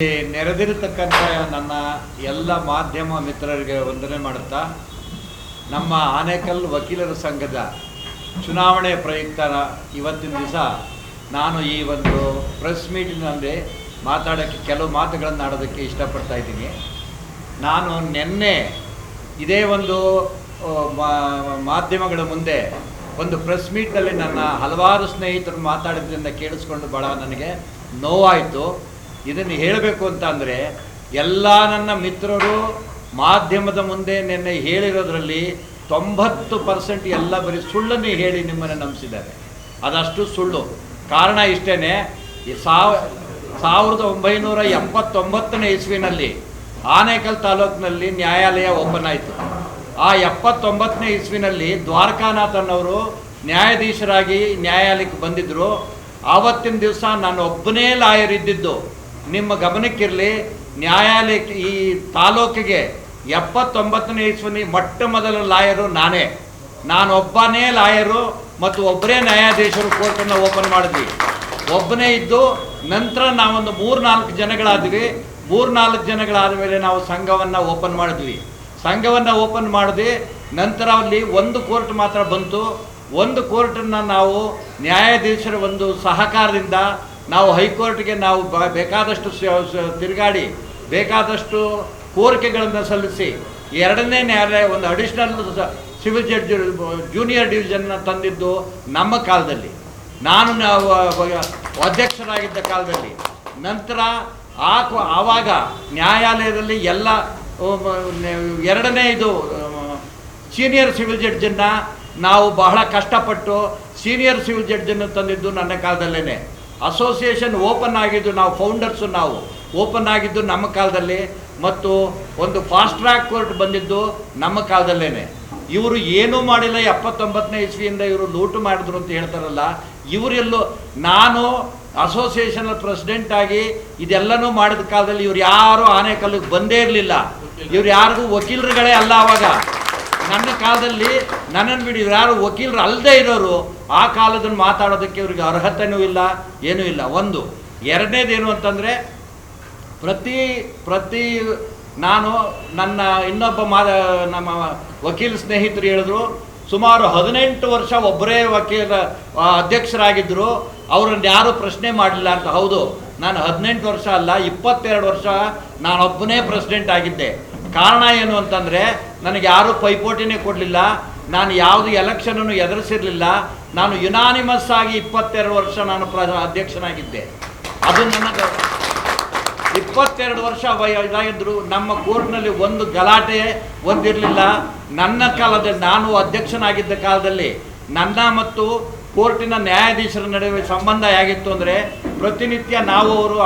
ನೆರೆದಿರತಕ್ಕಂಥ ನನ್ನ ಎಲ್ಲ ಮಾಧ್ಯಮ ಮಿತ್ರರಿಗೆ ವಂದನೆ ಮಾಡುತ್ತಾ, ನಮ್ಮ ಆನೇಕಲ್ ವಕೀಲರ ಸಂಘದ ಚುನಾವಣೆ ಪ್ರಯುಕ್ತ ಇವತ್ತಿನ ದಿವಸ ನಾನು ಈ ಒಂದು ಪ್ರೆಸ್ ಮೀಟಿನಲ್ಲಿ ಮಾತಾಡೋಕ್ಕೆ ಕೆಲವು ಮಾತುಗಳನ್ನು ಆಡೋದಕ್ಕೆ ಇಷ್ಟಪಡ್ತಾ ಇದ್ದೀನಿ. ನಾನು ನಿನ್ನೆ ಇದೇ ಒಂದು ಮಾಧ್ಯಮಗಳ ಮುಂದೆ ಒಂದು ಪ್ರೆಸ್ ಮೀಟ್ನಲ್ಲಿ ನನ್ನ ಹಲವಾರು ಸ್ನೇಹಿತರು ಮಾತಾಡಿದ್ರಿಂದ ಕೇಳಿಸ್ಕೊಂಡು ಭಾಳ ನನಗೆ ನೋವಾಯಿತು. ಇದನ್ನು ಹೇಳಬೇಕು ಅಂತ ಅಂದರೆ ಎಲ್ಲ ನನ್ನ ಮಿತ್ರರು ಮಾಧ್ಯಮದ ಮುಂದೆ ನಿನ್ನೆ ಹೇಳಿರೋದ್ರಲ್ಲಿ 90% ಎಲ್ಲ ಬರೀ ಸುಳ್ಳನ್ನು ಹೇಳಿ ನಿಮ್ಮನ್ನು ನಂಬಿಸಿದ್ದಾರೆ. ಅದಷ್ಟು ಸುಳ್ಳು. ಕಾರಣ ಇಷ್ಟೇ, 1979ನೇ ಇಸ್ವಿನಲ್ಲಿ ಆನೇಕಲ್ ತಾಲೂಕಿನಲ್ಲಿ ನ್ಯಾಯಾಲಯ ಓಪನ್ ಆಯಿತು. ಆ 79ನೇ ಇಸ್ವಿನಲ್ಲಿ ದ್ವಾರಕಾನಾಥನ್ ಅವರು ನ್ಯಾಯಾಧೀಶರಾಗಿ ನ್ಯಾಯಾಲಯಕ್ಕೆ ಬಂದಿದ್ದರು. ಆವತ್ತಿನ ದಿವಸ ನಾನು ಒಬ್ಬನೇ ಲಾಯರ್ ಇದ್ದಿದ್ದು. ನಿಮ್ಮ ಗಮನಕ್ಕಿರಲಿ, ನ್ಯಾಯಾಲಯಕ್ಕೆ ಈ ತಾಲೂಕಿಗೆ 79ನೇ ಇಸ್ವಿನಿ ಮೊಟ್ಟ ಮೊದಲ ಲಾಯರು ನಾನೇ. ನಾನೊಬ್ಬನೇ ಲಾಯರು ಮತ್ತು ಒಬ್ಬರೇ ನ್ಯಾಯಾಧೀಶರು ಕೋರ್ಟನ್ನು ಓಪನ್ ಮಾಡಿದ್ವಿ. ಒಬ್ಬನೇ ಇದ್ದು ನಂತರ ನಾವೊಂದು 3-4 ಜನಗಳಾದ್ವಿ. 3-4 ಜನಗಳಾದ ಮೇಲೆ ನಾವು ಸಂಘವನ್ನು ಓಪನ್ ಮಾಡಿದ್ವಿ. ಸಂಘವನ್ನು ಓಪನ್ ಮಾಡಿದ್ವಿ. ನಂತರ ಅಲ್ಲಿ ಒಂದು ಕೋರ್ಟ್ ಮಾತ್ರ ಬಂತು. ಒಂದು ಕೋರ್ಟನ್ನು ನಾವು ನ್ಯಾಯಾಧೀಶರ ಒಂದು ಸಹಕಾರದಿಂದ ನಾವು ಹೈಕೋರ್ಟ್ಗೆ ನಾವು ಬೇಕಾದಷ್ಟು ತಿರುಗಾಡಿ ಬೇಕಾದಷ್ಟು ಕೋರಿಕೆಗಳನ್ನು ಸಲ್ಲಿಸಿ ಎರಡನೇ ನ್ಯಾಯಾಲಯ ಒಂದು ಅಡಿಷನಲ್ ಸಿವಿಲ್ ಜಡ್ಜ್ ಜೂನಿಯರ್ ಡಿವಿಷನ್ನ ತಂದಿದ್ದು ನಮ್ಮ ಕಾಲದಲ್ಲಿ, ನಾನು ಅಧ್ಯಕ್ಷರಾಗಿದ್ದ ಕಾಲದಲ್ಲಿ. ನಂತರ ಆವಾಗ ನ್ಯಾಯಾಲಯದಲ್ಲಿ ಎಲ್ಲ ಎರಡನೇ ಇದು ಸೀನಿಯರ್ ಸಿವಿಲ್ ಜಡ್ಜನ್ನು ನಾವು ಬಹಳ ಕಷ್ಟಪಟ್ಟು ಸೀನಿಯರ್ ಸಿವಿಲ್ ಜಡ್ಜನ್ನು ತಂದಿದ್ದು ನನ್ನ ಕಾಲದಲ್ಲೇ. ಅಸೋಸಿಯೇಷನ್ ಓಪನ್ ಆಗಿದ್ದು ನಾವು ಫೌಂಡರ್ಸು ನಾವು ಓಪನ್ ಆಗಿದ್ದು ನಮ್ಮ ಕಾಲದಲ್ಲಿ. ಮತ್ತು ಒಂದು ಫಾಸ್ಟ್ ಟ್ರ್ಯಾಕ್ ಕೋರ್ಟ್ ಬಂದಿದ್ದು ನಮ್ಮ ಕಾಲದಲ್ಲೇ. ಇವರು ಏನೂ ಮಾಡಿಲ್ಲ. 79ನೇ ಇಸ್ವಿಯಿಂದ ಇವರು ಲೂಟು ಮಾಡಿದ್ರು ಅಂತ ಹೇಳ್ತಾರಲ್ಲ, ಇವರೆಲ್ಲೂ ನಾನು ಅಸೋಸಿಯೇಷನ್ ಪ್ರೆಸಿಡೆಂಟ್ ಆಗಿ ಇದೆಲ್ಲನೂ ಮಾಡಿದ ಕಾಲದಲ್ಲಿ ಇವ್ರು ಯಾರೂ ಆನೇಕಲ್ಲಿಗೆ ಬಂದೇ ಇರಲಿಲ್ಲ. ಇವ್ರು ಯಾರಿಗೂ ವಕೀಲರುಗಳೇ ಅಲ್ಲ. ಆವಾಗ ನನ್ನ ಕಾಲದಲ್ಲಿ ನನ್ನನ್ನು ಬಿಡಿ ಯಾರು ವಕೀಲರು ಅಲ್ಲದೆ ಇರೋರು ಆ ಕಾಲದಲ್ಲಿ ಮಾತಾಡೋದಕ್ಕೆ ಇವ್ರಿಗೆ ಅರ್ಹತೆಯೂ ಇಲ್ಲ, ಏನೂ ಇಲ್ಲ. ಒಂದು ಎರಡನೇದೇನು ಅಂತಂದರೆ ಪ್ರತಿ ನಾನು ನನ್ನ ಇನ್ನೊಬ್ಬ ನಮ್ಮ ವಕೀಲ ಸ್ನೇಹಿತರು ಹೇಳಿದ್ರು, ಸುಮಾರು 18 ವರ್ಷ ಒಬ್ಬರೇ ವಕೀಲ ಅಧ್ಯಕ್ಷರಾಗಿದ್ದರು, ಅವರನ್ನು ಯಾರೂ ಪ್ರಶ್ನೆ ಮಾಡಲಿಲ್ಲ ಅಂತ. ಹೌದು, ನಾನು 18 ವರ್ಷ ಅಲ್ಲ, 22 ವರ್ಷ ನಾನೊಬ್ಬನೇ ಪ್ರೆಸಿಡೆಂಟ್ ಆಗಿದ್ದೆ. ಕಾರಣ ಏನು ಅಂತಂದರೆ ನನಗೆ ಯಾರೂ ಪೈಪೋಟಿನೇ ಕೊಡಲಿಲ್ಲ. ನಾನು ಯಾವುದು ಎಲೆಕ್ಷನನ್ನು ಎದುರಿಸಿರಲಿಲ್ಲ. ನಾನು ಯುನಾನಿಮಸ್ ಆಗಿ 22 ವರ್ಷ ನಾನು ಅಧ್ಯಕ್ಷನಾಗಿದ್ದೆ. ಅದು ನನಗೆ 22 ವರ್ಷ ಇದಾಗಿದ್ದರು. ನಮ್ಮ ಕೋರ್ಟ್ನಲ್ಲಿ ಒಂದು ಗಲಾಟೆ ಒಂದಿರಲಿಲ್ಲ. ನನ್ನ ಕಾಲದಲ್ಲಿ ನಾನು ಅಧ್ಯಕ್ಷನಾಗಿದ್ದ ಕಾಲದಲ್ಲಿ ನನ್ನ ಮತ್ತು ಕೋರ್ಟಿನ ನ್ಯಾಯಾಧೀಶರ ನಡುವೆ ಸಂಬಂಧ ಹೇಗಿತ್ತು ಅಂದರೆ ಪ್ರತಿನಿತ್ಯ ನಾವು ಅವರು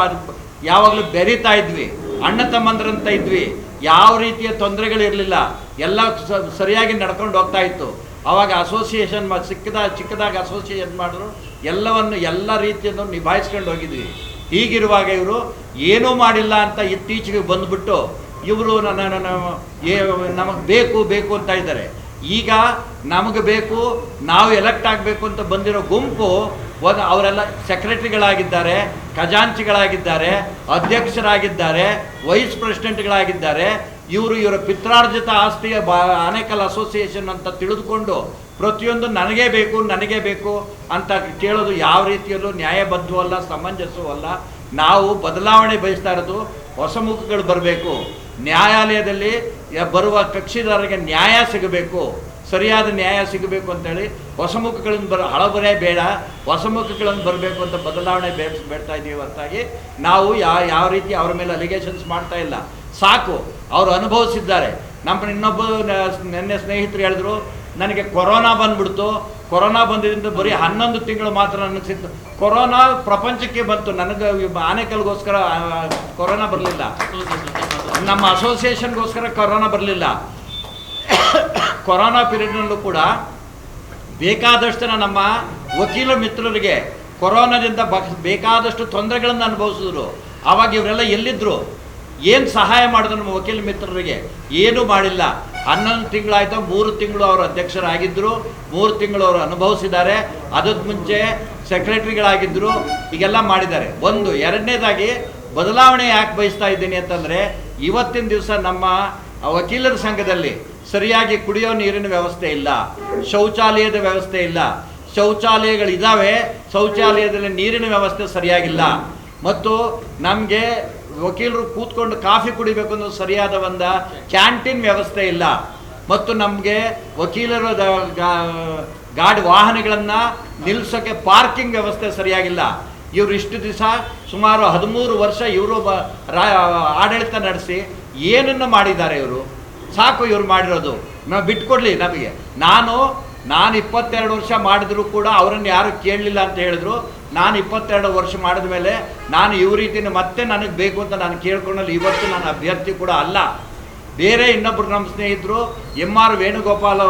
ಯಾವಾಗಲೂ ಬೆರೀತಾ ಇದ್ವಿ, ಅಣ್ಣ ತಮ್ಮಂದ್ರಂತ ಇದ್ವಿ. ಯಾವ ರೀತಿಯ ತೊಂದರೆಗಳಿರಲಿಲ್ಲ, ಎಲ್ಲ ಸರಿಯಾಗಿ ನಡ್ಕೊಂಡು ಹೋಗ್ತಾ ಇತ್ತು. ಆವಾಗ ಅಸೋಸಿಯೇಷನ್ ಚಿಕ್ಕದಾಗಿ ಅಸೋಸಿಯೇಷನ್ ಮಾಡಿದ್ರು, ಎಲ್ಲ ರೀತಿಯನ್ನು ನಿಭಾಯಿಸ್ಕೊಂಡು ಹೋಗಿದ್ವಿ. ಹೀಗಿರುವಾಗ ಇವರು ಏನೂ ಮಾಡಿಲ್ಲ ಅಂತ ಇತ್ತೀಚೆಗೆ ಬಂದುಬಿಟ್ಟು ಇವರು ನಮಗೆ ಬೇಕು ಅಂತ ಇದ್ದಾರೆ. ಈಗ ನಮಗೆ ಬೇಕು, ನಾವು ಎಲೆಕ್ಟ್ ಆಗಬೇಕು ಅಂತ ಬಂದಿರೋ ಗುಂಪು ಅವರೆಲ್ಲ ಸೆಕ್ರೆಟರಿಗಳಾಗಿದ್ದಾರೆ, ಖಜಾಂಚಿಗಳಾಗಿದ್ದಾರೆ, ಅಧ್ಯಕ್ಷರಾಗಿದ್ದಾರೆ, ವೈಸ್ ಪ್ರೆಸಿಡೆಂಟ್ಗಳಾಗಿದ್ದಾರೆ. ಇವರ ಪಿತ್ರಾರ್ಜಿತ ಆಸ್ತಿಯ ಆನೇಕಲ್ ಅಸೋಸಿಯೇಷನ್ ಅಂತ ತಿಳಿದುಕೊಂಡು ಪ್ರತಿಯೊಂದು ನನಗೇ ಬೇಕು ಅಂತ ಕೇಳೋದು ಯಾವ ರೀತಿಯಲ್ಲೂ ನ್ಯಾಯಬದ್ಧವಲ್ಲ, ಸಮಂಜಸವಲ್ಲ. ನಾವು ಬದಲಾವಣೆ ಬಯಸ್ತಾ ಇರೋದು, ಹೊಸ ಮುಖಗಳು ಬರಬೇಕು. ನ್ಯಾಯಾಲಯದಲ್ಲಿ ಬರುವ ಕಕ್ಷಿದಾರರಿಗೆ ನ್ಯಾಯ ಸಿಗಬೇಕು, ಸರಿಯಾದ ನ್ಯಾಯ ಸಿಗಬೇಕು ಅಂತೇಳಿ ಹೊಸ ಮುಖಗಳನ್ನು ಹಳಬರೇ ಬೇಡ, ಹೊಸ ಮುಖಗಳನ್ನು ಬರಬೇಕು ಅಂತ ಬದಲಾವಣೆ ಬೇಡ್ತಾ ಇದ್ದೀವಿ. ಹೊರತಾಗಿ ನಾವು ಯಾವ ರೀತಿ ಅವ್ರ ಮೇಲೆ ಅಲಿಗೇಷನ್ಸ್ ಮಾಡ್ತಾ ಇಲ್ಲ. ಸಾಕು, ಅವರು ಅನುಭವಿಸಿದ್ದಾರೆ. ನಮ್ಮ ಇನ್ನೊಬ್ಬ ನೆನ್ನೆ ಸ್ನೇಹಿತರು ಹೇಳಿದ್ರು, ನನಗೆ ಕೊರೋನಾ ಬಂದ್ಬಿಡ್ತು, ಕೊರೋನಾ ಬಂದಿದ್ದರಿಂದ ಬರೀ 11 ತಿಂಗಳು ಮಾತ್ರ ನನಗೆ ಸಿಕ್ತು. ಕೊರೋನಾ ಪ್ರಪಂಚಕ್ಕೆ ಬಂತು, ನನಗೆ ಆನೇಕಲ್ಗೋಸ್ಕರ ಕೊರೋನಾ ಬರಲಿಲ್ಲ, ನಮ್ಮ ಅಸೋಸಿಯೇಷನ್ಗೋಸ್ಕರ ಕೊರೋನಾ ಬರಲಿಲ್ಲ. ಕೊರೋನಾ ಪೀರಿಯಡ್ನಲ್ಲೂ ಕೂಡ ಬೇಕಾದಷ್ಟು ನಮ್ಮ ವಕೀಲ ಮಿತ್ರರಿಗೆ ಕೊರೋನಾದಿಂದ ಬೇಕಾದಷ್ಟು ತೊಂದರೆಗಳನ್ನು ಅನುಭವಿಸಿದ್ರು. ಆವಾಗ ಇವರೆಲ್ಲ ಎಲ್ಲಿದ್ದರು? ಏನು ಸಹಾಯ ಮಾಡಿದ್ರು ನಮ್ಮ ವಕೀಲ ಮಿತ್ರರಿಗೆ? ಏನೂ ಮಾಡಿಲ್ಲ. 11 ತಿಂಗಳಾಯಿತು, 3 ತಿಂಗಳು ಅವರು ಅಧ್ಯಕ್ಷರಾಗಿದ್ದರು, 3 ತಿಂಗಳು ಅವರು ಅನುಭವಿಸಿದ್ದಾರೆ. ಅದಕ್ಕೆ ಮುಂಚೆ ಸೆಕ್ರೆಟರಿಗಳಾಗಿದ್ದರು, ಹೀಗೆಲ್ಲ ಮಾಡಿದ್ದಾರೆ. ಒಂದು ಎರಡನೇದಾಗಿ ಬದಲಾವಣೆ ಯಾಕೆ ಬಯಸ್ತಾ ಇದ್ದೀನಿ ಅಂತಂದರೆ, ಇವತ್ತಿನ ದಿವಸ ನಮ್ಮ ವಕೀಲರ ಸಂಘದಲ್ಲಿ ಸರಿಯಾಗಿ ಕುಡಿಯೋ ನೀರಿನ ವ್ಯವಸ್ಥೆ ಇಲ್ಲ, ಶೌಚಾಲಯದ ವ್ಯವಸ್ಥೆ ಇಲ್ಲ. ಶೌಚಾಲಯಗಳಿದ್ದಾವೆ, ಶೌಚಾಲಯದಲ್ಲಿ ನೀರಿನ ವ್ಯವಸ್ಥೆ ಸರಿಯಾಗಿಲ್ಲ. ಮತ್ತು ನಮಗೆ ವಕೀಲರು ಕೂತ್ಕೊಂಡು ಕಾಫಿ ಕುಡಿಬೇಕು ಅನ್ನೋ ಸರಿಯಾದ ಒಂದು ಕ್ಯಾಂಟೀನ್ ವ್ಯವಸ್ಥೆ ಇಲ್ಲ. ಮತ್ತು ನಮಗೆ ವಕೀಲರ ಗಾಡಿ ವಾಹನಗಳನ್ನು ನಿಲ್ಲಿಸೋಕ್ಕೆ ಪಾರ್ಕಿಂಗ್ ವ್ಯವಸ್ಥೆ ಸರಿಯಾಗಿಲ್ಲ. ಇವರು ಇಷ್ಟು ದಿವಸ ಸುಮಾರು 13 ವರ್ಷ ಇವರು ಆಡಳಿತ ನಡೆಸಿ ಏನನ್ನು ಮಾಡಿದ್ದಾರೆ ಇವರು? ಸಾಕು ಇವರು ಮಾಡಿರೋದು, ನಾವು ಬಿಟ್ಕೊಡ್ಲಿ ನಮಗೆ. ನಾನು 22 ವರ್ಷ ಮಾಡಿದ್ರು ಕೂಡ ಅವರನ್ನು ಯಾರು ಕೇಳಲಿಲ್ಲ ಅಂತ ಹೇಳಿದ್ರು. ನಾನು 22 ವರ್ಷ ಮಾಡಿದ ಮೇಲೆ ನಾನು ಇವ ರೀತಿಯ ಮತ್ತೆ ನನಗೆ ಬೇಕು ಅಂತ ನಾನು ಕೇಳ್ಕೊಂಡಲ್ಲಿ ಇವತ್ತು ನಾನು ಅಭ್ಯರ್ಥಿ ಕೂಡ ಅಲ್ಲ. ಬೇರೆ ಇನ್ನೊಬ್ಬರು ನಮ್ಮ ಸ್ನೇಹಿತರು MR ವೇಣುಗೋಪಾಲ್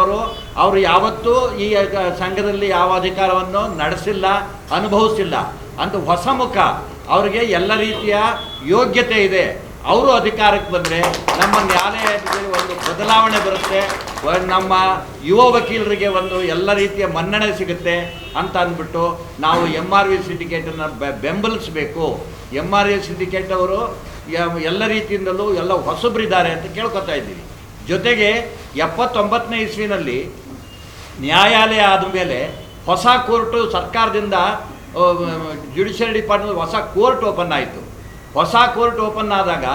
ಅವರು ಯಾವತ್ತೂ ಈ ಸಂಘದಲ್ಲಿ ಯಾವ ಅಧಿಕಾರವನ್ನು ನಡೆಸಿಲ್ಲ, ಅನುಭವಿಸಿಲ್ಲ. ಅಂತ ಹೊಸ ಮುಖ, ಅವರಿಗೆ ಎಲ್ಲ ರೀತಿಯ ಯೋಗ್ಯತೆ ಇದೆ. ಅವರು ಅಧಿಕಾರಕ್ಕೆ ಬಂದರೆ ನಮ್ಮ ನ್ಯಾಯಾಲಯದಲ್ಲಿ ಒಂದು ಬದಲಾವಣೆ ಬರುತ್ತೆ, ನಮ್ಮ ಯುವ ವಕೀಲರಿಗೆ ಒಂದು ಎಲ್ಲ ರೀತಿಯ ಮನ್ನಣೆ ಸಿಗುತ್ತೆ ಅಂತ ಅಂದ್ಬಿಟ್ಟು ನಾವು MRV ಸಿಂಡಿಕೇಟನ್ನು ಬೆಂಬಲಿಸಬೇಕು. MRV ಸಿಂಡಿಕೇಟ್ ಅವರು ಎಲ್ಲ ರೀತಿಯಿಂದಲೂ ಎಲ್ಲ ಹೊಸಬರಿದ್ದಾರೆ ಅಂತ ಕೇಳ್ಕೊತಾ ಇದ್ದೀವಿ. ಜೊತೆಗೆ 79ನೇ ಇಸ್ವಿನಲ್ಲಿ ನ್ಯಾಯಾಲಯ ಆದಮೇಲೆ ಹೊಸ ಕೋರ್ಟು ಸರ್ಕಾರದಿಂದ ಜುಡಿಷಿಯರಿ ಡಿಪಾರ್ಟ್ಮೆಂಟ್ ಹೊಸ ಕೋರ್ಟ್ ಓಪನ್ ಆಯಿತು. ಹೊಸ ಕೋರ್ಟ್ ಓಪನ್ ಆದಾಗ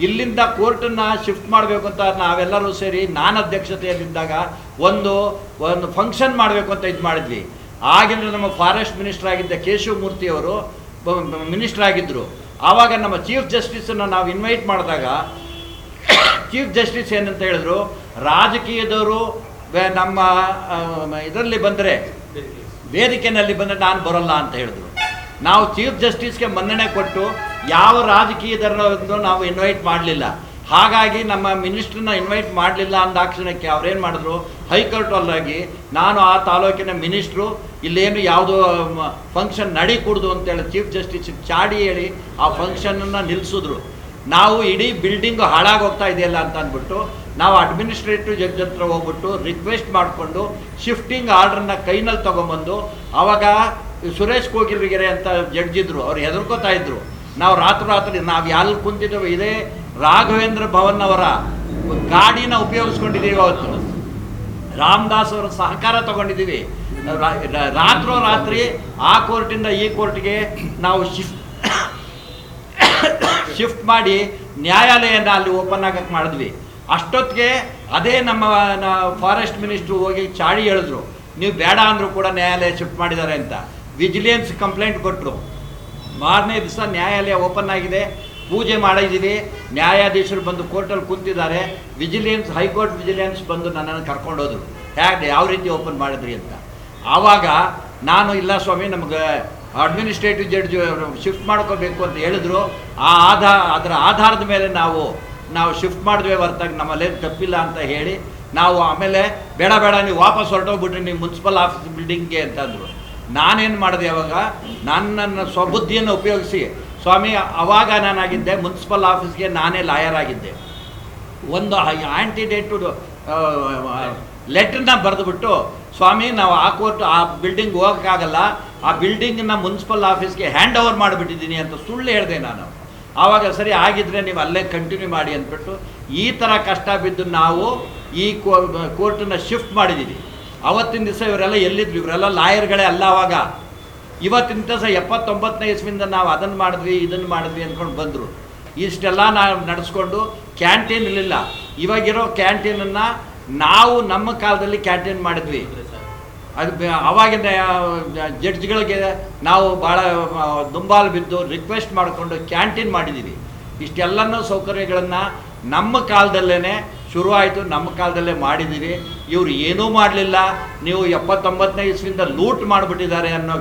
ಇಲ್ಲಿಂದ ಕೋರ್ಟನ್ನು ಶಿಫ್ಟ್ ಮಾಡಬೇಕು ಅಂತ ನಾವೆಲ್ಲರೂ ಸೇರಿ ನಾನು ಅಧ್ಯಕ್ಷತೆಯಲ್ಲಿದ್ದಾಗ ಒಂದು ಫಂಕ್ಷನ್ ಮಾಡಬೇಕು ಅಂತ ಇದು ಮಾಡಿದ್ವಿ. ಆಗಿನ ನಮ್ಮ ಫಾರೆಸ್ಟ್ ಮಿನಿಸ್ಟರ್ ಆಗಿದ್ದ ಕೇಶವಮೂರ್ತಿ ಅವರು ಮಿನಿಸ್ಟರ್ ಆಗಿದ್ದರು. ಆವಾಗ ನಮ್ಮ ಚೀಫ್ ಜಸ್ಟಿಸನ್ನು ನಾವು ಇನ್ವೈಟ್ ಮಾಡಿದಾಗ ಚೀಫ್ ಜಸ್ಟಿಸ್ ಏನಂತ ಹೇಳಿದ್ರು, ರಾಜಕೀಯದವರು ನಮ್ಮ ಇದರಲ್ಲಿ ಬಂದರೆ, ವೇದಿಕೆಯಲ್ಲಿ ಬಂದರೆ ನಾನು ಬರೋಲ್ಲ ಅಂತ ಹೇಳಿದ್ರು. ನಾವು ಚೀಫ್ ಜಸ್ಟಿಸ್ಗೆ ಮನ್ನಣೆ ಕೊಟ್ಟು ಯಾವ ರಾಜಕೀಯದನ್ನು ನಾವು ಇನ್ವೈಟ್ ಮಾಡಲಿಲ್ಲ. ಹಾಗಾಗಿ ನಮ್ಮ ಮಿನಿಸ್ಟ್ರನ್ನ ಇನ್ವೈಟ್ ಮಾಡಲಿಲ್ಲ ಅಂದಾಕ್ಷಣಕ್ಕೆ ಅವ್ರೇನು ಮಾಡಿದ್ರು, ಹೈಕೋರ್ಟಲ್ಲಾಗಿ ನಾನು ಆ ತಾಲೂಕಿನ ಮಿನಿಸ್ಟ್ರು, ಇಲ್ಲೇನು ಯಾವುದೋ ಫಂಕ್ಷನ್ ನಡೀಕೂಡ್ದು ಅಂತೇಳಿ ಚೀಫ್ ಜಸ್ಟಿಸ್ ಚಾಡಿ ಹೇಳಿ ಆ ಫಂಕ್ಷನನ್ನು ನಿಲ್ಲಿಸಿದ್ರು. ನಾವು ಇಡೀ ಬಿಲ್ಡಿಂಗು ಹಾಳಾಗೋಗ್ತಾ ಇದೆಯಲ್ಲ ಅಂತ ಅಂದ್ಬಿಟ್ಟು ನಾವು ಅಡ್ಮಿನಿಸ್ಟ್ರೇಟಿವ್ ಜಡ್ಜ್ ಹತ್ರ ಹೋಗ್ಬಿಟ್ಟು ರಿಕ್ವೆಸ್ಟ್ ಮಾಡಿಕೊಂಡು ಶಿಫ್ಟಿಂಗ್ ಆರ್ಡ್ರನ್ನ ಕೈನಲ್ಲಿ ತೊಗೊಂಬಂದು, ಆವಾಗ ಸುರೇಶ್ ಕೋಗಿಲ್ಗೆರೆ ಅಂತ ಜಡ್ಜ್ ಇದ್ದರು, ಅವ್ರು ಹೆದರ್ಕೋತಾ ಇದ್ರು. ನಾವು ರಾತ್ರಿ ನಾವು ಎಲ್ಲಿ ಕುಂತಿದ್ದೇವೆ, ಇದೇ ರಾಘವೇಂದ್ರ ಭವನ್ ಅವರ ಗಾಡಿನ ಉಪಯೋಗಿಸ್ಕೊಂಡಿದ್ದೀವಿ. ಅವತ್ತು ರಾಮದಾಸ್ ಅವರ ಸಹಕಾರ ತಗೊಂಡಿದ್ದೀವಿ. ರಾತ್ರಿ ಆ ಕೋರ್ಟಿಂದ ಈ ಕೋರ್ಟ್ಗೆ ನಾವು ಶಿಫ್ಟ್ ಮಾಡಿ ನ್ಯಾಯಾಲಯನ ಅಲ್ಲಿ ಓಪನ್ ಆಗಕ್ಕೆ ಮಾಡಿದ್ವಿ. ಅಷ್ಟೊತ್ತಿಗೆ ಅದೇ ನಮ್ಮ ಫಾರೆಸ್ಟ್ ಮಿನಿಸ್ಟ್ರು ಹೋಗಿ ಚಾಡಿ ಹೇಳಿದ್ರು, ನೀವು ಬೇಡ ಅಂದರೂ ಕೂಡ ನ್ಯಾಯಾಲಯ ಶಿಫ್ಟ್ ಮಾಡಿದ್ದಾರೆ ಅಂತ. ವಿಜಿಲೆನ್ಸ್ ಕಂಪ್ಲೇಂಟ್ ಕೊಟ್ಟರು. ಮಾರನೇ ದಿವಸ ನ್ಯಾಯಾಲಯ ಓಪನ್ ಆಗಿದೆ, ಪೂಜೆ ಮಾಡಿದ್ದೀವಿ, ನ್ಯಾಯಾಧೀಶರು ಬಂದು ಕೋರ್ಟಲ್ಲಿ ಕೂತಿದ್ದಾರೆ. ಹೈಕೋರ್ಟ್ ವಿಜಿಲೆನ್ಸ್ ಬಂದು ನನ್ನನ್ನು ಕರ್ಕೊಂಡೋದ್ರು, ಯಾವ ರೀತಿ ಓಪನ್ ಮಾಡಿದ್ರಿ ಅಂತ. ಆವಾಗ ನಾನು ಇಲ್ಲ ಸ್ವಾಮಿ, ನಮಗೆ ಅಡ್ಮಿನಿಸ್ಟ್ರೇಟಿವ್ ಜಡ್ಜ್ ಶಿಫ್ಟ್ ಮಾಡ್ಕೋಬೇಕು ಅಂತ ಹೇಳಿದ್ರು. ಅದರ ಆಧಾರದ ಮೇಲೆ ನಾವು ಶಿಫ್ಟ್ ಮಾಡಿದ್ವಿ ಹೊರತಾಗಿ ನಮ್ಮಲ್ಲೇನು ತಪ್ಪಿಲ್ಲ ಅಂತ ಹೇಳಿ ನಾವು ಆಮೇಲೆ ಬೇಡ ನೀವು ವಾಪಸ್ ಹೊರಟೋಗ್ಬಿಟ್ರಿ ನೀವು ಮುನ್ಸಿಪಲ್ ಆಫೀಸ್ ಬಿಲ್ಡಿಂಗ್ಗೆ ಅಂತಂದರು. ನಾನೇನು ಮಾಡಿದೆ, ಅವಾಗ ನನ್ನ ಸ್ವಬುದ್ಧಿಯನ್ನು ಉಪಯೋಗಿಸಿ, ಸ್ವಾಮಿ ಅವಾಗ ನಾನಾಗಿದ್ದೆ ಮುನ್ಸಿಪಲ್ ಆಫೀಸ್ಗೆ ನಾನೇ ಲಾಯರ್ ಆಗಿದ್ದೆ, ಒಂದು ಆ್ಯಂಟಿಡೇಟು ಲೆಟ್ರನ್ನ ಬರೆದುಬಿಟ್ಟು, ಸ್ವಾಮಿ ನಾವು ಆ ಬಿಲ್ಡಿಂಗ್ ಹೋಗೋಕ್ಕಾಗಲ್ಲ, ಆ ಬಿಲ್ಡಿಂಗನ್ನ ಮುನ್ಸಿಪಲ್ ಆಫೀಸ್ಗೆ ಹ್ಯಾಂಡ್ ಓವರ್ ಮಾಡಿಬಿಟ್ಟಿದ್ದೀನಿ ಅಂತ ಸುಳ್ಳು ಹೇಳಿದೆ ನಾನು. ಆವಾಗ ಸರಿ ಆಗಿದ್ದರೆ ನೀವು ಅಲ್ಲೇ ಕಂಟಿನ್ಯೂ ಮಾಡಿ ಅಂದ್ಬಿಟ್ಟು ಈ ಥರ ಕಷ್ಟ ಬಿದ್ದು ನಾವು ಈ ಕೋರ್ಟನ್ನು ಶಿಫ್ಟ್ ಮಾಡಿದ್ದೀವಿ. ಅವತ್ತಿನ ದಿವಸ ಇವರೆಲ್ಲ ಎಲ್ಲಿದ್ರು, ಇವರೆಲ್ಲ ಲಾಯರ್ಗಳೇ ಅಲ್ಲ ಅವಾಗ. ಇವತ್ತಿನ ದಿವಸ 79ನೇ ಇಸ್ವಿಯಿಂದ ನಾವು ಅದನ್ನು ಮಾಡಿದ್ವಿ ಇದನ್ನು ಮಾಡಿದ್ವಿ ಅಂದ್ಕೊಂಡು ಬಂದರು. ಇಷ್ಟೆಲ್ಲ ನಾವು ನಡೆಸ್ಕೊಂಡು ಕ್ಯಾಂಟೀನ್ ಇರಲಿಲ್ಲ. ಇವಾಗಿರೋ ಕ್ಯಾಂಟೀನನ್ನು ನಾವು ನಮ್ಮ ಕಾಲದಲ್ಲಿ ಕ್ಯಾಂಟೀನ್ ಮಾಡಿದ್ವಿ. ಅದು ಅವಾಗಿನ ಜಡ್ಜ್ಗಳಿಗೆ ನಾವು ಭಾಳ ದುಂಬಾಲು ಬಿದ್ದು ರಿಕ್ವೆಸ್ಟ್ ಮಾಡಿಕೊಂಡು ಕ್ಯಾಂಟೀನ್ ಮಾಡಿದ್ದೀವಿ. ಇಷ್ಟೆಲ್ಲನೂ ಸೌಕರ್ಯಗಳನ್ನು ನಮ್ಮ ಕಾಲದಲ್ಲೇ ಶುರುವಾಯಿತು, ನಮ್ಮ ಕಾಲದಲ್ಲೇ ಮಾಡಿದ್ದೀವಿ. ಇವರು ಏನೂ ಮಾಡಲಿಲ್ಲ, ನೀವು 79ನೇ ಇಸ್ವಿಯಿಂದ ಲೂಟ್ ಮಾಡಿಬಿಟ್ಟಿದ್ದಾರೆ ಅನ್ನೋ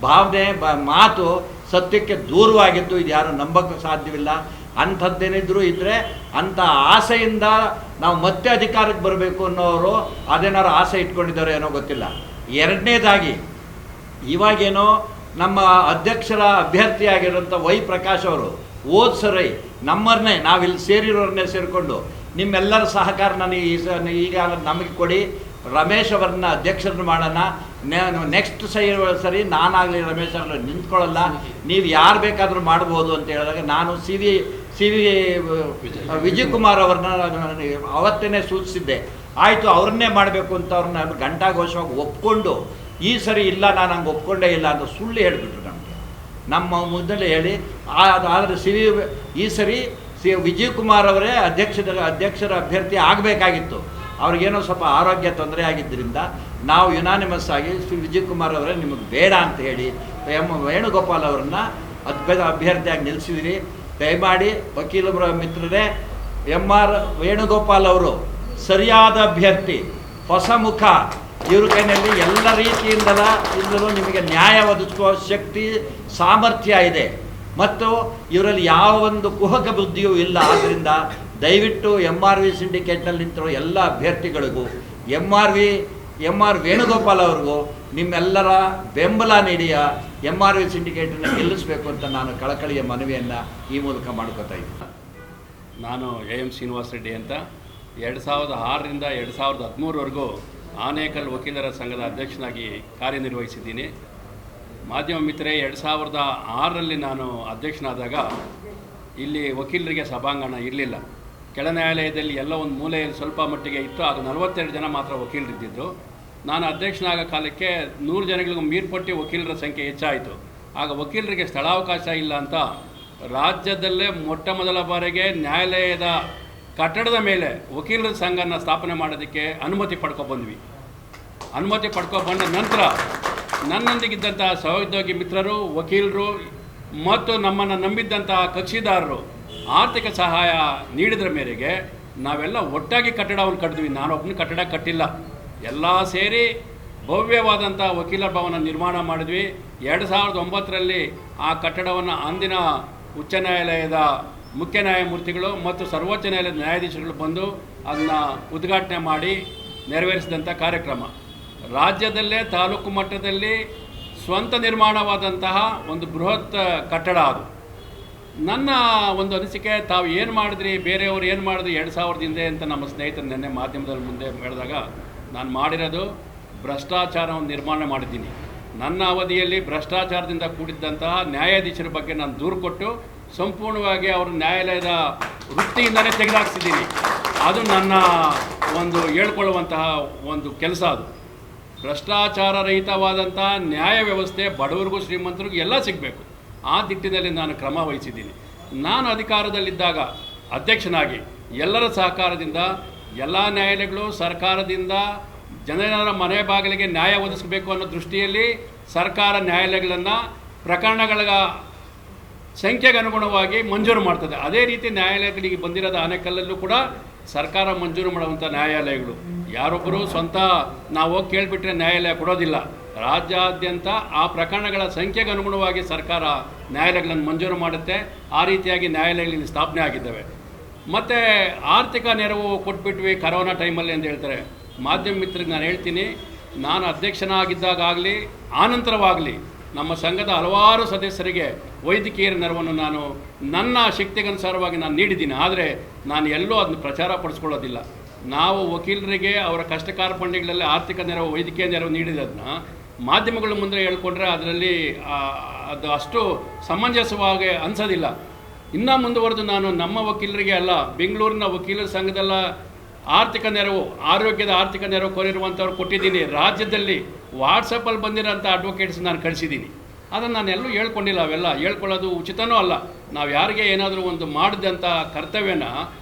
ಭಾವನೆ ಮಾತು ಸತ್ಯಕ್ಕೆ ದೂರವಾಗಿತ್ತು. ಇದು ಯಾರು ನಂಬಕ್ಕೆ ಸಾಧ್ಯವಿಲ್ಲ. ಅಂಥದ್ದೇನಿದ್ರು ಇದ್ದರೆ ಅಂಥ ಆಸೆಯಿಂದ ನಾವು ಮತ್ತೆ ಅಧಿಕಾರಕ್ಕೆ ಬರಬೇಕು ಅನ್ನೋರು ಅದೇನಾದ್ರು ಆಸೆ ಇಟ್ಕೊಂಡಿದ್ದಾರೆ ಏನೋ ಗೊತ್ತಿಲ್ಲ. ಎರಡನೇದಾಗಿ ಇವಾಗೇನೋ ನಮ್ಮ ಅಧ್ಯಕ್ಷರ ಅಭ್ಯರ್ಥಿಯಾಗಿರೋಂಥ ವೈ ಪ್ರಕಾಶ್ ಅವರು ಸರಿ ನಾವಿಲ್ಲಿ ಸೇರಿರೋರನ್ನೇ ಸೇರಿಕೊಂಡು ನಿಮ್ಮೆಲ್ಲರ ಸಹಕಾರ ನನಗೆ ಈಗ ನಮಗೆ ಕೊಡಿ, ರಮೇಶ್ ಅವರನ್ನ ಅಧ್ಯಕ್ಷರನ್ನು ಮಾಡೋಣ. ನೆಕ್ಸ್ಟ್ ಸರಿ ನಾನಾಗಲಿ ರಮೇಶ್ ಅವ್ರನ್ನ ನಿಂತ್ಕೊಳ್ಳಲ್ಲ, ನೀವು ಯಾರು ಬೇಕಾದರೂ ಮಾಡ್ಬೋದು ಅಂತ ಹೇಳಿದಾಗ ನಾನು ಸಿ ವಿ ವಿಜಯ್ ಕುಮಾರ್ ಅವ್ರನ್ನ ಅವತ್ತೇ ಸೂಚಿಸಿದ್ದೆ. ಆಯಿತು, ಅವ್ರನ್ನೇ ಮಾಡಬೇಕು ಅಂತ ಅವ್ರನ್ನ ಘಂಟಾಘೋಷವಾಗಿ ಒಪ್ಕೊಂಡು, ಈ ಸರಿ ಇಲ್ಲ ನಾನು ಹಂಗೆ ಒಪ್ಕೊಂಡೇ ಇಲ್ಲ ಅಂತ ಸುಳ್ಳು ಹೇಳಿಬಿಟ್ರು ನಮಗೆ, ನಮ್ಮ ಮುಂದಲ್ಲೇ ಹೇಳಿ. ಆದರೆ ಈ ಸರಿ ವಿಜಯ್ ಕುಮಾರ್ ಅವರೇ ಅಧ್ಯಕ್ಷರ ಅಭ್ಯರ್ಥಿ ಆಗಬೇಕಾಗಿತ್ತು. ಅವ್ರಿಗೇನೋ ಸ್ವಲ್ಪ ಆರೋಗ್ಯ ತೊಂದರೆ ಆಗಿದ್ದರಿಂದ ನಾವು ಯುನಾನಿಮಸ್ ಆಗಿ ವಿಜಯ್ ಕುಮಾರ್ ಅವರೇ ನಿಮಗೆ ಬೇಡ ಅಂತ ಹೇಳಿ ವೇಣುಗೋಪಾಲ್ ಅವರನ್ನು ಅಭ್ಯರ್ಥಿಯಾಗಿ ನಿಲ್ಲಿಸಿದಿರಿ. ದಯಮಾಡಿ ವಕೀಲರ ಮಿತ್ರರೇ, ಆರ್ ವೇಣುಗೋಪಾಲ್ ಅವರು ಸರಿಯಾದ ಅಭ್ಯರ್ಥಿ, ಹೊಸ ಮುಖ. ಇವ್ರ ಕೈಯಲ್ಲಿ ಎಲ್ಲ ರೀತಿಯಿಂದಲೂ ನಿಮಗೆ ನ್ಯಾಯ ಒದಗಿಸುವ ಶಕ್ತಿ ಸಾಮರ್ಥ್ಯ ಇದೆ ಮತ್ತು ಇವರಲ್ಲಿ ಯಾವ ಒಂದು ಕುಹಕ ಬುದ್ಧಿಯೂ ಇಲ್ಲ. ಆದ್ದರಿಂದ ದಯವಿಟ್ಟು MRV ಸಿಂಡಿಕೇಟ್ನಲ್ಲಿ ನಿಂತಿರೋ ಎಲ್ಲ ಅಭ್ಯರ್ಥಿಗಳಿಗೂ ಆರ್ ವೇಣುಗೋಪಾಲ್ ಅವ್ರಿಗೂ ನಿಮ್ಮೆಲ್ಲರ ಬೆಂಬಲ ನೀಡಿ MRV ಸಿಂಡಿಕೇಟನ್ನು ಗೆಲ್ಲಿಸಬೇಕು ಅಂತ ನಾನು ಕಳಕಳಿಯ ಮನವಿಯನ್ನು ಈ ಮೂಲಕ ಮಾಡ್ಕೋತಾ ಇದ್ದೀನಿ. ನಾನು AM ಶ್ರೀನಿವಾಸ ರೆಡ್ಡಿ ಅಂತ 2006ರಿಂದ 2013ವರೆಗೂ ಆನೇಕಲ್ ವಕೀಲರ ಸಂಘದ ಅಧ್ಯಕ್ಷನಾಗಿ ಕಾರ್ಯನಿರ್ವಹಿಸಿದ್ದೀನಿ. ಮಾಧ್ಯಮ ಮಿತ್ರರೇ, 2006ರಲ್ಲಿ ನಾನು ಅಧ್ಯಕ್ಷನಾದಾಗ ಇಲ್ಲಿ ವಕೀಲರಿಗೆ ಸಭಾಂಗಣ ಇರಲಿಲ್ಲ. ಕೆಳ ನ್ಯಾಯಾಲಯದಲ್ಲಿ ಎಲ್ಲ ಒಂದು ಮೂಲೆಯಲ್ಲಿ ಸ್ವಲ್ಪ ಮಟ್ಟಿಗೆ ಇತ್ತು. ಆಗ 42 ಜನ ಮಾತ್ರ ವಕೀಲರಿದ್ದಿದ್ದು. ನಾನು ಅಧ್ಯಕ್ಷನಾಗೋ ಕಾಲಕ್ಕೆ 100 ಜನಗಳಿಗೂ ಮೀರ್ಪಟ್ಟು ವಕೀಲರ ಸಂಖ್ಯೆ ಹೆಚ್ಚಾಯಿತು. ಆಗ ವಕೀಲರಿಗೆ ಸ್ಥಳಾವಕಾಶ ಇಲ್ಲ ಅಂತ ರಾಜ್ಯದಲ್ಲೇ ಮೊಟ್ಟ ಮೊದಲ ಬಾರಿಗೆ ನ್ಯಾಯಾಲಯದ ಕಟ್ಟಡದ ಮೇಲೆ ವಕೀಲರ ಸಂಘನ ಸ್ಥಾಪನೆ ಮಾಡೋದಕ್ಕೆ ಅನುಮತಿ ಪಡ್ಕೊಬಂದ್ವಿ. ಅನುಮತಿ ಪಡ್ಕೊಬಂದ ನಂತರ ನನ್ನೊಂದಿಗಿದ್ದಂಥ ಸಹೋದ್ಯೋಗಿ ಮಿತ್ರರು, ವಕೀಲರು ಮತ್ತು ನಮ್ಮನ್ನು ನಂಬಿದ್ದಂಥ ಕಕ್ಷಿದಾರರು ಆರ್ಥಿಕ ಸಹಾಯ ನೀಡಿದ್ರ ಮೇರೆಗೆ ನಾವೆಲ್ಲ ಒಟ್ಟಾಗಿ ಕಟ್ಟಡವನ್ನು ಕಟ್ಟಿದ್ವಿ. ನಾನೊಬ್ಬನ ಕಟ್ಟಡ ಕಟ್ಟಿಲ್ಲ, ಎಲ್ಲ ಸೇರಿ ಭವ್ಯವಾದಂಥ ವಕೀಲರ ಭವನ ನಿರ್ಮಾಣ ಮಾಡಿದ್ವಿ. 2009ರಲ್ಲಿ ಆ ಕಟ್ಟಡವನ್ನು ಅಂದಿನ ಉಚ್ಚ ನ್ಯಾಯಾಲಯದ ಮುಖ್ಯ ನ್ಯಾಯಮೂರ್ತಿಗಳು ಮತ್ತು ಸರ್ವೋಚ್ಚ ನ್ಯಾಯಾಲಯದ ನ್ಯಾಯಾಧೀಶರುಗಳು ಬಂದು ಅದನ್ನು ಉದ್ಘಾಟನೆ ಮಾಡಿ ನೆರವೇರಿಸಿದಂಥ ಕಾರ್ಯಕ್ರಮ. ರಾಜ್ಯದಲ್ಲೇ ತಾಲೂಕು ಮಟ್ಟದಲ್ಲಿ ಸ್ವಂತ ನಿರ್ಮಾಣವಾದಂತಹ ಒಂದು ಬೃಹತ್ ಕಟ್ಟಡ ಅದು. ನನ್ನ ಒಂದು ಅನಿಸಿಕೆ, ತಾವು ಏನು ಮಾಡಿದ್ರಿ, ಬೇರೆಯವರು ಏನು ಮಾಡಿದ್ರಿ 2000 ಹಿಂದೆ ಅಂತ ನಮ್ಮ ಸ್ನೇಹಿತರು ನೆನ್ನೆ ಮಾಧ್ಯಮದಲ್ಲಿ ಮುಂದೆ ಹೇಳಿದಾಗ, ನಾನು ಮಾಡಿರೋದು ಭ್ರಷ್ಟಾಚಾರವನ್ನು ನಿರ್ಮಾಣ ಮಾಡಿದ್ದೀನಿ. ನನ್ನ ಅವಧಿಯಲ್ಲಿ ಭ್ರಷ್ಟಾಚಾರದಿಂದ ಕೂಡಿದ್ದಂತಹ ನ್ಯಾಯಾಧೀಶರ ಬಗ್ಗೆ ನಾನು ದೂರು ಕೊಟ್ಟು ಸಂಪೂರ್ಣವಾಗಿ ಅವರು ನ್ಯಾಯಾಲಯದ ವೃತ್ತಿಯಿಂದಲೇ ತೆಗೆದುಹಾಕ್ಸಿದ್ದೀನಿ. ಅದು ನನ್ನ ಒಂದು ಹೇಳ್ಕೊಳ್ಳುವಂತಹ ಒಂದು ಕೆಲಸ. ಅದು ಭ್ರಷ್ಟಾಚಾರ ರಹಿತವಾದಂಥ ನ್ಯಾಯ ವ್ಯವಸ್ಥೆ ಬಡವರಿಗೂ ಶ್ರೀಮಂತರಿಗೂ ಎಲ್ಲ ಸಿಗಬೇಕು. ಆ ದಿಟ್ಟಿನಲ್ಲಿ ನಾನು ಕ್ರಮ ವಹಿಸಿದ್ದೀನಿ. ನಾನು ಅಧಿಕಾರದಲ್ಲಿದ್ದಾಗ ಅಧ್ಯಕ್ಷನಾಗಿ ಎಲ್ಲರ ಸಹಕಾರದಿಂದ ಎಲ್ಲ ನ್ಯಾಯಾಲಯಗಳು ಸರ್ಕಾರದಿಂದ ಜನರ ಮನೆ ಬಾಗಿಲಿಗೆ ನ್ಯಾಯ ಒದಗಿಸಬೇಕು ಅನ್ನೋ ದೃಷ್ಟಿಯಲ್ಲಿ ಸರ್ಕಾರ ನ್ಯಾಯಾಲಯಗಳನ್ನು ಪ್ರಕರಣಗಳ ಸಂಖ್ಯೆಗೆ ಅನುಗುಣವಾಗಿ ಮಂಜೂರು ಮಾಡ್ತದೆ. ಅದೇ ರೀತಿ ನ್ಯಾಯಾಲಯಗಳಿಗೆ ಬಂದಿರೋದ ಆನೇಕಲ್ಲಲ್ಲೂ ಕೂಡ ಸರ್ಕಾರ ಮಂಜೂರು ಮಾಡುವಂಥ ನ್ಯಾಯಾಲಯಗಳು. ಯಾರೊಬ್ಬರು ಸ್ವಂತ ನಾವು ಹೋಗಿ ಕೇಳಿಬಿಟ್ರೆ ನ್ಯಾಯಾಲಯ ಕೊಡೋದಿಲ್ಲ. ರಾಜ್ಯಾದ್ಯಂತ ಆ ಪ್ರಕರಣಗಳ ಸಂಖ್ಯೆಗೆ ಅನುಗುಣವಾಗಿ ಸರ್ಕಾರ ನ್ಯಾಯಾಲಯಗಳನ್ನು ಮಂಜೂರು ಮಾಡುತ್ತೆ. ಆ ರೀತಿಯಾಗಿ ನ್ಯಾಯಾಲಯಗಳಲ್ಲಿ ಸ್ಥಾಪನೆ ಆಗಿದ್ದಾವೆ. ಮತ್ತು ಆರ್ಥಿಕ ನೆರವು ಕೊಟ್ಬಿಟ್ವಿ ಕರೋನಾ ಟೈಮಲ್ಲಿ ಅಂತ ಹೇಳ್ತಾರೆ. ಮಾಧ್ಯಮ ಮಿತ್ರರಿಗೆ ನಾನು ಹೇಳ್ತೀನಿ, ನಾನು ಅಧ್ಯಕ್ಷನಾಗಿದ್ದಾಗಲಿ ಆನಂತರವಾಗಲಿ ನಮ್ಮ ಸಂಘದ ಹಲವಾರು ಸದಸ್ಯರಿಗೆ ವೈದ್ಯಕೀಯ ನೆರವನ್ನು ನಾನು ನನ್ನ ಶಕ್ತಿಗನುಸಾರವಾಗಿ ನಾನು ನೀಡಿದ್ದೀನಿ. ಆದರೆ ನಾನು ಎಲ್ಲೂ ಅದನ್ನು ಪ್ರಚಾರ ಪಡಿಸ್ಕೊಳ್ಳೋದಿಲ್ಲ. ನಾವು ವಕೀಲರಿಗೆ ಅವರ ಕಷ್ಟ ಕಾರ್ಪಣ್ಯಗಳಲ್ಲಿ ಆರ್ಥಿಕ ನೆರವು, ವೈದ್ಯಕೀಯ ನೆರವು ನೀಡಿರೋದನ್ನ ಮಾಧ್ಯಮಗಳ ಮುಂದೆ ಹೇಳ್ಕೊಂಡ್ರೆ ಅದರಲ್ಲಿ ಅದು ಅಷ್ಟು ಸಮಂಜಸವಾಗಿ ಅನಿಸೋದಿಲ್ಲ. ಇನ್ನೂ ಮುಂದುವರೆದು ನಾನು ನಮ್ಮ ವಕೀಲರಿಗೆ ಅಲ್ಲ, ಬೆಂಗಳೂರಿನ ವಕೀಲರ ಸಂಘದಲ್ಲ ಆರ್ಥಿಕ ನೆರವು, ಆರೋಗ್ಯದ ಆರ್ಥಿಕ ನೆರವು ಕೋರಿರುವಂಥವ್ರು ಕೊಟ್ಟಿದ್ದೀನಿ. ರಾಜ್ಯದಲ್ಲಿ ವಾಟ್ಸಪ್ಪಲ್ಲಿ ಬಂದಿರೋಂಥ ಅಡ್ವೊಕೇಟ್ಸ್ ನಾನು ಕಳಿಸಿದ್ದೀನಿ. ಅದನ್ನು ನಾನು ಎಲ್ಲೂ ಹೇಳ್ಕೊಂಡಿಲ್ಲ. ಅವೆಲ್ಲ ಹೇಳ್ಕೊಳ್ಳೋದು ಉಚಿತನೂ ಅಲ್ಲ. ನಾವು ಯಾರಿಗೆ ಏನಾದರೂ ಒಂದು ಮಾಡಿದಂಥ ಕರ್ತವ್ಯನ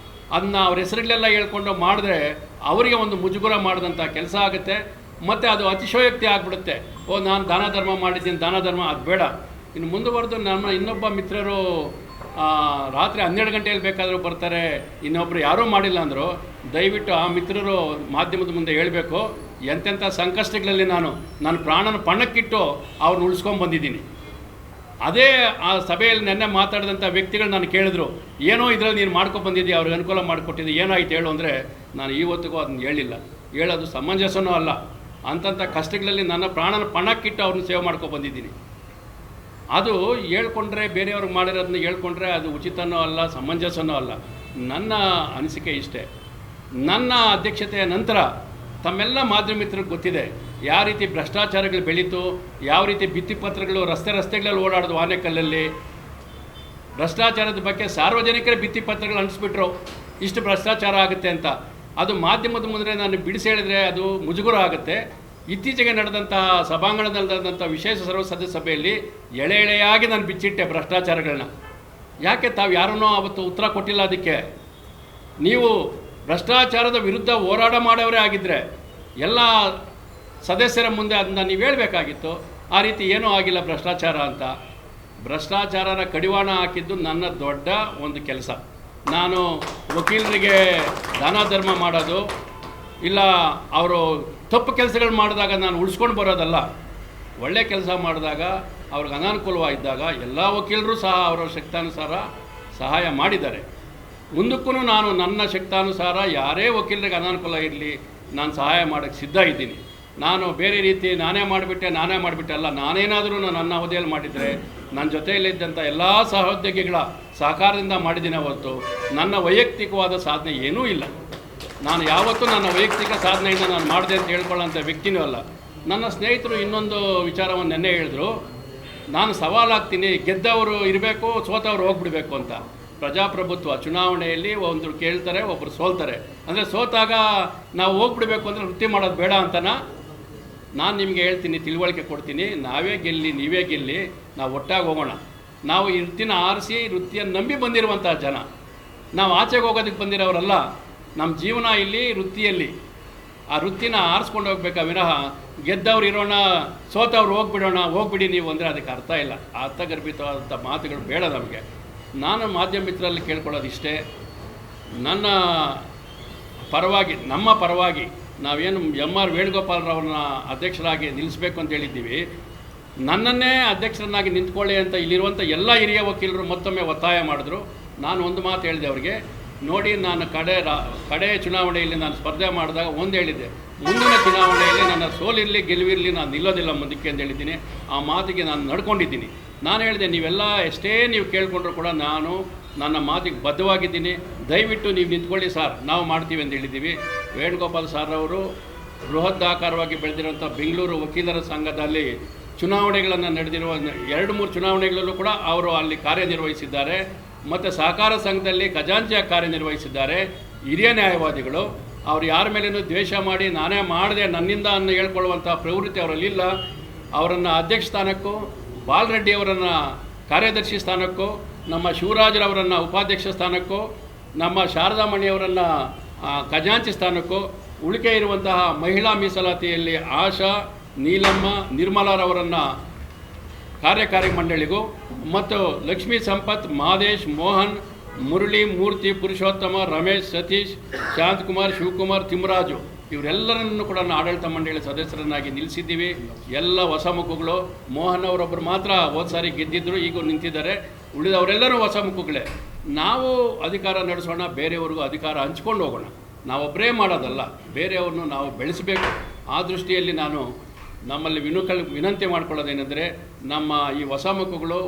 ಅದನ್ನ ಅವ್ರ ಹೆಸರುಗಳೆಲ್ಲ ಹೇಳ್ಕೊಂಡು ಮಾಡಿದ್ರೆ ಅವರಿಗೆ ಒಂದು ಮುಜುಗರ ಮಾಡಿದಂಥ ಕೆಲಸ ಆಗುತ್ತೆ. ಮತ್ತು ಅದು ಅತಿಶಯೋಕ್ತಿ ಆಗಿಬಿಡುತ್ತೆ. ನಾನು ದಾನ ಧರ್ಮ ಮಾಡಿದ್ದೀನಿ, ದಾನ ಧರ್ಮ ಅದು ಬೇಡ. ಇನ್ನು ಮುಂದುವರೆದು ನಮ್ಮ ಇನ್ನೊಬ್ಬ ಮಿತ್ರರು ರಾತ್ರಿ 12 ಗಂಟೆಯಲ್ಲಿ ಬೇಕಾದರೂ ಬರ್ತಾರೆ, ಇನ್ನೊಬ್ಬರು ಯಾರೂ ಮಾಡಿಲ್ಲ ಅಂದರು. ದಯವಿಟ್ಟು ಆ ಮಿತ್ರರು ಮಾಧ್ಯಮದ ಮುಂದೆ ಹೇಳಬೇಕು, ಎಂತೆಂಥ ಸಂಕಷ್ಟಗಳಲ್ಲಿ ನಾನು ಪ್ರಾಣನ ಪಣಕ್ಕಿಟ್ಟು ಅವ್ರನ್ನ ಉಳಿಸ್ಕೊಂಡು ಬಂದಿದ್ದೀನಿ. ಅದೇ ಆ ಸಭೆಯಲ್ಲಿ ನೆನ್ನೆ ಮಾತಾಡಿದಂಥ ವ್ಯಕ್ತಿಗಳು ನಾನು ಕೇಳಿದ್ರು, ಏನೋ ಇದರಲ್ಲಿ ನೀನು ಮಾಡ್ಕೊಂಡು ಬಂದಿದ್ದೀಯ, ಅವ್ರಿಗೆ ಅನುಕೂಲ ಮಾಡಿಕೊಟ್ಟಿದ್ದೆ, ಏನಾಯ್ತು ಹೇಳು ಅಂದರೆ ನಾನು ಇವತ್ತಿಗೂ ಅದನ್ನು ಹೇಳಿಲ್ಲ. ಹೇಳೋದು ಸಮಂಜಸನೂ ಅಲ್ಲ. ಅಂಥ ಕಷ್ಟಗಳಲ್ಲಿ ನನ್ನ ಪ್ರಾಣನ ಪಣಕ್ಕಿಟ್ಟು ಅವ್ರನ್ನ ಸೇವೆ ಮಾಡ್ಕೊಂಡು ಬಂದಿದ್ದೀನಿ. ಅದು ಹೇಳ್ಕೊಂಡ್ರೆ, ಬೇರೆಯವ್ರಿಗೆ ಮಾಡಿರೋದನ್ನ ಹೇಳ್ಕೊಂಡ್ರೆ ಅದು ಉಚಿತನೂ ಅಲ್ಲ, ಸಮಂಜಸನೂ ಅಲ್ಲ. ನನ್ನ ಅನಿಸಿಕೆ ಇಷ್ಟೇ. ನನ್ನ ಅಧ್ಯಕ್ಷತೆಯ ನಂತರ ತಮ್ಮೆಲ್ಲ ಮಾಧ್ಯಮ ಮಿತ್ರರಿಗೆ ಗೊತ್ತಿದೆ ಯಾವ ರೀತಿ ಭ್ರಷ್ಟಾಚಾರಗಳು ಬೆಳೀತು, ಯಾವ ರೀತಿ ಭಿತ್ತಿಪತ್ರಗಳು ರಸ್ತೆಗಳಲ್ಲಿ ಓಡಾಡೋದು. ಆನೇಕಲ್ಲಲ್ಲಿ ಭ್ರಷ್ಟಾಚಾರದ ಬಗ್ಗೆ ಸಾರ್ವಜನಿಕರ ಭಿತ್ತಿಪತ್ರಗಳು ಅಂಟಿಸ್ಬಿಟ್ರು, ಇಷ್ಟು ಭ್ರಷ್ಟಾಚಾರ ಆಗುತ್ತೆ ಅಂತ. ಅದು ಮಾಧ್ಯಮದ ಮುಂದೆ ನಾನು ಬಿಡಿಸಿ ಹೇಳಿದರೆ ಅದು ಮುಜುಗರ ಆಗುತ್ತೆ. ಇತ್ತೀಚೆಗೆ ನಡೆದಂತಹ ಸಭಾಂಗಣದಲ್ಲಿ ನಡೆದಂಥ ವಿಶೇಷ ಸರ್ವಸದಸ್ಯ ಸಭೆಯಲ್ಲಿ ಎಳೆಯಾಗಿ ನಾನು ಬಿಚ್ಚಿಟ್ಟೆ ಭ್ರಷ್ಟಾಚಾರಗಳನ್ನ. ಯಾಕೆ ತಾವು ಯಾರನ್ನೋ ಅವತ್ತು ಉತ್ತರ ಕೊಟ್ಟಿಲ್ಲ ಅದಕ್ಕೆ? ನೀವು ಭ್ರಷ್ಟಾಚಾರದ ವಿರುದ್ಧ ಹೋರಾಟ ಮಾಡೋರೇ ಆಗಿದ್ದರೆ ಎಲ್ಲ ಸದಸ್ಯರ ಮುಂದೆ ಅದನ್ನು ನೀವು ಹೇಳಬೇಕಾಗಿತ್ತು. ಆ ರೀತಿ ಏನೂ ಆಗಿಲ್ಲ ಭ್ರಷ್ಟಾಚಾರ ಅಂತ. ಭ್ರಷ್ಟಾಚಾರನ ಕಡಿವಾಣ ಹಾಕಿದ್ದು ನನ್ನ ದೊಡ್ಡ ಒಂದು ಕೆಲಸ. ನಾನು ವಕೀಲರಿಗೆ ದಾನ ಧರ್ಮ ಮಾಡೋದು ಇಲ್ಲ, ಅವರು ತಪ್ಪು ಕೆಲಸಗಳು ಮಾಡಿದಾಗ ನಾನು ಉಳಿಸ್ಕೊಂಡು ಬರೋದಲ್ಲ. ಒಳ್ಳೆ ಕೆಲಸ ಮಾಡಿದಾಗ ಅವ್ರಿಗೆ ಅನಾನುಕೂಲವಾಗಿದ್ದಾಗ ಎಲ್ಲ ವಕೀಲರು ಸಹ ಅವರ ಶಕ್ತಾನುಸಾರ ಸಹಾಯ ಮಾಡಿದ್ದಾರೆ. ಮುಂದಕ್ಕೂ ನಾನು ನನ್ನ ಶಕ್ತಾನುಸಾರ ಯಾರೇ ವಕೀಲರಿಗೆ ಅನಾನುಕೂಲ ಇರಲಿ ನಾನು ಸಹಾಯ ಮಾಡೋಕ್ಕೆ ಸಿದ್ಧ ಇದ್ದೀನಿ. ನಾನು ಬೇರೆ ರೀತಿ ನಾನೇ ಮಾಡಿಬಿಟ್ಟೆ ಅಲ್ಲ. ನಾನೇನಾದರೂ ನನ್ನ ಅವಧಿಯಲ್ಲಿ ಮಾಡಿದರೆ ನನ್ನ ಜೊತೆಯಲ್ಲಿದ್ದಂಥ ಎಲ್ಲ ಸಹೋದ್ಯೋಗಿಗಳ ಸಹಕಾರದಿಂದ ಮಾಡಿದ್ದೀನಿ ಹೊರತು ನನ್ನ ವೈಯಕ್ತಿಕವಾದ ಸಾಧನೆ ಏನೂ ಇಲ್ಲ. ನಾನು ಯಾವತ್ತೂ ನನ್ನ ವೈಯಕ್ತಿಕ ಸಾಧನೆಯಿಂದ ನಾನು ಮಾಡಿದೆ ಅಂತ ಹೇಳ್ಕೊಳ್ಳೋಂಥ ವ್ಯಕ್ತಿನೂ ಅಲ್ಲ. ನನ್ನ ಸ್ನೇಹಿತರು ಇನ್ನೊಂದು ವಿಚಾರವನ್ನು ನೆನ್ನೆ ಹೇಳಿದ್ರು, ನಾನು ಸವಾಲಾಗ್ತೀನಿ, ಗೆದ್ದವರು ಇರಬೇಕು, ಸೋತವರು ಹೋಗ್ಬಿಡಬೇಕು ಅಂತ. ಪ್ರಜಾಪ್ರಭುತ್ವ ಚುನಾವಣೆಯಲ್ಲಿ ಒಂದು ಕೇಳ್ತಾರೆ, ಒಬ್ಬರು ಸೋಲ್ತಾರೆ. ಅಂದರೆ ಸೋತಾಗ ನಾವು ಹೋಗ್ಬಿಡ್ಬೇಕು ಅಂದರೆ ವೃತ್ತಿ ಮಾಡೋದು ಬೇಡ ಅಂತನಾ? ನಾನು ನಿಮಗೆ ಹೇಳ್ತೀನಿ, ತಿಳುವಳಿಕೆ ಕೊಡ್ತೀನಿ, ನಾವೇ ಗೆಲ್ಲಿ ನೀವೇ ಗೆಲ್ಲಿ, ನಾವು ಒಟ್ಟಾಗಿ ಹೋಗೋಣ. ನಾವು ಈ ವೃತ್ತಿನ ಆರಿಸಿ ವೃತ್ತಿಯನ್ನು ನಂಬಿ ಬಂದಿರುವಂಥ ಜನ, ನಾವು ಆಚೆಗೆ ಹೋಗೋದಕ್ಕೆ ಬಂದಿರೋರಲ್ಲ. ನಮ್ಮ ಜೀವನ ಇಲ್ಲಿ ವೃತ್ತಿಯಲ್ಲಿ, ಆ ವೃತ್ತಿನ ಆರಿಸ್ಕೊಂಡು ಹೋಗ್ಬೇಕಾ ವಿನಃ ಗೆದ್ದವ್ರು ಇರೋಣ ಸೋತವ್ರು ಹೋಗ್ಬಿಡಿ ನೀವು ಅಂದರೆ ಅದಕ್ಕೆ ಅರ್ಥ ಇಲ್ಲ. ಅರ್ಥಗರ್ಭಿತವಾದಂಥ ಮಾತುಗಳು ಬೇಡ ನಮಗೆ. ನಾನು ಮಾಧ್ಯಮ ಮಿತ್ರರಲ್ಲಿ ಕೇಳ್ಕೊಳ್ಳೋದಿಷ್ಟೇ, ನನ್ನ ಪರವಾಗಿ ನಮ್ಮ ಪರವಾಗಿ ನಾವೇನು MR ವೇಣುಗೋಪಾಲ್ರವ್ರನ್ನ ಅಧ್ಯಕ್ಷರಾಗಿ ನಿಲ್ಲಿಸಬೇಕು ಅಂತ ಹೇಳಿದ್ದೀವಿ. ನನ್ನನ್ನೇ ಅಧ್ಯಕ್ಷರನ್ನಾಗಿ ನಿಂತ್ಕೊಳ್ಳಿ ಅಂತ ಇಲ್ಲಿರುವಂಥ ಎಲ್ಲ ಹಿರಿಯ ವಕೀಲರು ಮತ್ತೊಮ್ಮೆ ಒತ್ತಾಯ ಮಾಡಿದ್ರು. ನಾನು ಒಂದು ಮಾತು ಹೇಳಿದೆ ಅವರಿಗೆ, ನೋಡಿ ನಾನು ಕಡೆ ಚುನಾವಣೆಯಲ್ಲಿ ನಾನು ಸ್ಪರ್ಧೆ ಮಾಡಿದಾಗ ಒಂದು ಹೇಳಿದ್ದೆ, ಮುಂದಿನ ಚುನಾವಣೆಯಲ್ಲಿ ನನ್ನ ಸೋಲಿರಲಿ ಗೆಲುವಿರಲಿ ನಾನು ನಿಲ್ಲೋದಿಲ್ಲ ಮುಂದಕ್ಕೆ ಅಂತ ಹೇಳಿದ್ದೀನಿ. ಆ ಮಾತಿಗೆ ನಾನು ನಡ್ಕೊಂಡಿದ್ದೀನಿ. ನಾನು ಹೇಳಿದೆ, ನೀವೆಲ್ಲ ಎಷ್ಟೇ ನೀವು ಕೇಳಿಕೊಂಡ್ರು ಕೂಡ ನಾನು ನನ್ನ ಮಾತಿಗೆ ಬದ್ಧವಾಗಿದ್ದೀನಿ, ದಯವಿಟ್ಟು ನೀವು ನಿಂತ್ಕೊಳ್ಳಿ ಸರ್, ನಾವು ಮಾಡ್ತೀವಿ ಅಂತ ಹೇಳಿದ್ದೀವಿ. ವೇಣುಗೋಪಾಲ್ ಸರ್ ಅವರು ಬೃಹದಾಕಾರವಾಗಿ ಬೆಳೆದಿರುವಂಥ ಬೆಂಗಳೂರು ವಕೀಲರ ಸಂಘದಲ್ಲಿ ಚುನಾವಣೆಗಳನ್ನು ನಡೆದಿರುವ 2-3 ಚುನಾವಣೆಗಳಲ್ಲೂ ಕೂಡ ಅವರು ಅಲ್ಲಿ ಕಾರ್ಯನಿರ್ವಹಿಸಿದ್ದಾರೆ. ಮತ್ತು ಸಹಕಾರ ಸಂಘದಲ್ಲಿ ಖಜಾಂಚಿಯಾಗಿ ಕಾರ್ಯನಿರ್ವಹಿಸಿದ್ದಾರೆ. ಹಿರಿಯ ನ್ಯಾಯವಾದಿಗಳು. ಅವ್ರು ಯಾರ ಮೇಲೇನೂ ದ್ವೇಷ ಮಾಡಿ ನಾನೇ ಮಾಡಿದೆ ನನ್ನಿಂದ ಅನ್ನು ಹೇಳ್ಕೊಳ್ಳುವಂಥ ಪ್ರವೃತ್ತಿ ಅವರಲ್ಲಿಲ್ಲ. ಅವರನ್ನು ಅಧ್ಯಕ್ಷ ಸ್ಥಾನಕ್ಕೂ, ಬಾಲರೆಡ್ಡಿ ಅವರನ್ನು ಕಾರ್ಯದರ್ಶಿ ಸ್ಥಾನಕ್ಕೂ, ನಮ್ಮ ಶಿವರಾಜರವರನ್ನು ಉಪಾಧ್ಯಕ್ಷ ಸ್ಥಾನಕ್ಕೂ, ನಮ್ಮ ಶಾರದಾಮಣಿಯವರನ್ನು ಖಜಾಂಚಿ ಸ್ಥಾನಕ್ಕೂ, ಉಳಿಕೆ ಇರುವಂತಹ ಮಹಿಳಾ ಮೀಸಲಾತಿಯಲ್ಲಿ ಆಶಾ, ನೀಲಮ್ಮ, ನಿರ್ಮಲಾರವರನ್ನು ಕಾರ್ಯಕಾರಿ ಮಂಡಳಿಗೂ, ಮತ್ತು ಲಕ್ಷ್ಮೀ ಸಂಪತ್, ಮಾದೇಶ್, ಮೋಹನ್, ಮುರಳಿ, ಮೂರ್ತಿ, ಪುರುಷೋತ್ತಮ, ರಮೇಶ್, ಸತೀಶ್, ಶಾಂತಕುಮಾರ್, ಶಿವಕುಮಾರ್, ತಿಮ್ಮರಾಜು ಇವರೆಲ್ಲರನ್ನು ಕೂಡ ಆಡಳಿತ ಮಂಡಳಿ ಸದಸ್ಯರನ್ನಾಗಿ ನಿಲ್ಲಿಸಿದ್ದೀವಿ. ಎಲ್ಲ ಹೊಸ ಮುಖಗಳು. ಮೋಹನ್ ಅವರೊಬ್ಬರು ಮಾತ್ರ ಹೋದ ಸಾರಿ ಗೆದ್ದಿದ್ದರು, ಈಗ ನಿಂತಿದ್ದಾರೆ. ಉಳಿದವರೆಲ್ಲರೂ ಹೊಸ ಮುಖಗಳೇ. ನಾವು ಅಧಿಕಾರ ನಡೆಸೋಣ, ಬೇರೆಯವ್ರಿಗೂ ಅಧಿಕಾರ ಹಂಚ್ಕೊಂಡು ಹೋಗೋಣ. ನಾವೊಬ್ಬರೇ ಮಾಡೋದಲ್ಲ, ಬೇರೆಯವ್ರನ್ನು ನಾವು ಬೆಳೆಸಬೇಕು. ಆ ದೃಷ್ಟಿಯಲ್ಲಿ ನಾನು ನಮ್ಮಲ್ಲಿ ವಿನಂತಿ ಮಾಡ್ಕೊಳ್ಳೋದೇನೆಂದರೆ, ನಮ್ಮ ಈ ಹೊಸ ಮುಖಗಳು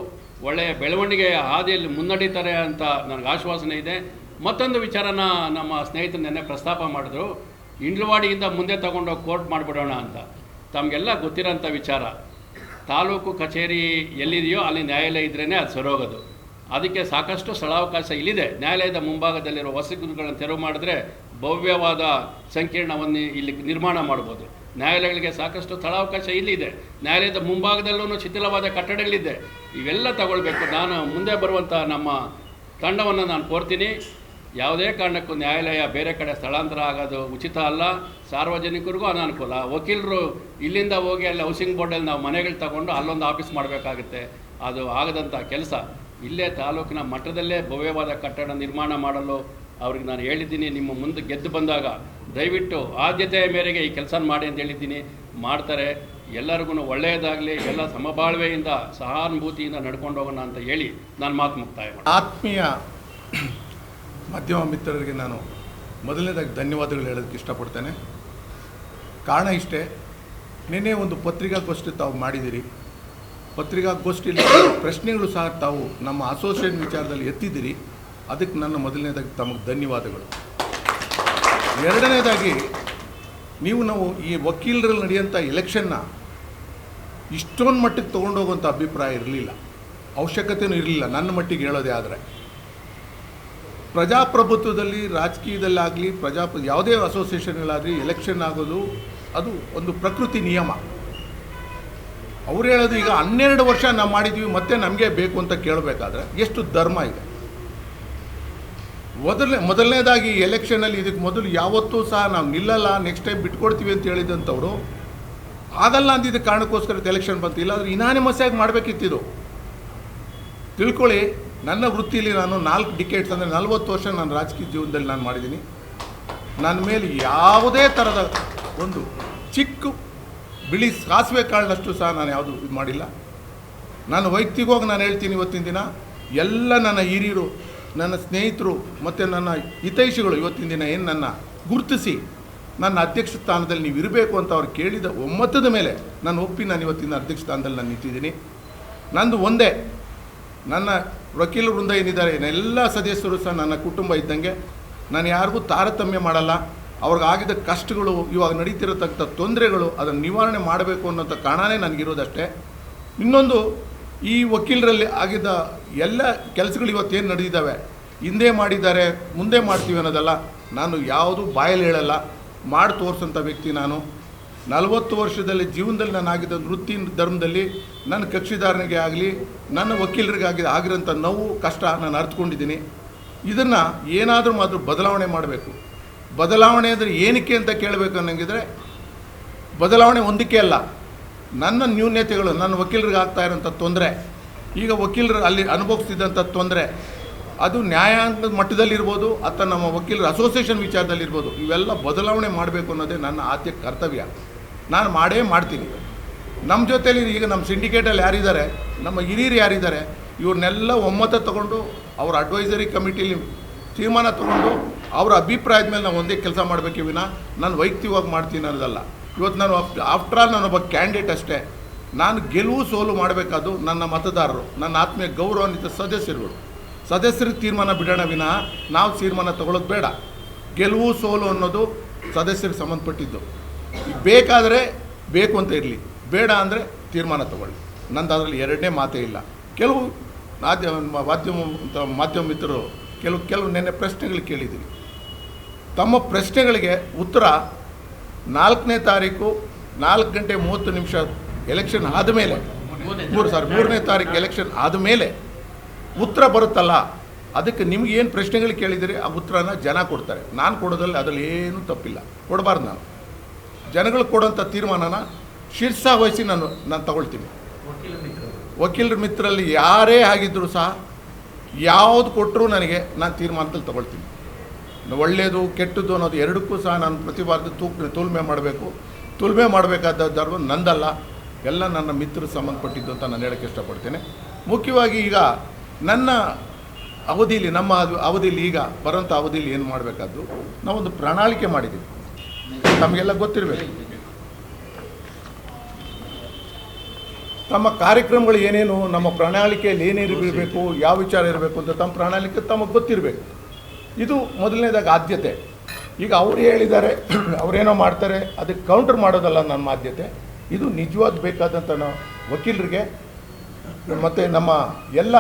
ಒಳ್ಳೆಯ ಬೆಳವಣಿಗೆಯ ಹಾದಿಯಲ್ಲಿ ಮುನ್ನಡೀತಾರೆ ಅಂತ ನನಗೆ ಆಶ್ವಾಸನೆ ಇದೆ. ಮತ್ತೊಂದು ವಿಚಾರನ ನಮ್ಮ ಸ್ನೇಹಿತರು ನೆನ್ನೆ ಪ್ರಸ್ತಾಪ ಮಾಡಿದ್ರು, ಇಂಡ್ಲವಾಡಿಯಿಂದ ಮುಂದೆ ತಗೊಂಡೋಗಿ ಕೋರ್ಟ್ ಮಾಡಿಬಿಡೋಣ ಅಂತ. ತಮಗೆಲ್ಲ ಗೊತ್ತಿರೋಂಥ ವಿಚಾರ, ತಾಲೂಕು ಕಚೇರಿ ಎಲ್ಲಿದೆಯೋ ಅಲ್ಲಿ ನ್ಯಾಯಾಲಯ ಇದ್ರೇ ಅದು ಸರೋಗೋದು. ಅದಕ್ಕೆ ಸಾಕಷ್ಟು ಸ್ಥಳಾವಕಾಶ ಇಲ್ಲಿದೆ. ನ್ಯಾಯಾಲಯದ ಮುಂಭಾಗದಲ್ಲಿರೋ ವಸತಿಗಳನ್ನು ತೆರವು ಮಾಡಿದ್ರೆ ಭವ್ಯವಾದ ಸಂಕೀರ್ಣವನ್ನು ಇಲ್ಲಿ ನಿರ್ಮಾಣ ಮಾಡ್ಬೋದು. ನ್ಯಾಯಾಲಯಗಳಿಗೆ ಸಾಕಷ್ಟು ಸ್ಥಳಾವಕಾಶ ಇಲ್ಲಿದೆ. ನ್ಯಾಯಾಲಯದ ಮುಂಭಾಗದಲ್ಲೂ ಶಿಥಿಲವಾದ ಕಟ್ಟಡಗಳಿದೆ. ಇವೆಲ್ಲ ತಗೊಳ್ಬೇಕು. ನಾನು ಮುಂದೆ ಬರುವಂಥ ನಮ್ಮ ತಂಡವನ್ನು ನಾನು ಕೋರ್ತೀನಿ, ಯಾವುದೇ ಕಾರಣಕ್ಕೂ ನ್ಯಾಯಾಲಯ ಬೇರೆ ಕಡೆ ಸ್ಥಳಾಂತರ ಆಗೋದು ಉಚಿತ ಅಲ್ಲ. ಸಾರ್ವಜನಿಕರಿಗೂ ಅನಾನುಕೂಲ. ವಕೀಲರು ಇಲ್ಲಿಂದ ಹೋಗಿ ಅಲ್ಲಿ ಹೌಸಿಂಗ್ ಬೋರ್ಡಲ್ಲಿ ನಾವು ಮನೆಗಳು ತಗೊಂಡು ಅಲ್ಲೊಂದು ಆಫೀಸ್ ಮಾಡಬೇಕಾಗುತ್ತೆ. ಅದು ಆಗದಂಥ ಕೆಲಸ. ಇಲ್ಲೇ ತಾಲೂಕಿನ ಮಟ್ಟದಲ್ಲೇ ಭವ್ಯವಾದ ಕಟ್ಟಡ ನಿರ್ಮಾಣ ಮಾಡಲು ಅವ್ರಿಗೆ ನಾನು ಹೇಳಿದ್ದೀನಿ. ನಿಮ್ಮ ಮುಂದೆ ಗೆದ್ದು ಬಂದಾಗ ದಯವಿಟ್ಟು ಆದ್ಯತೆಯ ಮೇರೆಗೆ ಈ ಕೆಲಸ ಮಾಡಿ ಅಂತ ಹೇಳಿದ್ದೀನಿ. ಮಾಡ್ತಾರೆ. ಎಲ್ಲರಿಗೂ ಒಳ್ಳೆಯದಾಗಲಿ, ಎಲ್ಲ ಸಮಬಾಳ್ವೆಯಿಂದ ಸಹಾನುಭೂತಿಯಿಂದ ನಡ್ಕೊಂಡು ಹೋಗೋಣ ಅಂತ ಹೇಳಿ ನಾನು ಮಾತು ಮುಕ್ತಾಯ ಮಾಡಿ. ಆತ್ಮೀಯ ಮಾಧ್ಯಮ ಮಿತ್ರರಿಗೆ ನಾನು ಮೊದಲನೇದಾಗಿ ಧನ್ಯವಾದಗಳು ಹೇಳೋದಕ್ಕೆ ಇಷ್ಟಪಡ್ತೇನೆ. ಕಾರಣ ಇಷ್ಟೇ, ನಿನ್ನೆ ಒಂದು ಪತ್ರಿಕಾಗೋಷ್ಠಿ ತಾವು ಮಾಡಿದ್ದೀರಿ. ಪತ್ರಿಕಾಗೋಷ್ಠಿಯಲ್ಲಿ ಪ್ರಶ್ನೆಗಳು ಸಹ ತಾವು ನಮ್ಮ ಅಸೋಸಿಯೇಷನ್ ವಿಚಾರದಲ್ಲಿ ಎತ್ತಿದ್ದೀರಿ. ಅದಕ್ಕೆ ನನ್ನ ಮೊದಲನೇದಾಗಿ ತಮಗೆ ಧನ್ಯವಾದಗಳು. ಎರಡನೇದಾಗಿ ನಾವು ಈ ವಕೀಲರಲ್ಲಿ ನಡೆಯುವಂಥ ಎಲೆಕ್ಷನ್ನ ಇಷ್ಟೊಂದು ಮಟ್ಟಿಗೆ ತೊಗೊಂಡೋಗುವಂಥ ಅಭಿಪ್ರಾಯ ಇರಲಿಲ್ಲ, ಅವಶ್ಯಕತೆಯೂ ಇರಲಿಲ್ಲ ನನ್ನ ಮಟ್ಟಿಗೆ ಹೇಳೋದೇ ಆದರೆ. ಪ್ರಜಾಪ್ರಭುತ್ವದಲ್ಲಿ ರಾಜಕೀಯದಲ್ಲಾಗಲಿ ಯಾವುದೇ ಅಸೋಸಿಯೇಷನ್ಗಳಾಗಲಿ ಎಲೆಕ್ಷನ್ ಆಗೋದು ಅದು ಒಂದು ಪ್ರಕೃತಿ ನಿಯಮ. ಅವ್ರು ಹೇಳೋದು ಈಗ 12 ವರ್ಷ ನಾವು ಮಾಡಿದ್ವಿ ಮತ್ತೆ ನಮಗೆ ಬೇಕು ಅಂತ ಕೇಳಬೇಕಾದ್ರೆ ಎಷ್ಟು ಧರ್ಮ ಇದೆ. ಮೊದಲನೇದಾಗಿ ಎಲೆಕ್ಷನಲ್ಲಿ ಇದಕ್ಕೆ ಮೊದಲು ಯಾವತ್ತೂ ಸಹ ನಾವು ನಿಲ್ಲಲ್ಲ, ನೆಕ್ಸ್ಟ್ ಟೈಮ್ ಬಿಟ್ಕೊಡ್ತೀವಿ ಅಂತ ಹೇಳಿದಂಥವ್ರು ಆಗಲ್ಲ ಅಂದಿದ್ದ ಕಾರಣಕ್ಕೋಸ್ಕರ ಎಲೆಕ್ಷನ್ ಬಂತು. ಇಲ್ಲಾಂದ್ರೆ ಇನಾನಿಮಸ್ ಆಗಿ ಮಾಡಬೇಕಿತ್ತಿದು. ತಿಳ್ಕೊಳ್ಳಿ, ನನ್ನ ವೃತ್ತಿಯಲ್ಲಿ ನಾನು 4 ಡಿಕೇಡ್ಸ್ ಅಂದರೆ 40 ವರ್ಷ ನಾನು ರಾಜಕೀಯ ಜೀವನದಲ್ಲಿ ನಾನು ಮಾಡಿದ್ದೀನಿ. ನನ್ನ ಮೇಲೆ ಯಾವುದೇ ಥರದ ಒಂದು ಚಿಕ್ಕ ಬಿಳಿ ಸಾಸಿವೆ ಕಾಳಿನಷ್ಟು ಸಹ ನಾನು ಯಾವುದು ಇದು ಮಾಡಿಲ್ಲ. ನಾನು ವೈಯಕ್ತಿಕವಾಗಿ ನಾನು ಹೇಳ್ತೀನಿ, ಇವತ್ತಿನ ದಿನ ಎಲ್ಲ ನನ್ನ ಹಿರಿಯರು, ನನ್ನ ಸ್ನೇಹಿತರು ಮತ್ತು ನನ್ನ ಹಿತೈಷಿಗಳು ಇವತ್ತಿನ ದಿನ ಏನು ನನ್ನ ಗುರುತಿಸಿ ನನ್ನ ಅಧ್ಯಕ್ಷ ಸ್ಥಾನದಲ್ಲಿ ನೀವು ಇರಬೇಕು ಅಂತ ಅವ್ರು ಕೇಳಿದ ಒಮ್ಮತದ ಮೇಲೆ ನಾನು ಒಪ್ಪಿ ನಾನು ಇವತ್ತಿನ ಅಧ್ಯಕ್ಷ ಸ್ಥಾನದಲ್ಲಿ ನಾನು ನಿಂತಿದ್ದೀನಿ. ನಂದು ಒಂದೇ, ನನ್ನ ವಕೀಲ ವೃಂದ ಏನಿದ್ದಾರೆ ಎಲ್ಲ ಸದಸ್ಯರು ಸಹ ನನ್ನ ಕುಟುಂಬ ಇದ್ದಂಗೆ. ನಾನು ಯಾರಿಗೂ ತಾರತಮ್ಯ ಮಾಡಲ್ಲ. ಅವ್ರಿಗಾಗಿದ್ದ ಕಷ್ಟಗಳು, ಇವಾಗ ನಡೀತಿರತಕ್ಕಂಥ ತೊಂದರೆಗಳು, ಅದನ್ನು ನಿವಾರಣೆ ಮಾಡಬೇಕು ಅನ್ನೋಂಥ ಕಾರಣನೇ ನನಗಿರೋದಷ್ಟೇ. ಇನ್ನೊಂದು, ಈ ವಕೀಲರಲ್ಲಿ ಆಗಿದ್ದ ಎಲ್ಲ ಕೆಲಸಗಳು ಇವತ್ತೇನು ನಡೆದಿದ್ದಾವೆ, ಹಿಂದೆ ಮಾಡಿದ್ದಾರೆ ಮುಂದೆ ಮಾಡ್ತೀವಿ ಅನ್ನೋದಲ್ಲ. ನಾನು ಯಾವುದು ಬಾಯಲ್ಲಿ ಹೇಳಲ್ಲ, ಮಾಡಿ ತೋರಿಸೋಂಥ ವ್ಯಕ್ತಿ ನಾನು. 40 ವರ್ಷದಲ್ಲಿ ಜೀವನದಲ್ಲಿ ನಾನು ಆಗಿದ್ದ ವೃತ್ತಿ ಧರ್ಮದಲ್ಲಿ ನನ್ನ ಕಕ್ಷಿದಾರನಿಗೆ ಆಗಲಿ ನನ್ನ ವಕೀಲರಿಗೆ ಆಗಿರೋಂಥ ನೋವು ಕಷ್ಟ ನಾನು ಅರ್ಥಕೊಂಡಿದ್ದೀನಿ. ಇದನ್ನು ಏನಾದರೂ ಮಾತ್ರ ಬದಲಾವಣೆ ಮಾಡಬೇಕು. ಬದಲಾವಣೆ ಅಂದರೆ ಏನಕ್ಕೆ ಅಂತ ಕೇಳಬೇಕು ಅನ್ನೋಂಗಿದ್ರೆ, ಬದಲಾವಣೆ ಒಂದಕ್ಕೆ ಅಲ್ಲ, ನನ್ನ ನ್ಯೂನ್ಯತೆಗಳು, ನನ್ನ ವಕೀಲರಿಗೆ ಆಗ್ತಾ ಇರೋಂಥ ತೊಂದರೆ, ಈಗ ವಕೀಲರು ಅಲ್ಲಿ ಅನುಭವಿಸ್ತಿದ್ದಂಥ ತೊಂದರೆ, ಅದು ನ್ಯಾಯಾಂಗದ ಮಟ್ಟದಲ್ಲಿರ್ಬೋದು ಅಥವಾ ನಮ್ಮ ವಕೀಲರ ಅಸೋಸಿಯೇಷನ್ ವಿಚಾರದಲ್ಲಿರ್ಬೋದು, ಇವೆಲ್ಲ ಬದಲಾವಣೆ ಮಾಡಬೇಕು ಅನ್ನೋದೇ ನನ್ನ ಆದ್ಯ ಕರ್ತವ್ಯ. ನಾನು ಮಾಡೇ ಮಾಡ್ತೀನಿ. ನಮ್ಮ ಜೊತೆಯಲ್ಲಿ ಈಗ ನಮ್ಮ ಸಿಂಡಿಕೇಟಲ್ಲಿ ಯಾರಿದ್ದಾರೆ, ನಮ್ಮ ಹಿರಿಯರು ಯಾರಿದ್ದಾರೆ, ಇವ್ರನ್ನೆಲ್ಲ ಒಮ್ಮತ ತಗೊಂಡು ಅವ್ರ ಅಡ್ವೈಸರಿ ಕಮಿಟಿಲಿ ತೀರ್ಮಾನ ತಗೊಂಡು ಅವರ ಅಭಿಪ್ರಾಯದ ಮೇಲೆ ನಾವು ಒಂದೇ ಕೆಲಸ ಮಾಡಬೇಕೇ ವಿನ ನಾನು ವೈಯಕ್ತಿಕವಾಗಿ ಮಾಡ್ತೀನಿ ಅನ್ನೋದಲ್ಲ. ಇವತ್ತು ನಾನು ಆಫ್ಟರ್ ಆಲ್ ನಾನೊಬ್ಬ ಕ್ಯಾಂಡಿಡೇಟ್ ಅಷ್ಟೇ. ನಾನು ಗೆಲುವು ಸೋಲು ಮಾಡಬೇಕಾದ್ದು ನನ್ನ ಮತದಾರರು, ನನ್ನ ಆತ್ಮೀಯ ಗೌರವಾನ್ವಿತ ಸದಸ್ಯರಿಗೆ ತೀರ್ಮಾನ ಬಿಡೋಣ ವಿನ ನಾವು ತೀರ್ಮಾನ ತಗೊಳ್ಳೋದು ಬೇಡ. ಗೆಲುವು ಸೋಲು ಅನ್ನೋದು ಸದಸ್ಯರಿಗೆ ಸಂಬಂಧಪಟ್ಟಿದ್ದು. ಬೇಕಾದರೆ ಬೇಕು ಅಂತ ಇರಲಿ, ಬೇಡ ಅಂದರೆ ತೀರ್ಮಾನ ತಗೊಳ್ಳಿ. ನಂದು ಅದರಲ್ಲಿ ಎರಡನೇ ಮಾತೇ ಇಲ್ಲ. ಕೆಲವು ಮಾಧ್ಯಮ ಮಿತ್ರರು ಕೆಲವು ನೆನ್ನೆ ಪ್ರಶ್ನೆಗಳು ಕೇಳಿದ್ದೀರಿ. ತಮ್ಮ ಪ್ರಶ್ನೆಗಳಿಗೆ ಉತ್ತರ 4ನೇ ತಾರೀಕು 4:30 ಎಲೆಕ್ಷನ್ ಆದಮೇಲೆ 3ನೇ ತಾರೀಕು ಎಲೆಕ್ಷನ್ ಆದಮೇಲೆ ಉತ್ತರ ಬರುತ್ತಲ್ಲ, ಅದಕ್ಕೆ ನಿಮಗೇನು ಪ್ರಶ್ನೆಗಳು ಕೇಳಿದಿರಿ ಆ ಉತ್ತರನ ಜನ ಕೊಡ್ತಾರೆ. ನಾನು ಕೊಡೋದ್ರಲ್ಲಿ ಅದರಲ್ಲಿ ಏನೂ ತಪ್ಪಿಲ್ಲ, ಕೊಡಬಾರ್ದು. ನಾನು ಜನಗಳು ಕೊಡೋಂಥ ತೀರ್ಮಾನನ ಶಿರ್ಸಾವಹಿಸಿ ನಾನು ತಗೊಳ್ತೀನಿ. ವಕೀಲರ ಮಿತ್ರರಲ್ಲಿ ಯಾರೇ ಆಗಿದ್ದರೂ ಸಹ ಯಾವುದು ಕೊಟ್ಟರೂ ನಾನು ತೀರ್ಮಾನದಲ್ಲಿ ತಗೊಳ್ತೀನಿ. ಒಳ್ಳೆಯದು ಕೆಟ್ಟದ್ದು ಅನ್ನೋದು ಎರಡಕ್ಕೂ ಸಹ ನಾನು ಪ್ರತಿವಾರದ ತುಲನೆ ಮಾಡಬೇಕು. ತುಲನೆ ಮಾಡಬೇಕಾದ ಧರ್ಮ ನಂದಲ್ಲ, ಎಲ್ಲ ನನ್ನ ಮಿತ್ರರು ಸಂಬಂಧಪಟ್ಟಿದ್ದು ಅಂತ ನಾನು ಹೇಳೋಕ್ಕೆ ಇಷ್ಟಪಡ್ತೇನೆ. ಮುಖ್ಯವಾಗಿ ಈಗ ನನ್ನ ಅವಧಿಯಲ್ಲಿ, ನಮ್ಮ ಅವಧಿಯಲ್ಲಿ, ಈಗ ಬರೋಂಥ ಅವಧಿಯಲ್ಲಿ ಏನು ಮಾಡಬೇಕಾದ್ದು, ನಾವೊಂದು ಪ್ರಣಾಳಿಕೆ ಮಾಡಿದ್ದೀವಿ. ತಮಗೆಲ್ಲ ಗೊತ್ತಿರಬೇಕು ತಮ್ಮ ಕಾರ್ಯಕ್ರಮಗಳು ಏನೇನು, ನಮ್ಮ ಪ್ರಣಾಳಿಕೆಯಲ್ಲಿ ಏನೇನಿರಬೇಕು, ಯಾವ ವಿಚಾರ ಇರಬೇಕು ಅಂತ ತಮ್ಮ ಪ್ರಣಾಳಿಕೆ ತಮಗೆ ಗೊತ್ತಿರಬೇಕು. ಇದು ಮೊದಲನೇದಾಗಿ ಆದ್ಯತೆ. ಈಗ ಅವರು ಹೇಳಿದ್ದಾರೆ, ಅವರೇನೋ ಮಾಡ್ತಾರೆ, ಅದಕ್ಕೆ ಕೌಂಟರ್ ಮಾಡೋದಲ್ಲ ನನ್ನ ಆದ್ಯತೆ. ಇದು ನಿಜವಾದ ಬೇಕಾದಂಥ ನಾವು ವಕೀಲರಿಗೆ ಮತ್ತು ನಮ್ಮ ಎಲ್ಲ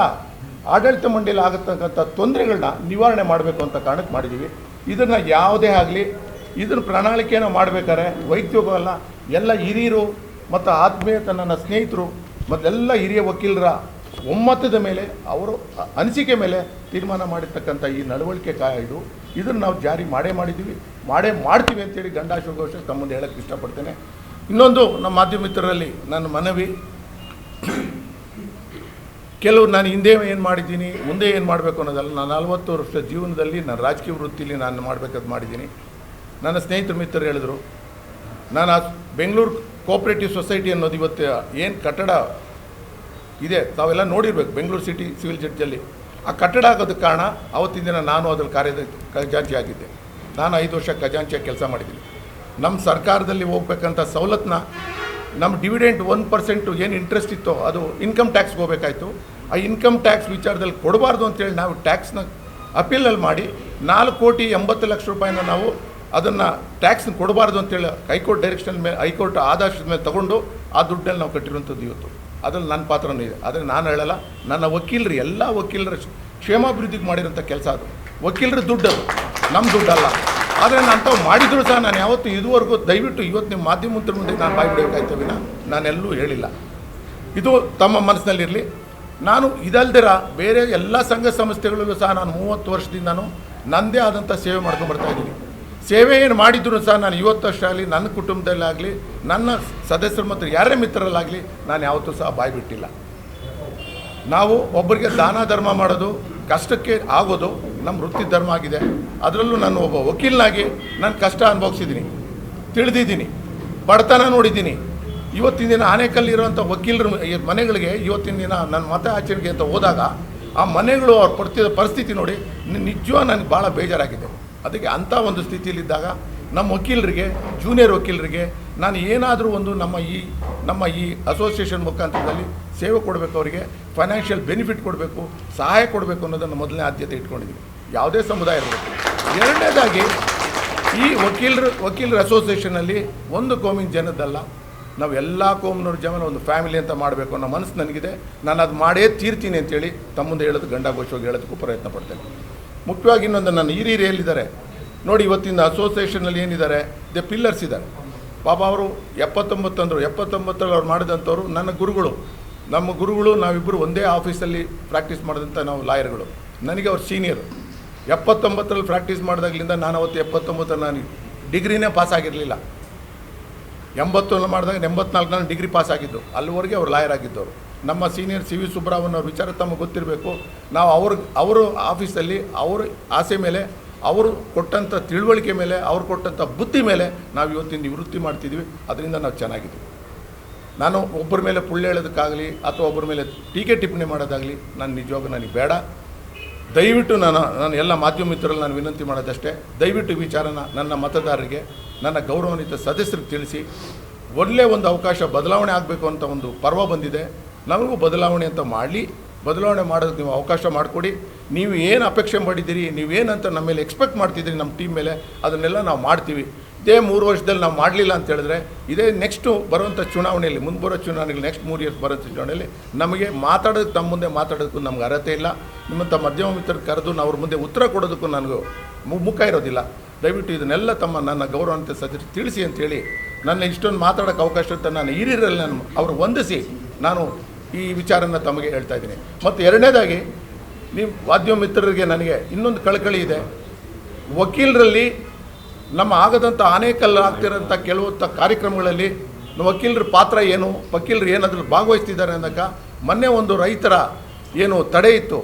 ಆಡಳಿತ ಮಂಡಳಿಯಲ್ಲಿ ಆಗತಕ್ಕಂಥ ತೊಂದರೆಗಳನ್ನ ನಿವಾರಣೆ ಮಾಡಬೇಕು ಅಂತ ಕಾರಣಕ್ಕೆ ಮಾಡಿದ್ದೀವಿ. ಇದನ್ನು ಯಾವುದೇ ಆಗಲಿ, ಇದನ್ನು ಪ್ರಣಾಳಿಕೆಯನ್ನು ಮಾಡಬೇಕಾದ್ರೆ ವೈಯಕ್ತಿಕವಲ್ಲ, ಎಲ್ಲ ಹಿರಿಯರು ಮತ್ತು ಆತ್ಮೀಯತೆ ನನ್ನ ಸ್ನೇಹಿತರು ಮೊದಲೆಲ್ಲ ಹಿರಿಯ ವಕೀಲರ ಒಮ್ಮತದ ಮೇಲೆ, ಅವರು ಅನಿಸಿಕೆ ಮೇಲೆ ತೀರ್ಮಾನ ಮಾಡಿರ್ತಕ್ಕಂಥ ಈ ನಡವಳಿಕೆ ಕಾಯ್ದು ಇದನ್ನು ನಾವು ಜಾರಿ ಮಾಡ್ತೀವಿ ಅಂತೇಳಿ ಗಂಡಾಶೋಘೋಷ ತಮ್ಮ ಮುಂದೆ ಹೇಳೋಕ್ಕೆ ಇಷ್ಟಪಡ್ತೇನೆ. ಇನ್ನೊಂದು, ನಮ್ಮ ಮಾಧ್ಯಮ ಮಿತ್ರರಲ್ಲಿ ನನ್ನ ಮನವಿ, ಕೆಲವು ನಾನು ಹಿಂದೆ ಏನು ಮಾಡಿದ್ದೀನಿ, ಮುಂದೆ ಏನು ಮಾಡಬೇಕು ಅನ್ನೋದಲ್ಲ. ನಾನು 40 ವರ್ಷ ಜೀವನದಲ್ಲಿ ನನ್ನ ರಾಜಕೀಯ ವೃತ್ತಿಯಲ್ಲಿ ನಾನು ಮಾಡಬೇಕಾದ ಮಾಡಿದ್ದೀನಿ. ನನ್ನ ಸ್ನೇಹಿತರು ಮಿತ್ರರು ಹೇಳಿದ್ರು, ನಾನು ಬೆಂಗಳೂರು ಕೋಆಪರೇಟಿವ್ ಸೊಸೈಟಿ ಅನ್ನೋದು ಇವತ್ತು ಏನು ಕಟ್ಟಡ ಇದೆ, ತಾವೆಲ್ಲ ನೋಡಿರ್ಬೇಕು, ಬೆಂಗಳೂರು ಸಿಟಿ ಸಿವಿಲ್ ಜಡ್ಜಲ್ಲಿ ಆ ಕಟ್ಟಡ ಆಗೋದಕ್ಕೆ ಕಾರಣ ಅವತ್ತಿನ ದಿನ ನಾನು ಅದರಲ್ಲಿ ಖಜಾಂಚಿ ಆಗಿದ್ದೆ. ನಾನು 5 ವರ್ಷ ಖಜಾಂಚಿಯಾಗಿ ಕೆಲಸ ಮಾಡಿದ್ದೀನಿ. ನಮ್ಮ ಸರ್ಕಾರದಲ್ಲಿ ಹೋಗ್ಬೇಕಂತ ಸವಲತ್ತನ್ನ, ನಮ್ಮ ಡಿವಿಡೆಂಟ್ 1% ಏನು ಇಂಟ್ರೆಸ್ಟ್ ಇತ್ತೋ ಅದು ಇನ್ಕಮ್ ಟ್ಯಾಕ್ಸ್ಗೆ ಹೋಗಬೇಕಾಯ್ತು. ಆ ಇನ್ಕಮ್ ಟ್ಯಾಕ್ಸ್ ವಿಚಾರದಲ್ಲಿ ಕೊಡಬಾರ್ದು ಅಂತೇಳಿ ನಾವು ಟ್ಯಾಕ್ಸ್ನ ಅಪೀಲಲ್ಲಿ ಮಾಡಿ 4,80,00,000 ರೂಪಾಯಿನ ನಾವು ಅದನ್ನು ಟ್ಯಾಕ್ಸ್ ಕೊಡಬಾರ್ದು ಅಂತೇಳಿ ಹೈಕೋರ್ಟ್ ಡೈರೆಕ್ಷನ್ ಮೇಲೆ ಹೈಕೋರ್ಟ್ ಆದೇಶದ ಮೇಲೆ ತಗೊಂಡು ಆ ದುಡ್ಡಲ್ಲಿ ನಾವು ಕಟ್ಟಿರುವಂಥದ್ದು ಇವತ್ತು. ಅದ್ರಲ್ಲಿ ನನ್ನ ಪಾತ್ರನೂ ಇದೆ. ಆದರೆ ನಾನು ಹೇಳಲ್ಲ, ನನ್ನ ವಕೀಲರು ಎಲ್ಲ ವಕೀಲರ ಕ್ಷೇಮಾಭಿವೃದ್ಧಿಗೆ ಮಾಡಿರೋಂಥ ಕೆಲಸ ಅದು. ವಕೀಲರ ದುಡ್ಡು ಅದು, ನಮ್ಮ ದುಡ್ಡಲ್ಲ. ಆದರೆ ನಾನು ತಾವು ಮಾಡಿದ್ರು ಸಹ ನಾನು ಯಾವತ್ತು ಇದುವರೆಗೂ ದಯವಿಟ್ಟು ಇವತ್ತು ನಿಮ್ಮ ಮಾಧ್ಯಮ ಮುಂದೆ ನಾನು ಬಾಯಿ ಬಿಡಬೇಕಾಯ್ತು ವಿನ ನಾನೆಲ್ಲೂ ಹೇಳಿಲ್ಲ. ಇದು ತಮ್ಮ ಮನಸ್ಸಿನಲ್ಲಿರಲಿ. ನಾನು ಇದಲ್ದಿರ ಬೇರೆ ಎಲ್ಲ ಸಂಘ ಸಂಸ್ಥೆಗಳಲ್ಲೂ ಸಹ ನಾನು 30 ವರ್ಷದಿಂದನೂ ನನ್ನದೇ ಆದಂಥ ಸೇವೆ ಮಾಡ್ಕೊಂಡು ಬರ್ತಾ ಇದ್ದೀನಿ. ಸೇವೆ ಏನು ಮಾಡಿದ್ರು ಸಹ ನಾನು ಇವತ್ತು ಅಷ್ಟೇ ಆಗಲಿ, ನನ್ನ ಕುಟುಂಬದಲ್ಲಾಗಲಿ, ನನ್ನ ಸದಸ್ಯರು ಮತ್ತು ಯಾರೇ ಮಿತ್ರರಲ್ಲಾಗಲಿ ನಾನು ಯಾವತ್ತೂ ಸಹ ಬಾಯಿ ಬಿಟ್ಟಿಲ್ಲ. ನಾವು ಒಬ್ಬರಿಗೆ ದಾನ ಧರ್ಮ ಮಾಡೋದು, ಕಷ್ಟಕ್ಕೆ ಆಗೋದು ನಮ್ಮ ವೃತ್ತಿ ಧರ್ಮ ಆಗಿದೆ. ಅದರಲ್ಲೂ ನಾನು ಒಬ್ಬ ವಕೀಲನಾಗಿ ನಾನು ಕಷ್ಟ ಅನುಭವಿಸಿದ್ದೀನಿ, ತಿಳಿದಿದ್ದೀನಿ, ಬಡತನ ನೋಡಿದ್ದೀನಿ. ಇವತ್ತಿನ ದಿನ ಆನೇಕಲ್ಲಿರುವಂಥ ವಕೀಲರ ಮನೆಗಳಿಗೆ ಇವತ್ತಿನ ದಿನ ನನ್ನ ಮತ ಆಚರಣೆಗೆ ಅಂತ ಹೋದಾಗ ಆ ಮನೆಗಳು ಅವ್ರು ಪಡ್ತಿದ್ದ ಪರಿಸ್ಥಿತಿ ನೋಡಿ ನಿಜವಾಗ ನನಗೆ ಭಾಳ ಬೇಜಾರಾಗಿದೆ. ಅದಕ್ಕೆ ಅಂಥ ಒಂದು ಸ್ಥಿತಿಯಲ್ಲಿದ್ದಾಗ ನಮ್ಮ ವಕೀಲರಿಗೆ, ಜೂನಿಯರ್ ವಕೀಲರಿಗೆ ನಾನು ಏನಾದರೂ ಒಂದು ನಮ್ಮ ಈ ಅಸೋಸಿಯೇಷನ್ ಮುಖಾಂತರದಲ್ಲಿ ಸೇವೆ ಕೊಡಬೇಕು, ಅವರಿಗೆ ಫೈನಾನ್ಷಿಯಲ್ ಬೆನಿಫಿಟ್ ಕೊಡಬೇಕು, ಸಹಾಯ ಕೊಡಬೇಕು ಅನ್ನೋದನ್ನು ಮೊದಲನೇ ಆದ್ಯತೆ ಇಟ್ಕೊಂಡಿದ್ದೀನಿ, ಯಾವುದೇ ಸಮುದಾಯ ಇರಬೇಕು. ಎರಡನೇದಾಗಿ ಈ ವಕೀಲರ ಅಸೋಸಿಯೇಷನಲ್ಲಿ ಒಂದು ಕೋಮಿನ ಜನದ್ದಲ್ಲ, ನಾವು ಎಲ್ಲ ಕೋಮ್ನವ್ರ ಜನ ಒಂದು ಫ್ಯಾಮಿಲಿ ಅಂತ ಮಾಡಬೇಕು ಅನ್ನೋ ಮನಸ್ಸು ನನಗಿದೆ. ನಾನು ಅದು ಮಾಡೇ ತೀರ್ತೀನಿ ಅಂತೇಳಿ ತಮ್ಮ ಮುಂದೆ ಹೇಳೋದು ಗಂಡಾಘೋಷವಾಗಿ ಹೇಳೋದಕ್ಕೂ ಪ್ರಯತ್ನ ಪಡ್ತೇನೆ. ಮುಖ್ಯವಾಗಿ ಇನ್ನೊಂದು ನನ್ನ ಹಿರಿಯರು ಎಲ್ಲಿದ್ದಾರೆ ನೋಡಿ, ಇವತ್ತಿನ ಅಸೋಸಿಯೇಷನಲ್ಲಿ ಏನಿದ್ದಾರೆ, ದ ಪಿಲ್ಲರ್ಸ್ ಇದ್ದಾರೆ. ಪಾಪ ಅವರು 79 ಅಂದರು. 79ರಲ್ಲಿ ಅವ್ರು ಮಾಡಿದಂಥವ್ರು ನನ್ನ ಗುರುಗಳು, ನಮ್ಮ ಗುರುಗಳು. ನಾವಿಬ್ಬರು ಒಂದೇ ಆಫೀಸಲ್ಲಿ ಪ್ರಾಕ್ಟೀಸ್ ಮಾಡಿದಂಥ ನಾವು ಲಾಯರ್ಗಳು. ನನಗೆ ಅವ್ರು ಸೀನಿಯರು. 79ರಲ್ಲಿ ಪ್ರಾಕ್ಟೀಸ್ ಮಾಡಿದಾಗಲಿಂದ ನಾನು ಅವತ್ತು 79 ನಾನು ಡಿಗ್ರಿನೇ ಪಾಸ್ ಆಗಿರಲಿಲ್ಲ. 80 ಮಾಡಿದಾಗ 84 ನಾನು ಡಿಗ್ರಿ ಪಾಸ್ ಆಗಿದ್ದು. ಅಲ್ಲಿವರೆಗೆ ಅವ್ರು ಲಾಯರ್ ಆಗಿದ್ದವರು. ನಮ್ಮ ಸೀನಿಯರ್ ಸಿ ವಿ ಸುಬ್ರಹ್ಮಣ್ಯ ಅವ್ರ ವಿಚಾರ ತಮಗೆ ಗೊತ್ತಿರಬೇಕು. ನಾವು ಅವರು ಆಫೀಸಲ್ಲಿ ಅವ್ರ ಆಸೆ ಮೇಲೆ, ಅವರು ಕೊಟ್ಟಂಥ ತಿಳುವಳಿಕೆ ಮೇಲೆ, ಅವ್ರು ಕೊಟ್ಟಂಥ ಬುದ್ಧಿ ಮೇಲೆ ನಾವು ಇವತ್ತಿನ ನಿವೃತ್ತಿ ಮಾಡ್ತಿದ್ವಿ. ಅದರಿಂದ ನಾವು ಚೆನ್ನಾಗಿದ್ವಿ. ನಾನು ಒಬ್ಬರ ಮೇಲೆ ಪುಳ್ಳು ಹೇಳೋದಕ್ಕಾಗಲಿ ಅಥವಾ ಒಬ್ಬರ ಮೇಲೆ ಟೀಕೆ ಟಿಪ್ಪಣಿ ಮಾಡೋದಾಗಲಿ ನಾನು ನಿಜವಾಗೂ ನನಗೆ ಬೇಡ. ದಯವಿಟ್ಟು ನಾನು ಎಲ್ಲ ಮಾಧ್ಯಮ ಮಿತ್ರರಲ್ಲಿ ನಾನು ವಿನಂತಿ ಮಾಡೋದಷ್ಟೇ, ದಯವಿಟ್ಟು ವಿಚಾರನ ನನ್ನ ಮತದಾರರಿಗೆ, ನನ್ನ ಗೌರವಾನ್ವಿತ ಸದಸ್ಯರಿಗೆ ತಿಳಿಸಿ. ಒಳ್ಳೆಯ ಒಂದು ಅವಕಾಶ, ಬದಲಾವಣೆ ಆಗಬೇಕು ಅಂತ ಒಂದು ಪರ್ವ ಬಂದಿದೆ. ನಮಗೂ ಬದಲಾವಣೆ ಅಂತ ಮಾಡಲಿ, ಬದಲಾವಣೆ ಮಾಡೋದಕ್ಕೆ ನೀವು ಅವಕಾಶ ಮಾಡಿಕೊಡಿ. ನೀವು ಏನು ಅಪೇಕ್ಷೆ ಮಾಡಿದ್ದೀರಿ, ನೀವೇನಂತ ನಮ್ಮ ಮೇಲೆ ಎಕ್ಸ್ಪೆಕ್ಟ್ ಮಾಡ್ತಿದ್ದೀರಿ ನಮ್ಮ ಟೀಮ್ ಮೇಲೆ, ಅದನ್ನೆಲ್ಲ ನಾವು ಮಾಡ್ತೀವಿ. ಇದೇ 3 ವರ್ಷದಲ್ಲಿ ನಾವು ಮಾಡಲಿಲ್ಲ ಅಂತ ಹೇಳಿದ್ರೆ ಇದೇ ನೆಕ್ಸ್ಟು ಬರುವಂಥ ಚುನಾವಣೆಯಲ್ಲಿ, ಮುಂದೆ ಬರೋ ಚುನಾವಣೆಯಲ್ಲಿ, ನೆಕ್ಸ್ಟ್ 3 ಇಯರ್ಸ್ ಬರೋಂಥ ಚುನಾವಣೆಯಲ್ಲಿ ನಮಗೆ ಮಾತಾಡೋದಕ್ಕೆ, ತಮ್ಮ ಮುಂದೆ ಮಾತಾಡೋದಕ್ಕೂ ನಮ್ಗೆ ಅರ್ಹತೆ ಇಲ್ಲ. ನಿಮ್ಮಂಥ ಮಧ್ಯಮ ಮಿತ್ರರು ಕರೆದು ನಾವು ಅವ್ರ ಮುಂದೆ ಉತ್ತರ ಕೊಡೋದಕ್ಕೂ ನನಗೂ ಮುಖ ಇರೋದಿಲ್ಲ. ದಯವಿಟ್ಟು ಇದನ್ನೆಲ್ಲ ನನ್ನ ಗೌರವಾನ್ವಿತ ಸದಸ್ಯರು ತಿಳಿಸಿ ಅಂತೇಳಿ, ನನ್ನ ಇಷ್ಟೊಂದು ಮಾತಾಡೋಕ್ಕೆ ಅವಕಾಶ ಇರುತ್ತೆ ನಾನು ಹಿರಿಯರಲ್ಲಿ ನಾನು ಅವರು ವಂದಿಸಿ ನಾನು ಈ ವಿಚಾರನ ತಮಗೆ ಹೇಳ್ತಾ ಇದ್ದೀನಿ. ಮತ್ತು ಎರಡನೇದಾಗಿ ನೀವು ಮಾಧ್ಯಮ ಮಿತ್ರರಿಗೆ ನನಗೆ ಇನ್ನೊಂದು ಕಳಕಳಿ ಇದೆ. ವಕೀಲರಲ್ಲಿ ನಮ್ಮ ಆಗದಂಥ ಆನೇಕಲ್ಲ ಆಗ್ತಿರೋಂಥ ಕೆಲವೊಂದು ಕಾರ್ಯಕ್ರಮಗಳಲ್ಲಿ ವಕೀಲರ ಪಾತ್ರ ಏನು, ವಕೀಲರು ಏನಾದರೂ ಭಾಗವಹಿಸ್ತಿದ್ದಾರೆ ಅನ್ನೋಕ್ಕೆ ಮೊನ್ನೆ ಒಂದು ರೈತರ ಏನು ತಡೆ ಇತ್ತು,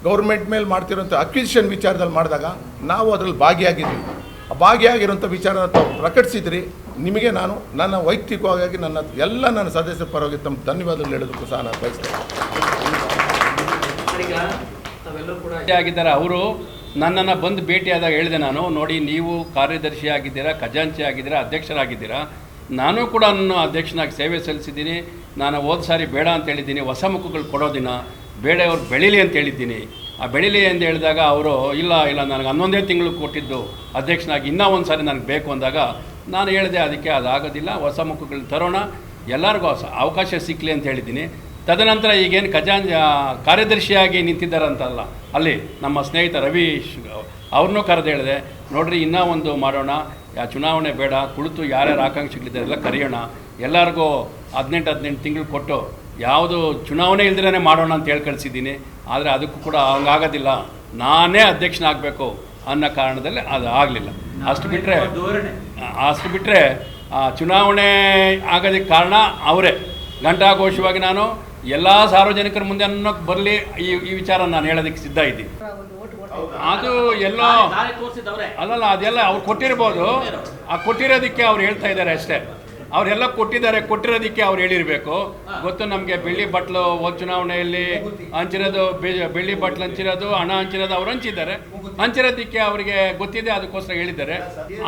ಗೌರ್ಮೆಂಟ್ ಮೇಲೆ ಮಾಡ್ತಿರೋಂಥ ಅಕ್ವಿಸಿಷನ್ ವಿಚಾರದಲ್ಲಿ ಮಾಡಿದಾಗ ನಾವು ಅದರಲ್ಲಿ ಭಾಗಿಯಾಗಿದ್ವಿ. ಆ ಭಾಗಿಯಾಗಿರೋಂಥ ವಿಚಾರನ ತಾವು ಪ್ರಕಟಿಸಿದ್ರಿ. ನಿಮಗೆ ನಾನು ನನ್ನ ವೈಯಕ್ತಿಕವಾಗಿ ನನ್ನ ಸದಸ್ಯರ ಪರವಾಗಿ ತಮ್ಮ ಧನ್ಯವಾದಗಳು ಹೇಳೋದಕ್ಕೂ ಸಹ ನಾನು ಬಯಸ್ತೇನೆ. ಆಗಿದ್ದಾರೆ ಅವರು ನನ್ನನ್ನು ಬಂದು ಭೇಟಿಯಾದಾಗ ಹೇಳಿದೆ ನಾನು, ನೋಡಿ ನೀವು ಕಾರ್ಯದರ್ಶಿ ಆಗಿದ್ದೀರಾ, ಖಜಾಂಚಿ ಆಗಿದ್ದೀರಾ, ಅಧ್ಯಕ್ಷರಾಗಿದ್ದೀರಾ, ನಾನು ಕೂಡ ನನ್ನ ಅಧ್ಯಕ್ಷನಾಗಿ ಸೇವೆ ಸಲ್ಲಿಸಿದ್ದೀನಿ. ನಾನು ಹೋದ ಸಾರಿ ಬೇಡ ಅಂತ ಹೇಳಿದ್ದೀನಿ, ಹೊಸ ಮುಖಗಳು ಕೊಡೋದಿನ ಬೇಡ, ಅವ್ರು ಬೆಳೀಲಿ ಅಂತ ಹೇಳಿದ್ದೀನಿ. ಆ ಬೆಳೀಲಿ ಅಂತ ಹೇಳಿದಾಗ ಅವರು ಇಲ್ಲ ನನಗೆ 11 ತಿಂಗಳು ಕೊಟ್ಟಿದ್ದು ಅಧ್ಯಕ್ಷನಾಗಿ, ಇನ್ನೂ ಒಂದು ಸಾರಿ ನನಗೆ ಬೇಕು ಅಂದಾಗ ನಾನು ಹೇಳಿದೆ ಅದಕ್ಕೆ ಅದಾಗೋದಿಲ್ಲ, ಹೊಸ ಮುಖಗಳು ತರೋಣ, ಎಲ್ಲರಿಗೂ ಅವಕಾಶ ಸಿಕ್ಕಲಿ ಅಂತ ಹೇಳಿದ್ದೀನಿ. ತದನಂತರ ಈಗೇನು ಕಾರ್ಯದರ್ಶಿಯಾಗಿ ನಿಂತಿದ್ದಾರಂತಲ್ಲ, ಅಲ್ಲಿ ನಮ್ಮ ಸ್ನೇಹಿತ ರವೀಶ್ ಅವ್ರನ್ನೂ ಕರೆದು ಹೇಳಿದೆ, ನೋಡಿರಿ ಇನ್ನೂ ಒಂದು ಮಾಡೋಣ, ಚುನಾವಣೆ ಬೇಡ, ಕುಳಿತು ಯಾರ್ಯಾರು ಆಕಾಂಕ್ಷಿಗಳಿದ್ದಾರೆಲ್ಲ ಕರೆಯೋಣ, ಎಲ್ಲರಿಗೂ 18 ತಿಂಗಳು ಕೊಟ್ಟು ಯಾವುದು ಚುನಾವಣೆ ಇಲ್ದಿರೇ ಮಾಡೋಣ ಅಂತ ಹೇಳಿ ಕಳಿಸಿದ್ದೀನಿ. ಆದರೆ ಅದಕ್ಕೂ ಕೂಡ ಹಂಗಾಗೋದಿಲ್ಲ, ನಾನೇ ಅಧ್ಯಕ್ಷನಾಗಬೇಕು ಅನ್ನೋ ಕಾರಣದಲ್ಲಿ ಅದು ಆಗಲಿಲ್ಲ. ಅಷ್ಟು ಬಿಟ್ಟರೆ ಚುನಾವಣೆ ಆಗೋದಕ್ಕೆ ಕಾರಣ ಅವರೇ. ಘಂಟಾಘೋಷವಾಗಿ ನಾನು ಎಲ್ಲ ಸಾರ್ವಜನಿಕರ ಮುಂದೆ ಅನ್ನೋಕ್ಕೆ ಬರಲಿ ಈ ವಿಚಾರ ನಾನು ಹೇಳೋದಕ್ಕೆ ಸಿದ್ಧ ಇದ್ದೀನಿ. ಅದು ಎಲ್ಲೋ ಅಲ್ಲಲ್ಲ, ಅದೆಲ್ಲ ಅವ್ರು ಕೊಟ್ಟಿರ್ಬೋದು, ಆ ಕೊಟ್ಟಿರೋದಕ್ಕೆ ಅವ್ರು ಹೇಳ್ತಾ ಇದ್ದಾರೆ ಅಷ್ಟೇ. ಅವರೆಲ್ಲ ಕೊಟ್ಟಿರೋದಕ್ಕೆ ಅವ್ರು ಹೇಳಿರಬೇಕು. ಗೊತ್ತು ನಮಗೆ ಬೆಳ್ಳಿ ಬಟ್ಲು ಹೋದ ಚುನಾವಣೆಯಲ್ಲಿ ಹಂಚಿರೋದು, ಬೆಳ್ಳಿ ಬಟ್ಲು ಹಂಚಿರೋದು, ಹಣ ಹಂಚಿರೋದು ಅವ್ರು ಹಂಚಿರೋದಕ್ಕೆ ಅವರಿಗೆ ಗೊತ್ತಿದೆ, ಅದಕ್ಕೋಸ್ಕರ ಹೇಳಿದ್ದಾರೆ.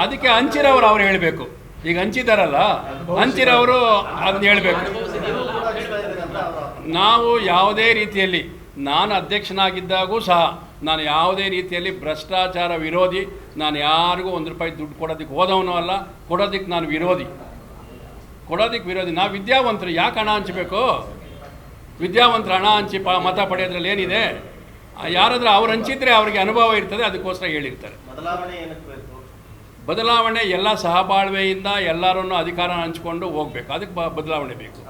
ಅದಕ್ಕೆ ಹಂಚಿರೋರು ಅವ್ರು ಹೇಳಬೇಕು. ಈಗ ಹಂಚಿದಾರಲ್ಲ, ಹಂಚಿರೋರು ಅದನ್ನ ಹೇಳಬೇಕು. ನಾವು ಯಾವುದೇ ರೀತಿಯಲ್ಲಿ, ನಾನು ಅಧ್ಯಕ್ಷನಾಗಿದ್ದಾಗೂ ಸಹ ನಾನು ಯಾವುದೇ ರೀತಿಯಲ್ಲಿ ಭ್ರಷ್ಟಾಚಾರ ವಿರೋಧಿ, ನಾನು ಯಾರಿಗೂ ₹1 ದುಡ್ಡು ಕೊಡೋದಕ್ಕೆ ಹೋದವನು ಅಲ್ಲ, ಕೊಡೋದಕ್ಕೆ ನಾನು ವಿರೋಧಿ. ನಾವು ವಿದ್ಯಾವಂತರು, ಯಾಕೆ ಹಣ ಹಂಚಬೇಕು? ವಿದ್ಯಾವಂತರು ಹಣ ಹಂಚಿ ಮತ ಪಡೆಯೋದ್ರಲ್ಲಿ ಏನಿದೆ? ಯಾರಾದರೂ ಅವ್ರು ಹಂಚಿದ್ರೆ ಅವ್ರಿಗೆ ಅನುಭವ ಇರ್ತದೆ, ಅದಕ್ಕೋಸ್ಕರ ಹೇಳಿರ್ತಾರೆ. ಬದಲಾವಣೆ ಎಲ್ಲ ಸಹಬಾಳ್ವೆಯಿಂದ ಎಲ್ಲರನ್ನು ಅಧಿಕಾರ ಹಂಚಿಕೊಂಡು ಹೋಗ್ಬೇಕು, ಅದಕ್ಕೆ ಬದಲಾವಣೆ ಬೇಕು.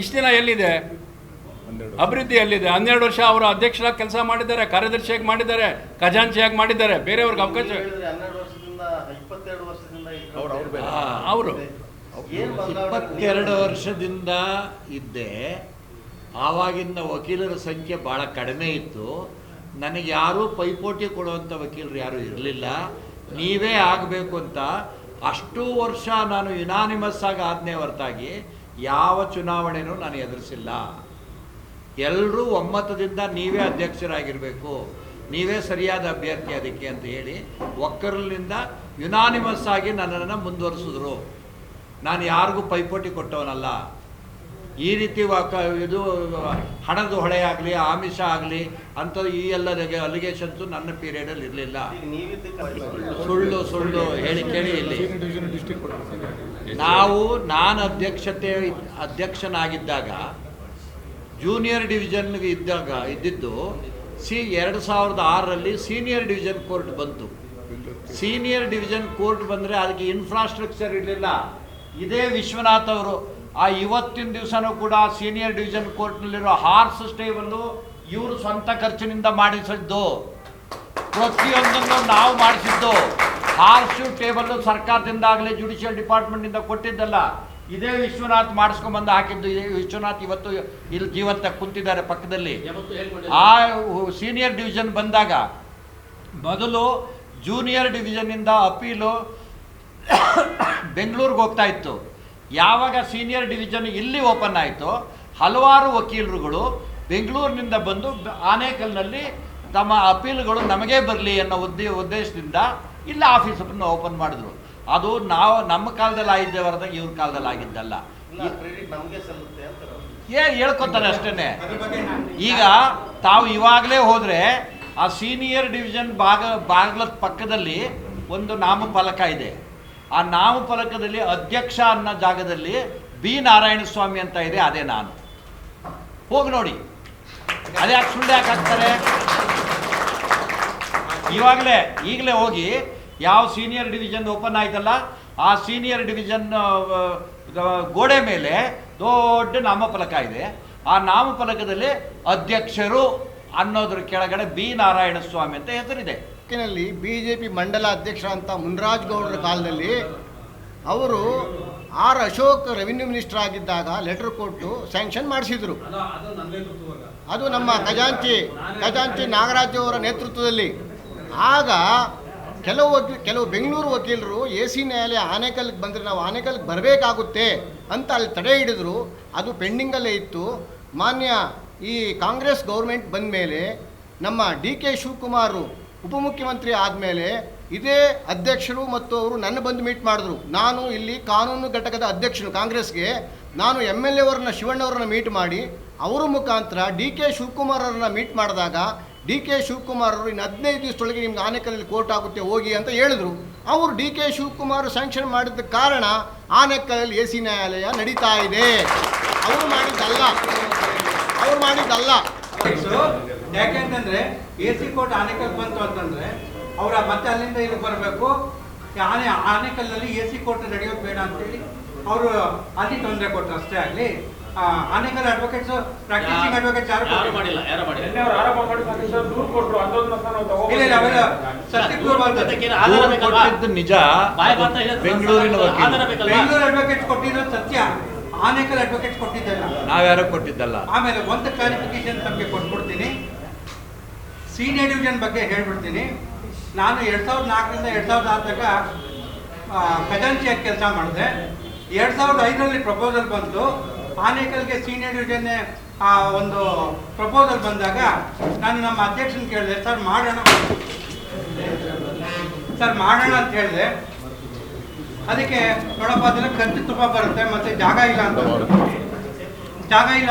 ಇಷ್ಟು ದಿನ ಎಲ್ಲಿದೆ ಅಭಿವೃದ್ಧಿ? ಎಲ್ಲಿದೆ? 12 ವರ್ಷ ಅವರು ಅಧ್ಯಕ್ಷರಾಗಿ ಕೆಲಸ ಮಾಡಿದ್ದಾರೆ, ಕಾರ್ಯದರ್ಶಿಯಾಗಿ ಮಾಡಿದ್ದಾರೆ, ಖಜಾಂಚಿಯಾಗಿ ಮಾಡಿದ್ದಾರೆ. ಬೇರೆಯವ್ರಿಗೆ ಅವಕಾಶ ಅವರು 22 ವರ್ಷದಿಂದ ಇದ್ದೆ. ಆವಾಗಿನ ವಕೀಲರ ಸಂಖ್ಯೆ ಭಾಳ ಕಡಿಮೆ ಇತ್ತು. ನನಗೆ ಯಾರೂ ಪೈಪೋಟಿ ಕೊಡುವಂಥ ವಕೀಲರು ಯಾರೂ ಇರಲಿಲ್ಲ. ನೀವೇ ಆಗಬೇಕು ಅಂತ ಅಷ್ಟು ವರ್ಷ ನಾನು ಯುನಾನಿಮಸ್ ಆಗಿ ಆಜ್ಞೆ ಹೊರತಾಗಿ ಯಾವ ಚುನಾವಣೆನೂ ನಾನು ಎದುರಿಸಿಲ್ಲ. ಎಲ್ಲರೂ ಒಮ್ಮತದಿಂದ ನೀವೇ ಅಧ್ಯಕ್ಷರಾಗಿರಬೇಕು, ನೀವೇ ಸರಿಯಾದ ಅಭ್ಯರ್ಥಿ ಅದಕ್ಕೆ ಅಂತ ಹೇಳಿ ಒಕ್ಕರಲಿನಿಂದ ಯುನಾನಿಮಸ್ ಆಗಿ ನನ್ನನ್ನು ಮುಂದುವರಿಸಿದ್ರು. ನಾನು ಯಾರಿಗೂ ಪೈಪೋಟಿ ಕೊಟ್ಟವನಲ್ಲ. ಈ ರೀತಿ ಇದು ಹಣದ ಹೊಳೆ ಆಗಲಿ, ಆಮಿಷ ಆಗಲಿ ಅಂತ ಈ ಎಲ್ಲ ಅಲಿಗೇಷನ್ಸು ನನ್ನ ಪೀರಿಯಡಲ್ಲಿ ಇರಲಿಲ್ಲ. ಸುಳ್ಳು ಹೇಳಿ ಕೇಳಿ ಇಲ್ಲಿ ನಾನು ಅಧ್ಯಕ್ಷನಾಗಿದ್ದಾಗ ಜೂನಿಯರ್ ಡಿವಿಷನ್ಗೆ ಇದ್ದಿದ್ದು 2006ರಲ್ಲಿ ಸೀನಿಯರ್ ಡಿವಿಷನ್ ಕೋರ್ಟ್ ಬಂತು. ಸೀನಿಯರ್ ಡಿವಿಷನ್ ಕೋರ್ಟ್ ಬಂದರೆ ಅದಕ್ಕೆ ಇನ್ಫ್ರಾಸ್ಟ್ರಕ್ಚರ್ ಇರಲಿಲ್ಲ. ಇದೇ ವಿಶ್ವನಾಥ್ ಅವರು ಇವತ್ತಿನ ದಿವಸನೂ ಕೂಡ ಸೀನಿಯರ್ ಡಿವಿಷನ್ ಕೋರ್ಟ್ನಲ್ಲಿರೋ ಹಾರ್ಸ್ ಸ್ಟೇಬಲ್ಲು ಇವರು ಸ್ವಂತ ಖರ್ಚಿನಿಂದ ಮಾಡಿಸಿದ್ದು. ಪ್ರತಿಯೊಂದನ್ನು ನಾವು ಮಾಡಿಸಿದ್ದು. ಹಾರ್ಸ್ ಟೇಬಲ್ಲು ಸರ್ಕಾರದಿಂದ ಆಗಲಿ ಜುಡಿಷಿಯಲ್ ಡಿಪಾರ್ಟ್ಮೆಂಟಿಂದ ಕೊಟ್ಟಿದ್ದಲ್ಲ, ಇದೇ ವಿಶ್ವನಾಥ್ ಮಾಡಿಸ್ಕೊಂಬಂದು ಹಾಕಿದ್ದು. ಇದೇ ವಿಶ್ವನಾಥ್ ಇವತ್ತು ಇಲ್ಲಿ ಜೀವಂತ ಕುಂತಿದ್ದಾರೆ ಪಕ್ಕದಲ್ಲಿ. ಆ ಸೀನಿಯರ್ ಡಿವಿಷನ್ ಬಂದಾಗ ಮೊದಲು ಜೂನಿಯರ್ ಡಿವಿಷನ್ನಿಂದ ಅಪೀಲು ಬೆಂಗಳೂರಿಗೆ ಹೋಗ್ತಾ ಇತ್ತು. ಯಾವಾಗ ಸೀನಿಯರ್ ಡಿವಿಷನ್ ಇಲ್ಲಿ ಓಪನ್ ಆಯಿತು, ಹಲವಾರು ವಕೀಲರುಗಳು ಬೆಂಗಳೂರಿನಿಂದ ಬಂದು ಆನೇಕಲ್ನಲ್ಲಿ ತಮ್ಮ ಅಪೀಲ್ಗಳು ನಮಗೇ ಬರಲಿ ಅನ್ನೋ ಉದ್ದೇಶದಿಂದ ಇಲ್ಲಿ ಆಫೀಸನ್ನು ಓಪನ್ ಮಾಡಿದ್ರು. ಅದು ನಮ್ಮ ಕಾಲದಲ್ಲಿ ಆಗಿದ್ದೇ ಹೊರತಾಗಿ ಇವ್ರ ಕಾಲದಲ್ಲಿ ಆಗಿದ್ದಲ್ಲ. ಹೇಳ್ಕೊತಾರೆ ಅಷ್ಟೇ. ಈಗ ತಾವು ಇವಾಗಲೇ ಹೋದರೆ ಆ ಸೀನಿಯರ್ ಡಿವಿಷನ್ ಬಾಗ್ಲದ ಪಕ್ಕದಲ್ಲಿ ಒಂದು ನಾಮಫಲಕ ಇದೆ. ಆ ನಾಮಫಲಕದಲ್ಲಿ ಅಧ್ಯಕ್ಷ ಅನ್ನೋ ಜಾಗದಲ್ಲಿ ಬಿ ನಾರಾಯಣಸ್ವಾಮಿ ಅಂತ ಇದೆ, ಅದೇ ನಾನು. ಹೋಗಿ ನೋಡಿ, ಅದೇ ಯಾಕೆ ಸುಳ್ಳು ಯಾಕೆ ಹಾಕ್ತಾರೆ? ಈಗಲೇ ಹೋಗಿ ಯಾವ ಸೀನಿಯರ್ ಡಿವಿಷನ್ ಓಪನ್ ಆಯ್ತಲ್ಲ, ಆ ಸೀನಿಯರ್ ಡಿವಿಷನ್ ಗೋಡೆ ಮೇಲೆ ದೊಡ್ಡ ನಾಮಫಲಕ ಇದೆ. ಆ ನಾಮಫಲಕದಲ್ಲಿ ಅಧ್ಯಕ್ಷರು ಅನ್ನೋದ್ರ ಕೆಳಗಡೆ ಬಿ ನಾರಾಯಣಸ್ವಾಮಿ ಅಂತ ಹೆಸರಿದೆ. ಬಿಜೆಪಿ ಮಂಡಲ ಅಧ್ಯಕ್ಷ ಅಂತ ಮುನ್ರಾಜ್ ಗೌಡರ ಕಾಲದಲ್ಲಿ ಅವರು ಆರ್ ಅಶೋಕ್ ರೆವಿನ್ಯೂ ಮಿನಿಸ್ಟರ್ ಆಗಿದ್ದಾಗ ಲೆಟರ್ ಕೊಟ್ಟು ಸ್ಯಾಂಕ್ಷನ್ ಮಾಡಿಸಿದ್ರು. ಅದು ನಮ್ಮ ಖಜಾಂಚಿ ನಾಗರಾಜ್ ಅವರ ನೇತೃತ್ವದಲ್ಲಿ. ಆಗ ಕೆಲವು ಬೆಂಗಳೂರು ವಕೀಲರು AC ನ್ಯಾಯಾಲಯ ಆನೇಕಲ್ಗೆ ಬಂದರೆ ನಾವು ಆನೇಕಲ್ಗೆ ಬರಬೇಕಾಗುತ್ತೆ ಅಂತ ಅಲ್ಲಿ ತಡೆ ಹಿಡಿದ್ರು. ಅದು ಪೆಂಡಿಂಗಲ್ಲೇ ಇತ್ತು. ಮಾನ್ಯ ಈ ಕಾಂಗ್ರೆಸ್ ಗೌರ್ಮೆಂಟ್ ಬಂದ ಮೇಲೆ ನಮ್ಮ DK ಶಿವಕುಮಾರ್ ಉಪಮುಖ್ಯಮಂತ್ರಿ ಆದಮೇಲೆ ಇದೇ ಅಧ್ಯಕ್ಷರು ಮತ್ತು ಅವರು ನನ್ನ ಬಂದು ಮೀಟ್ ಮಾಡಿದ್ರು. ನಾನು ಇಲ್ಲಿ ಕಾನೂನು ಘಟಕದ ಅಧ್ಯಕ್ಷನು ಕಾಂಗ್ರೆಸ್ಗೆ. ನಾನು MLA ಅವರನ್ನ ಶಿವಣ್ಣವ್ರನ್ನ ಮೀಟ್ ಮಾಡಿ ಅವರ ಮುಖಾಂತರ DK ಶಿವಕುಮಾರ್ ಅವರನ್ನ ಮೀಟ್ ಮಾಡಿದಾಗ DK ಶಿವಕುಮಾರ್ ಅವರು ಇನ್ನು 15 ದಿವಸದೊಳಗೆ ನಿಮ್ಗೆ ಆನೇಕಲ್ನಲ್ಲಿ ಕೋರ್ಟ್ ಆಗುತ್ತೆ ಹೋಗಿ ಅಂತ ಹೇಳಿದ್ರು. ಅವರು DK ಶಿವಕುಮಾರ್ ಸ್ಯಾಂಕ್ಷನ್ ಮಾಡಿದ ಕಾರಣ ಆನೇಕಲ್ನಲ್ಲಿ AC ನ್ಯಾಯಾಲಯ ನಡೀತಾ ಇದೆ. ಅವರು ಮಾಡಿದ್ದಲ್ಲ. ಯಾಕೆಂತಂದ್ರೆ AC ಕೋರ್ಟ್ ಆನೇಕಲ್ ಬಂತು ಅಂತಂದ್ರೆ ಅವರ ಮತ್ತೆ ಅಲ್ಲಿಂದ ಇಲ್ಲಿ ಬರಬೇಕು. ಆನೇಕಲ್ನಲ್ಲಿ AC ಕೋರ್ಟ್ ನಡೆಯೋದು ಬೇಡ ಅಂತೇಳಿ ಅವರು ಅಲ್ಲಿ ತೊಂದರೆ ಕೊಟ್ಟರು ಅಷ್ಟೇ ಆಗಲಿ. ಆನೇಕಲ್ ಅಡ್ವೊಕೇಟ್ಸ್ ಪ್ರಾಕ್ಟೀಸಿಂಗ್ ಅಡ್ವೊಕೇಟ್ಸ್ ಯಾರು ಮಾಡಿಲ್ಲ. ನಿಜ. ಬೆಂಗಳೂರು ಅಡ್ವೊಕೇಟ್ಸ್ ಕೊಟ್ಟಿರೋ ಸತ್ಯ, ಆನೇಕಲ್ ಅಡ್ವೊಕೇಟ್ಸ್ ಕೊಟ್ಟಿದ್ದಲ್ಲ, ನಾವ್ಯಾರು ಕೊಟ್ಟಿದ್ದಲ್ಲ. ಆಮೇಲೆ ಒಂದು ಕ್ಲಾರಿಫಿಕೇಶನ್ ತಮಗೆ ಕೊಟ್ಬಿಡ್ತೀನಿ. ಸೀನಿಯರ್ ಡಿವಿಷನ್ ಬಗ್ಗೆ ಹೇಳ್ಬಿಡ್ತೀನಿ. ನಾನು 2004ರಿಂದ 2006 ಖಜಾಂಚಿಯಾಗಿ ಕೆಲಸ ಮಾಡಿದೆ. 2005ರಲ್ಲಿ ಪ್ರಪೋಸಲ್ ಬಂತು ಆನೇಕಲ್ಗೆ ಸೀನಿಯರ್ ಡಿವಿಷನ್ನೇ ಒಂದು ಪ್ರಪೋಸಲ್ ಬಂದಾಗ ನಾನು ನಮ್ಮ ಅಧ್ಯಕ್ಷನ ಕೇಳಿದೆ, ಸರ್ ಮಾಡೋಣ ಅಂತ ಹೇಳಿದೆ. ಅದಕ್ಕೆ ನೋಡಪ್ಪ ಅದೆಲ್ಲ ಖರ್ಚು ತುಂಬ ಬರುತ್ತೆ ಮತ್ತು ಜಾಗ ಇಲ್ಲ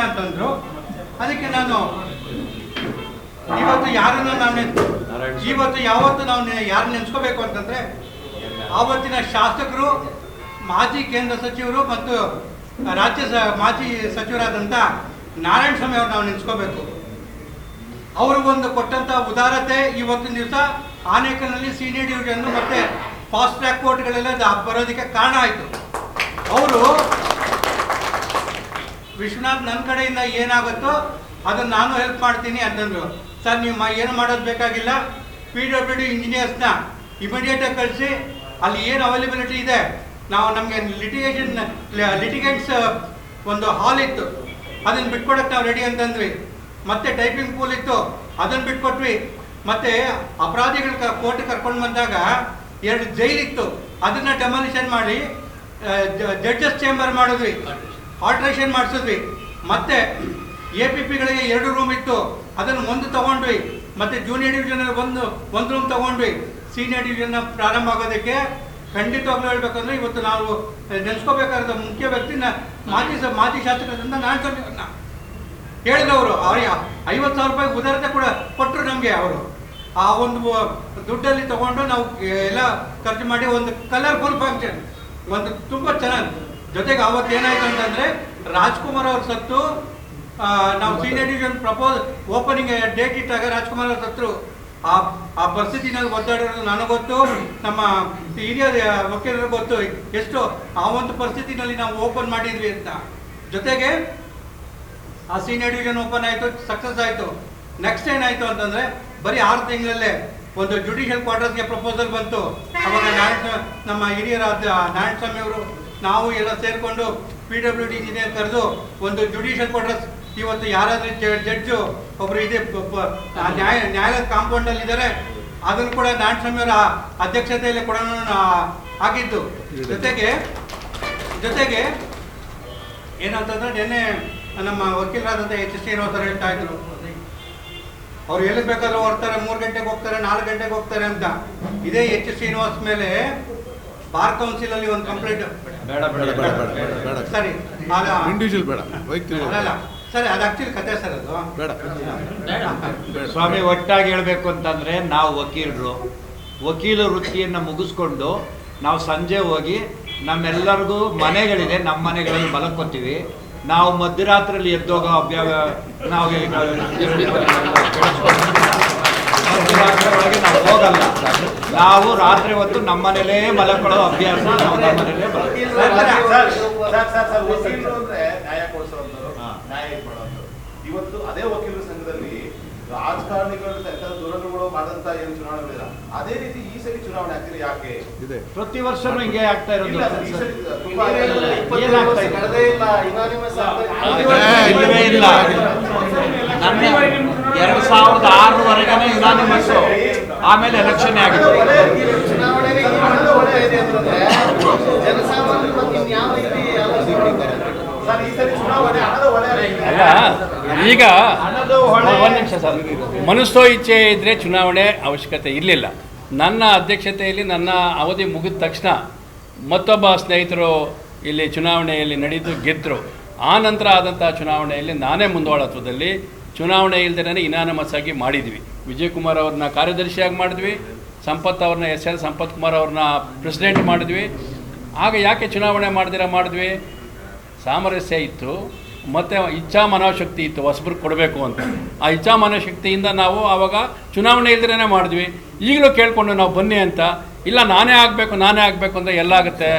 ಅಂತಂದರು. ಅದಕ್ಕೆ ನಾನು ಇವತ್ತು ಯಾರನ್ನು ಇವತ್ತು ಯಾವತ್ತು ನಾವು ಯಾರು ನೆನೆಸ್ಕೋಬೇಕು ಅಂತಂದ್ರೆ ಆವತ್ತಿನ ಶಾಸಕರು, ಮಾಜಿ ಕೇಂದ್ರ ಸಚಿವರು ಮತ್ತು ಮಾಜಿ ಸಚಿವರಾದಂಥ ನಾರಾಯಣ ಸ್ವಾಮಿ ಅವರು ನಾವು ನೆನೆಸ್ಕೋಬೇಕು. ಅವರು ಒಂದು ಕೊಟ್ಟಂತ ಉದಾರತೆ ಇವತ್ತಿನ ದಿವಸ ಆನೇಕಲ್ನಲ್ಲಿ ಸೀನಿಯರ್ ಡಿವಿಷನ್ ಮತ್ತೆ ಫಾಸ್ಟ್ ಟ್ರ್ಯಾಕ್ ಕೋರ್ಟ್ಗಳೆಲ್ಲ ಬರೋದಕ್ಕೆ ಕಾರಣ ಆಯಿತು. ಅವರು ವಿಶ್ವನಾಥ್ ನನ್ನ ಕಡೆಯಿಂದ ಏನಾಗುತ್ತೋ ಅದನ್ನು ನಾನು ಹೆಲ್ಪ್ ಮಾಡ್ತೀನಿ ಅಂತಂದ್ರು. ಸರ್ ನೀವು ಏನು ಮಾಡೋದು ಬೇಕಾಗಿಲ್ಲ, PWD ಇಂಜಿನಿಯರ್ಸ್ನ ಇಮಿಡಿಯೇಟಾಗಿ ಕಳಿಸಿ, ಅಲ್ಲಿ ಏನು ಅವೈಲೇಬಿಲಿಟಿ ಇದೆ, ನಾವು ನಮಗೆ ಲಿಟಿಗೇಟ್ಸ್ ಒಂದು ಹಾಲ್ ಇತ್ತು ಅದನ್ನು ಬಿಟ್ಕೊಡಕ್ಕೆ ನಾವು ರೆಡಿ ಅಂತಂದ್ವಿ. ಮತ್ತೆ ಟೈಪಿಂಗ್ ಪೂಲ್ ಇತ್ತು ಅದನ್ನು ಬಿಟ್ಕೊಟ್ವಿ. ಮತ್ತೆ ಅಪರಾಧಿಗಳ ಕೋರ್ಟ್ ಕರ್ಕೊಂಡು ಬಂದಾಗ 2 ಜೈಲಿತ್ತು ಅದನ್ನು ಡೆಮಾಲಿಷನ್ ಮಾಡಿ ಜಡ್ಜಸ್ ಚೇಂಬರ್ ಮಾಡಿದ್ವಿ, ಆಲ್ಟ್ರೇಷನ್ ಮಾಡಿಸಿದ್ವಿ. ಮತ್ತೆ APPಗಳಿಗೆ 2 ರೂಮ್ ಇತ್ತು ಅದನ್ನು 1 ತಗೊಂಡ್ವಿ. ಮತ್ತೆ ಜೂನಿಯರ್ ಡಿವಿಷನ್ ಒಂದು ರೂಮ್ ತಗೊಂಡ್ವಿ. ಸೀನಿಯರ್ ಡಿವಿಷನ್ ಪ್ರಾರಂಭ ಆಗೋದಕ್ಕೆ ಖಂಡಿತವಾಗ್ಲೂ ಹೇಳ್ಬೇಕಂದ್ರೆ ಇವತ್ತು ನಾವು ನೆನೆಸ್ಕೋಬೇಕಾದ ಮುಖ್ಯ ವ್ಯಕ್ತಿ ಮಾಜಿ ಶಾಸಕರಿಂದ ನಾರಾಯಣ ಹೇಳಿದವರು. ಅವ್ರಿಗೆ 50,000 ರೂಪಾಯಿ ಉದಾರತೆ ಕೂಡ ಕೊಟ್ಟರು ನಮಗೆ. ಅವರು ಆ ಒಂದು ದುಡ್ಡಲ್ಲಿ ತಗೊಂಡು ನಾವು ಎಲ್ಲ ಖರ್ಚು ಮಾಡಿ ಒಂದು ಕಲರ್ಫುಲ್ ಫಂಕ್ಷನ್, ಒಂದು ತುಂಬ ಚೆನ್ನಾಗಿ. ಜೊತೆಗೆ ಅವತ್ತು ಏನಾಯ್ತು ಅಂತಂದರೆ ರಾಜ್ಕುಮಾರ್ ಅವ್ರ ಸತ್ತು, ನಾವು ಸೀನಿಯರ್ ಡಿವಿಷನ್ ಓಪನಿಂಗ್ ಡೇಟ್ ಇಟ್ಟಾಗ ರಾಜ್ಕುಮಾರ್ ಅವ್ರ ಸತ್ರು. ಆ ಪರಿಸ್ಥಿತಿನಲ್ಲಿ ಒದ್ದಾಡಿರೋದು ನನಗೆ ಗೊತ್ತು, ನಮ್ಮ ಹಿರಿಯ ವಕೀಲರಿಗೆ ಗೊತ್ತು ಎಷ್ಟು ಆ ಒಂದು ಪರಿಸ್ಥಿತಿನಲ್ಲಿ ನಾವು ಓಪನ್ ಮಾಡಿದ್ವಿ ಅಂತ. ಜೊತೆಗೆ ಆ ಸೀನಿಯರ್ ಡಿವಿಷನ್ ಓಪನ್ ಆಯಿತು, ಸಕ್ಸಸ್ ಆಯಿತು. ನೆಕ್ಸ್ಟ್ ಏನಾಯಿತು ಅಂತಂದರೆ ಬರೀ 6 ತಿಂಗಳಲ್ಲೇ ಒಂದು ಜುಡಿಷಿಯಲ್ ಕ್ವಾರ್ಟರ್ಸ್ಗೆ ಪ್ರಪೋಸಲ್ ಬಂತು. ಅವಾಗ ನಮ್ಮ ಹಿರಿಯರಾದ ನಾರಾಯಣ ಸ್ವಾಮಿ ಅವರು ನಾವು ಎಲ್ಲ ಸೇರಿಕೊಂಡು PWD ಇಂಜಿನಿಯರ್ ಕರೆದು ಒಂದು ಜುಡಿಷಿಯಲ್ ಕ್ವಾರ್ಟರ್ಸ್, ಇವತ್ತು ಯಾರಾದ್ರೂ ಜಡ್ಜು ಒಬ್ರು ಇದೆ ನ್ಯಾಯಾಲಯದ ಕಾಂಪೌಂಡಲ್ಲಿ ಇದ್ದಾರೆ, ಅದನ್ನು ಕೂಡ ನಾರಾಯಣ ಸ್ವಾಮಿ ಅವರ ಅಧ್ಯಕ್ಷತೆಯಲ್ಲಿ ಕೂಡ ಆಗಿದ್ದು. ಜೊತೆಗೆ ಏನಂತಂದ್ರೆ ನಿನ್ನೆ ನಮ್ಮ ವಕೀಲರಾದಂಥ H. ಶ್ರೀನಿವಾಸ್ ಅವರು ಹೇಳ್ತಾ ಇದ್ರು, ಅವ್ರು ಎಲ್ಲಿ ಬೇಕಾದ್ರೂ ಹೊರ್ತಾರೆ, 3 ಗಂಟೆಗೆ ಹೋಗ್ತಾರೆ, 4 ಗಂಟೆಗೆ ಹೋಗ್ತಾರೆ ಅಂತ. ಇದೇ H. ಶ್ರೀನಿವಾಸ್ ಮೇಲೆ ಬಾರ್ ಕೌನ್ಸಿಲ್ ಅಲ್ಲಿ ಒಂದು ಕಂಪ್ಲೇಂಟ್ ಸರಿ ಇಂಡಿವಿಜುವಲ್ ಬೇಡ, ಅಲ್ಲ ಸರಿ, ಅದು ಆಕ್ಚುಲಿ ಕತೆ ಸರ್, ಅದು ಬೇಡ. ಸ್ವಾಮಿ, ಒಟ್ಟಾಗಿ ಹೇಳ್ಬೇಕು ಅಂತಂದ್ರೆ ನಾವು ವಕೀಲ ವೃತ್ತಿಯನ್ನು ಮುಗಿಸ್ಕೊಂಡು ನಾವು ಸಂಜೆ ಹೋಗಿ ನಮ್ಮೆಲ್ಲರಿಗೂ ಮನೆಗಳಿದೆ, ನಮ್ಮ ಮನೆಗಳಲ್ಲಿ ಮಲಕ್ಕೋತೀವಿ. ನಾವು ಮಧ್ಯರಾತ್ರಿಯಲ್ಲಿ ಎದ್ದೋಗೋ ನಾವು ಮಧ್ಯರಾತ್ರಿ ನಾವು ಹೋಗಲ್ಲ. ನಾವು ರಾತ್ರಿ ಹೊತ್ತು ನಮ್ಮ ಮನೇಲೇ ಮಲಕೊಳ್ಳೋ ಅಭ್ಯಾಸ, ನಾವು ನಮ್ಮ ಮನೇಲೇ ಇವತ್ತು ಅದೇ ವಕೀಲರ ಸಂಘದಲ್ಲಿ ರಾಜಕಾರಣಿಗಳು ದುರಂತಗಳು ಮಾಡಿದಂತ ಏನು ಚುನಾವಣೆ ಇಲ್ಲ, ಅದೇ ರೀತಿ ಈ ಸರಿ ಚುನಾವಣೆ ಆಗ್ತಿದೆ. ಯಾಕೆ ಇದೆ? ಪ್ರತಿ ವರ್ಷನೂ ಹಿಂಗೆ ಆಗ್ತಾ ಇರೋದು. ಇಲ್ಲವೇ ಇಲ್ಲ. ನನ್ನ 2006 ಯುನಾನಿಮಸ್, ಆಮೇಲೆ ಎಲೆಕ್ಷನ್ ಆಗಿದೆ. ಅಲ್ಲ, ಈಗ ಒಂದು ನಿಮಿಷ ಸರ್, ಮನಸ್ಸೋ ಇಚ್ಛೆ ಇದ್ದರೆ ಚುನಾವಣೆ ಅವಶ್ಯಕತೆ ಇರಲಿಲ್ಲ. ನನ್ನ ಅಧ್ಯಕ್ಷತೆಯಲ್ಲಿ ನನ್ನ ಅವಧಿ ಮುಗಿದ ತಕ್ಷಣ ಮತ್ತೊಬ್ಬ ಸ್ನೇಹಿತರು ಇಲ್ಲಿ ಚುನಾವಣೆಯಲ್ಲಿ ನಡೆದು ಗೆದ್ದರು. ಆ ನಂತರ ಆದಂಥ ಚುನಾವಣೆಯಲ್ಲಿ ನಾನೇ ಮುಂದಾಳತ್ವದಲ್ಲಿ ಚುನಾವಣೆ ಇಲ್ಲದೇ ಇನಾನಮಸ್ ಆಗಿ ಮಾಡಿದ್ವಿ. ವಿಜಯಕುಮಾರ್ ಅವ್ರನ್ನ ಕಾರ್ಯದರ್ಶಿಯಾಗಿ ಮಾಡಿದ್ವಿ, ಸಂಪತ್ ಅವ್ರನ್ನ SL ಸಂಪತ್ ಕುಮಾರ್ ಅವ್ರನ್ನ ಪ್ರೆಸಿಡೆಂಟ್ ಮಾಡಿದ್ವಿ. ಆಗ ಯಾಕೆ ಚುನಾವಣೆ ಮಾಡಿದ್ವಿ? ಸಾಮರಸ್ಯ ಇತ್ತು ಮತ್ತು ಇಚ್ಛಾ ಮನೋಶಕ್ತಿ ಇತ್ತು, ಹೊಸಬ್ರಿಗೆ ಕೊಡಬೇಕು ಅಂತ. ಆ ಇಚ್ಛಾ ಮನೋಶಕ್ತಿಯಿಂದ ನಾವು ಆವಾಗ ಚುನಾವಣೆ ಇಲ್ದೇ ಮಾಡಿದ್ವಿ. ಈಗಲೂ ಕೇಳಿಕೊಂಡು ನಾವು ಬನ್ನಿ ಅಂತ, ಇಲ್ಲ ನಾನೇ ಆಗಬೇಕು ಅಂದರೆ ಎಲ್ಲಾಗುತ್ತೆ.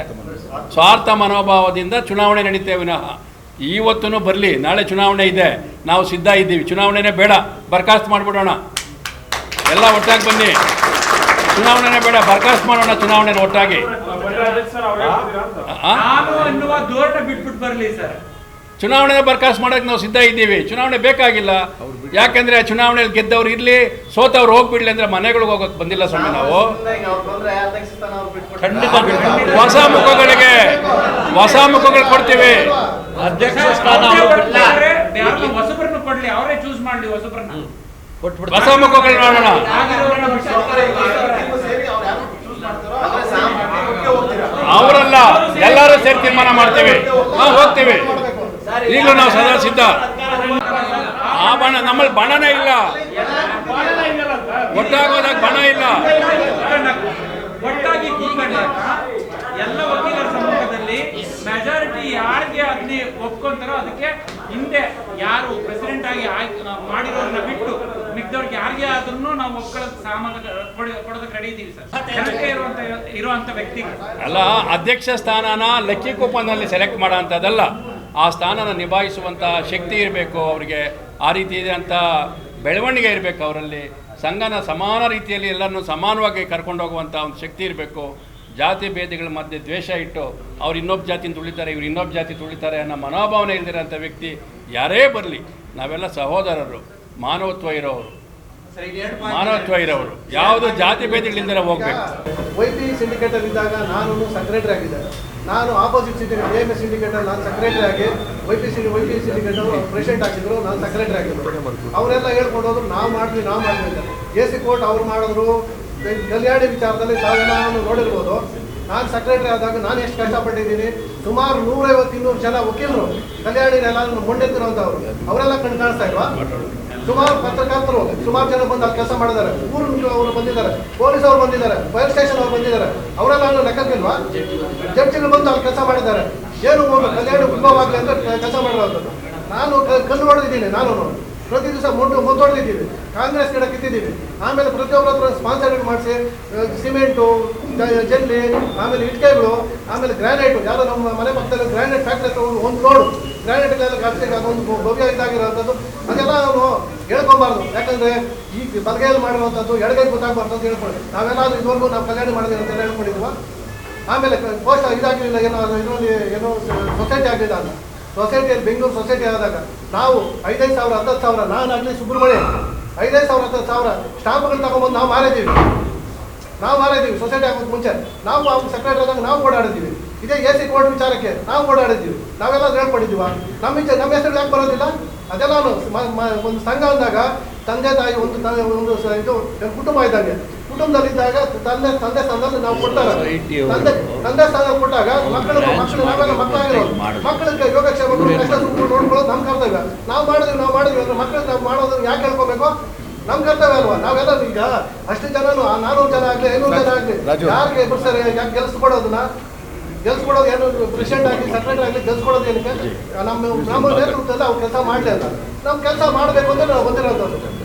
ಸ್ವಾರ್ಥ ಮನೋಭಾವದಿಂದ ಚುನಾವಣೆ ನಡೀತೇವೆ ವಿನಃ ಇವತ್ತೂ ಬರಲಿ, ನಾಳೆ ಚುನಾವಣೆ ಇದೆ, ನಾವು ಸಿದ್ಧ ಇದ್ದೀವಿ, ಚುನಾವಣೆನೇ ಬೇಡ, ಬರ್ಖಾಸ್ತು ಮಾಡಿಬಿಡೋಣ, ಎಲ್ಲ ಒಟ್ಟಾಗಿ ಬನ್ನಿ, ಚುನಾವಣೆನೇ ಬೇಡ, ಬರ್ಖಾಸ್ತು ಮಾಡೋಣ, ಚುನಾವಣೆ ಒಟ್ಟಾಗಿ. ಚುನಾವಣೆ ಬರ್ಖಾಸ್ತು ಮಾಡೋಕ್ಕೆ ನಾವು ಸಿದ್ಧ ಇದ್ದೀವಿ. ಚುನಾವಣೆ ಬೇಕಾಗಿಲ್ಲ, ಯಾಕೆಂದರೆ ಚುನಾವಣೆಯಲ್ಲಿ ಗೆದ್ದವ್ರು ಇರಲಿ, ಸೋತವ್ರು ಹೋಗ್ಬಿಡ್ಲಿ ಅಂದರೆ ಮನೆಗಳಿಗೆ ಹೋಗೋಕೆ ಬಂದಿಲ್ಲ ಸ್ವಾಮಿ ನಾವು. ಖಂಡಿತ ಹೊಸ ಮುಖಗಳು ಕೊಡ್ತೀವಿ. ಅಧ್ಯಕ್ಷ ಸ್ಥಾನ ಹೊಸ ಮುಖಗಳು ನೋಡೋಣ. ಅವರಲ್ಲ, ಎಲ್ಲರೂ ಸೇರಿ ತೀರ್ಮಾನ ಮಾಡ್ತೇವೆ, ನಾವು ಹೋಗ್ತೇವೆ. ಈಗಲೂ ನಾವು ಸದಾ ಸಿದ್ಧ. ಆ ಬಣ್ಣ ನಮ್ಮಲ್ಲಿ ಬಣ್ಣನೇ ಇಲ್ಲ. ಒಟ್ಟಾಗೋದಾಗ ಬಣ ಇಲ್ಲ. ಒಟ್ಟಾಗಿ ಕೂತ್ಕೊಂಡಾಗ ಎಲ್ಲ ವಕೀಲರ ಸಮ್ಮುಖದಲ್ಲಿ ಮೆಜಾರಿಟಿ ಯಾರಿಗೆ ಅದನ್ನ ಒಪ್ಕೊಂತಾರೋ ಅದಕ್ಕೆ ಹಿಂದೆ ಯಾರು ಪ್ರೆಸಿಡೆಂಟ್ ಆಗಿ ಮಾಡಿರೋರನ್ನ ಬಿಟ್ಟು ಮಿಕ್ದವ್ರಿಗೆ ಯಾರಿಗೆ ಆದ್ರೂ ನಾವು ಒಪ್ಕೊಳ್ಳೋದು ಕೊಡೋದಕ್ಕೆ ರೆಡಿ ಇದ್ದೀವಿ ಸರ್. ಜನಕ್ಕೆ ಇರುವಂತ ವ್ಯಕ್ತಿಗೆ ಅಲ್ಲ, ಅಧ್ಯಕ್ಷ ಸ್ಥಾನನ ಲಕ್ಕಿ ಕೂಪನ್ನಲ್ಲಿ ಸೆಲೆಕ್ಟ್ ಮಾಡೋ ಅಂಥದ್ದಲ್ಲ. ಆ ಸ್ಥಾನನ ನಿಭಾಯಿಸುವಂಥ ಶಕ್ತಿ ಇರಬೇಕು ಅವರಿಗೆ. ಆ ರೀತಿ ಇದೆ ಅಂತ ಬೆಳವಣಿಗೆ ಇರಬೇಕು ಅವರಲ್ಲಿ. ಸಂಘನ ಸಮಾನ ರೀತಿಯಲ್ಲಿ ಎಲ್ಲರನ್ನೂ ಸಮಾನವಾಗಿ ಕರ್ಕೊಂಡು ಹೋಗುವಂಥ ಒಂದು ಶಕ್ತಿ ಇರಬೇಕು. ಜಾತಿ ಭೇದಗಳ ಮಧ್ಯೆ ದ್ವೇಷ ಇಟ್ಟು ಅವ್ರು ಇನ್ನೊಬ್ಬ ಜಾತಿನ ತುಳಿತಾರೆ, ಇವ್ರು ಇನ್ನೊಬ್ಬ ಜಾತಿ ತುಳಿತಾರೆ ಅನ್ನೋ ಮನೋಭಾವನೆ ಇಲ್ದಿರೋಂಥ ವ್ಯಕ್ತಿ ಯಾರೇ ಬರಲಿ, ನಾವೆಲ್ಲ ಸಹೋದರರು, ಮಾನವತ್ವ ಇರೋರು, ಯಾವುದು ಜಾತಿ ಭೇದಗಳಿಂದ ಹೋಗ್ಬೇಕು. YP ಸಿಂಡಿಕೇಟರ್ ಇದ್ದಾಗ ನಾನು ಸೆಕ್ರೆಟರಿ ಆಗಿದ್ದೆ. ನಾನು ಆಪೋಸಿಟ್ ಸಿಂಡಿಕೇಟ್ AMS ಸಿಂಡಿಕೇಟರ್ ನಾನು ಸೆಕ್ರೆಟರಿ ಆಗಿ YP ಸಿಂಡಿಕೇಟರ್ ಪ್ರೆಸಿಡೆಂಟ್ ಆಗಿದ್ರು, ನಾನು ಸೆಕ್ರೆಟರಿ ಆಗಿದ್ದರು. ಅವರೆಲ್ಲ ಹೇಳ್ಕೊಂಡು ಹೋದ್ರು ನಾವು ಮಾಡ್ತೀವಿ ಅಂತ. AC ಕೋರ್ಟ್ ಅವ್ರು ಮಾಡಿದ್ರು. ಕಲ್ಯಾಣಿ ವಿಚಾರದಲ್ಲಿ ತಾವೆಲ್ಲ ನೋಡಿರ್ಬೋದು. ನಾನು ಸೆಕ್ರೆಟರಿ ಆದಾಗ ನಾನು ಎಷ್ಟು ಕಷ್ಟಪಟ್ಟಿದ್ದೀನಿ. ಸುಮಾರು 150-200 ಜನ ವಕೀಲರು ಕಲ್ಯಾಣಿನೆಲ್ಲ ಮೊಂಡೆತ್ತಿರುವಂಥವ್ರು ಅವರೆಲ್ಲ ಕಣ್ಣು ಕಾಣಿಸ್ತಾ ಇಲ್ವಾ? ಸುಮಾರು ಪತ್ರಕರ್ತರು ಸುಮಾರು ಜನ ಬಂದು ಅಲ್ಲಿ ಕೆಲಸ ಮಾಡಿದ್ದಾರೆ. ಊರು ಅವರು ಬಂದಿದ್ದಾರೆ, ಪೊಲೀಸ್ ಅವರು ಬಂದಿದ್ದಾರೆ, ಫೈರ್ ಸ್ಟೇಷನ್ ಅವರು ಬಂದಿದ್ದಾರೆ. ಅವರೆಲ್ಲ ಲೆಕ್ಕಕ್ಕಿಲ್ವಾ? ಜಡ್ಜಿಗಳು ಬಂದು ಅಲ್ಲಿ ಕೆಲಸ ಮಾಡಿದ್ದಾರೆ. ಏನು ಕಲ್ಯಾಣ ಉದ್ಭವವಾಗಲಿ ಅಂತ ಕೆಲಸ ಮಾಡಿರೋದು. ನಾನು ಕಲ್ಲು ಹೊಡೆದಿದ್ದೀನಿ. ನಾನು ಪ್ರತಿ ದಿವಸ ಮುಂದೊಡೆದಿದ್ದೀವಿ. ಕಾಂಗ್ರೆಸ್ ಗಿಡ ಕಿತ್ತಿದ್ದೀವಿ. ಆಮೇಲೆ ಪ್ರತಿಯೊಬ್ಬರ ಹತ್ರ ಸ್ಪಾನ್ಸರ್ಗಳು ಮಾಡಿಸಿ ಸಿಮೆಂಟು, ಜಲ್ಲಿ, ಆಮೇಲೆ ಇಟ್ಕೆಗಳು, ಆಮೇಲೆ ಗ್ರಾನೈಟು. ಯಾರೋ ನಮ್ಮ ಮನೆ ಪಕ್ಕದಲ್ಲಿ ಗ್ರಾನೈಟ್ ಫ್ಯಾಕ್ಟ್ರಿ ಹತ್ರ ಒಂದು ಲೋಡು ಗ್ರಾನೈಟ್ಗಳೆಲ್ಲ ಕಾಪಿಸಿ ಅದೊಂದು ಭವ್ಯ ಇದ್ದಾಗಿರೋಂಥದ್ದು. ಅದೆಲ್ಲ ನಾವು ಹೇಳ್ಕೊಬಾರ್ದು. ಯಾಕಂದರೆ ಈ ಬಲಗೈಯಲ್ಲಿ ಮಾಡಿರುವಂಥದ್ದು ಎಡಗೈಗೆ ಗೊತ್ತಾಗಬಾರ್ದು ಅಂತ ಹೇಳ್ಕೊಳ್ಳಿ. ನಾವೆಲ್ಲಾದ್ರೂ ಇದುವರೆಗೂ ನಾವು ಕಲ್ಯಾಣ ಮಾಡಿದ್ದೀವಿ ಅಂತ ಹೇಳ್ಕೊಂಡಿದ್ವ? ಆಮೇಲೆ ಪೋಸ್ಟ್ ಇದಾಗಲಿಲ್ಲ, ಇದರಲ್ಲಿ ಏನೋ ಸೊಸೈಟಿ ಆಗಲಿಲ್ಲ ಅಂತ. ಸೊಸೈಟಿಯಲ್ಲಿ ಬೆಂಗಳೂರು ಸೊಸೈಟಿ ಆದಾಗ ನಾವು 5,000 10,000 ನಾನಾಗಲಿ ಸುಬ್ರಹ್ಮಣ್ಯ 5,000 10,000 ಸ್ಟಾಂಪ್ಗಳು ತಗೊಂಡ್ಬಂದು ನಾವು ಮಾರಿದ್ದೀವಿ ಸೊಸೈಟಿ ಆಗೋದು ಮುಂಚೆ. ನಾವು ಅವ್ರು ಸೆಕ್ರೆಟರಿ ಆದಾಗ ನಾವು ಓಡಾಡಿದ್ದೀವಿ. ಇದೇ AC ಕೋರ್ಟ್ ವಿಚಾರಕ್ಕೆ ನಾವು ಓಡಾಡಿದ್ದೀವಿ. ನಾವೆಲ್ಲ ಹೇಳ್ಕೊಂಡಿದ್ದೀವ? ನಮ್ಮ ಹೆಸರು ಯಾಕೆ ಬರೋದಿಲ್ಲ? ಅದೆಲ್ಲ ಒಂದು ಸಂಘ ಅಂದಾಗ ತಂದೆ ತಾಯಿ ಇದು ಕುಟುಂಬ ಇದ್ದಂಗೆ. ಕುಟುಂಬದಲ್ಲಿದ್ದಾಗ ತಂದೆ ಸ್ಥಾನದಲ್ಲಿ ನಾವು ಕೊಡ್ತಾರೆ. ತಂದೆ ಸ್ಥಾನ ಕೊಟ್ಟಾಗ ನಾವೆಲ್ಲ ಮಕ್ಕಳಾಗಿರೋದು. ಮಕ್ಕಳಿಗೆ ಯೋಗಕ್ಷೇಮಗಳು ಕಷ್ಟ ಸುಖಗಳು ನೋಡ್ಕೊಳ್ಳೋದು ನಮ್ಮ ಕರ್ತವ್ಯ. ನಾವು ಮಾಡಿದ್ವಿ ಅಂದ್ರೆ ಮಕ್ಕಳಿಗೆ ನಾವು ಮಾಡೋದನ್ನ ಯಾಕೆ ಹೇಳ್ಕೋಬೇಕು? ನಮ್ಮ ಕರ್ತವ್ಯ ಅಲ್ವಾ? ನಾವೆಲ್ಲ ಈಗ ಅಷ್ಟು ಜನನು 400 ಜನ ಆಗಲಿ 500 ಜನ ಆಗಲಿ ಯಾರಿಗೆ ಎಬ್ಬರ್ಸ್ತಾರೆ? ಯಾಕೆ ಗೆಲ್ಸ್ಕೊಡೋದು ಏನು? ಪ್ರೆಸಿಡೆಂಟ್ ಆಗಲಿ ಸೆಕ್ರೆಟರಿ ಆಗಲಿ ಗೆಲ್ಸ್ಕೊಡೋದು ಏನಕ್ಕೆ? ನಮ್ಮ ನೇತೃತ್ವದಲ್ಲಿ ಅವ್ರು ಕೆಲಸ ಮಾಡಲಿ ಅಂತ. ನಮ್ಮ ಕೆಲಸ ಮಾಡಬೇಕು ಅಂದ್ರೆ ನಾವು ಬಂದಿರೋಂಥದ್ದು.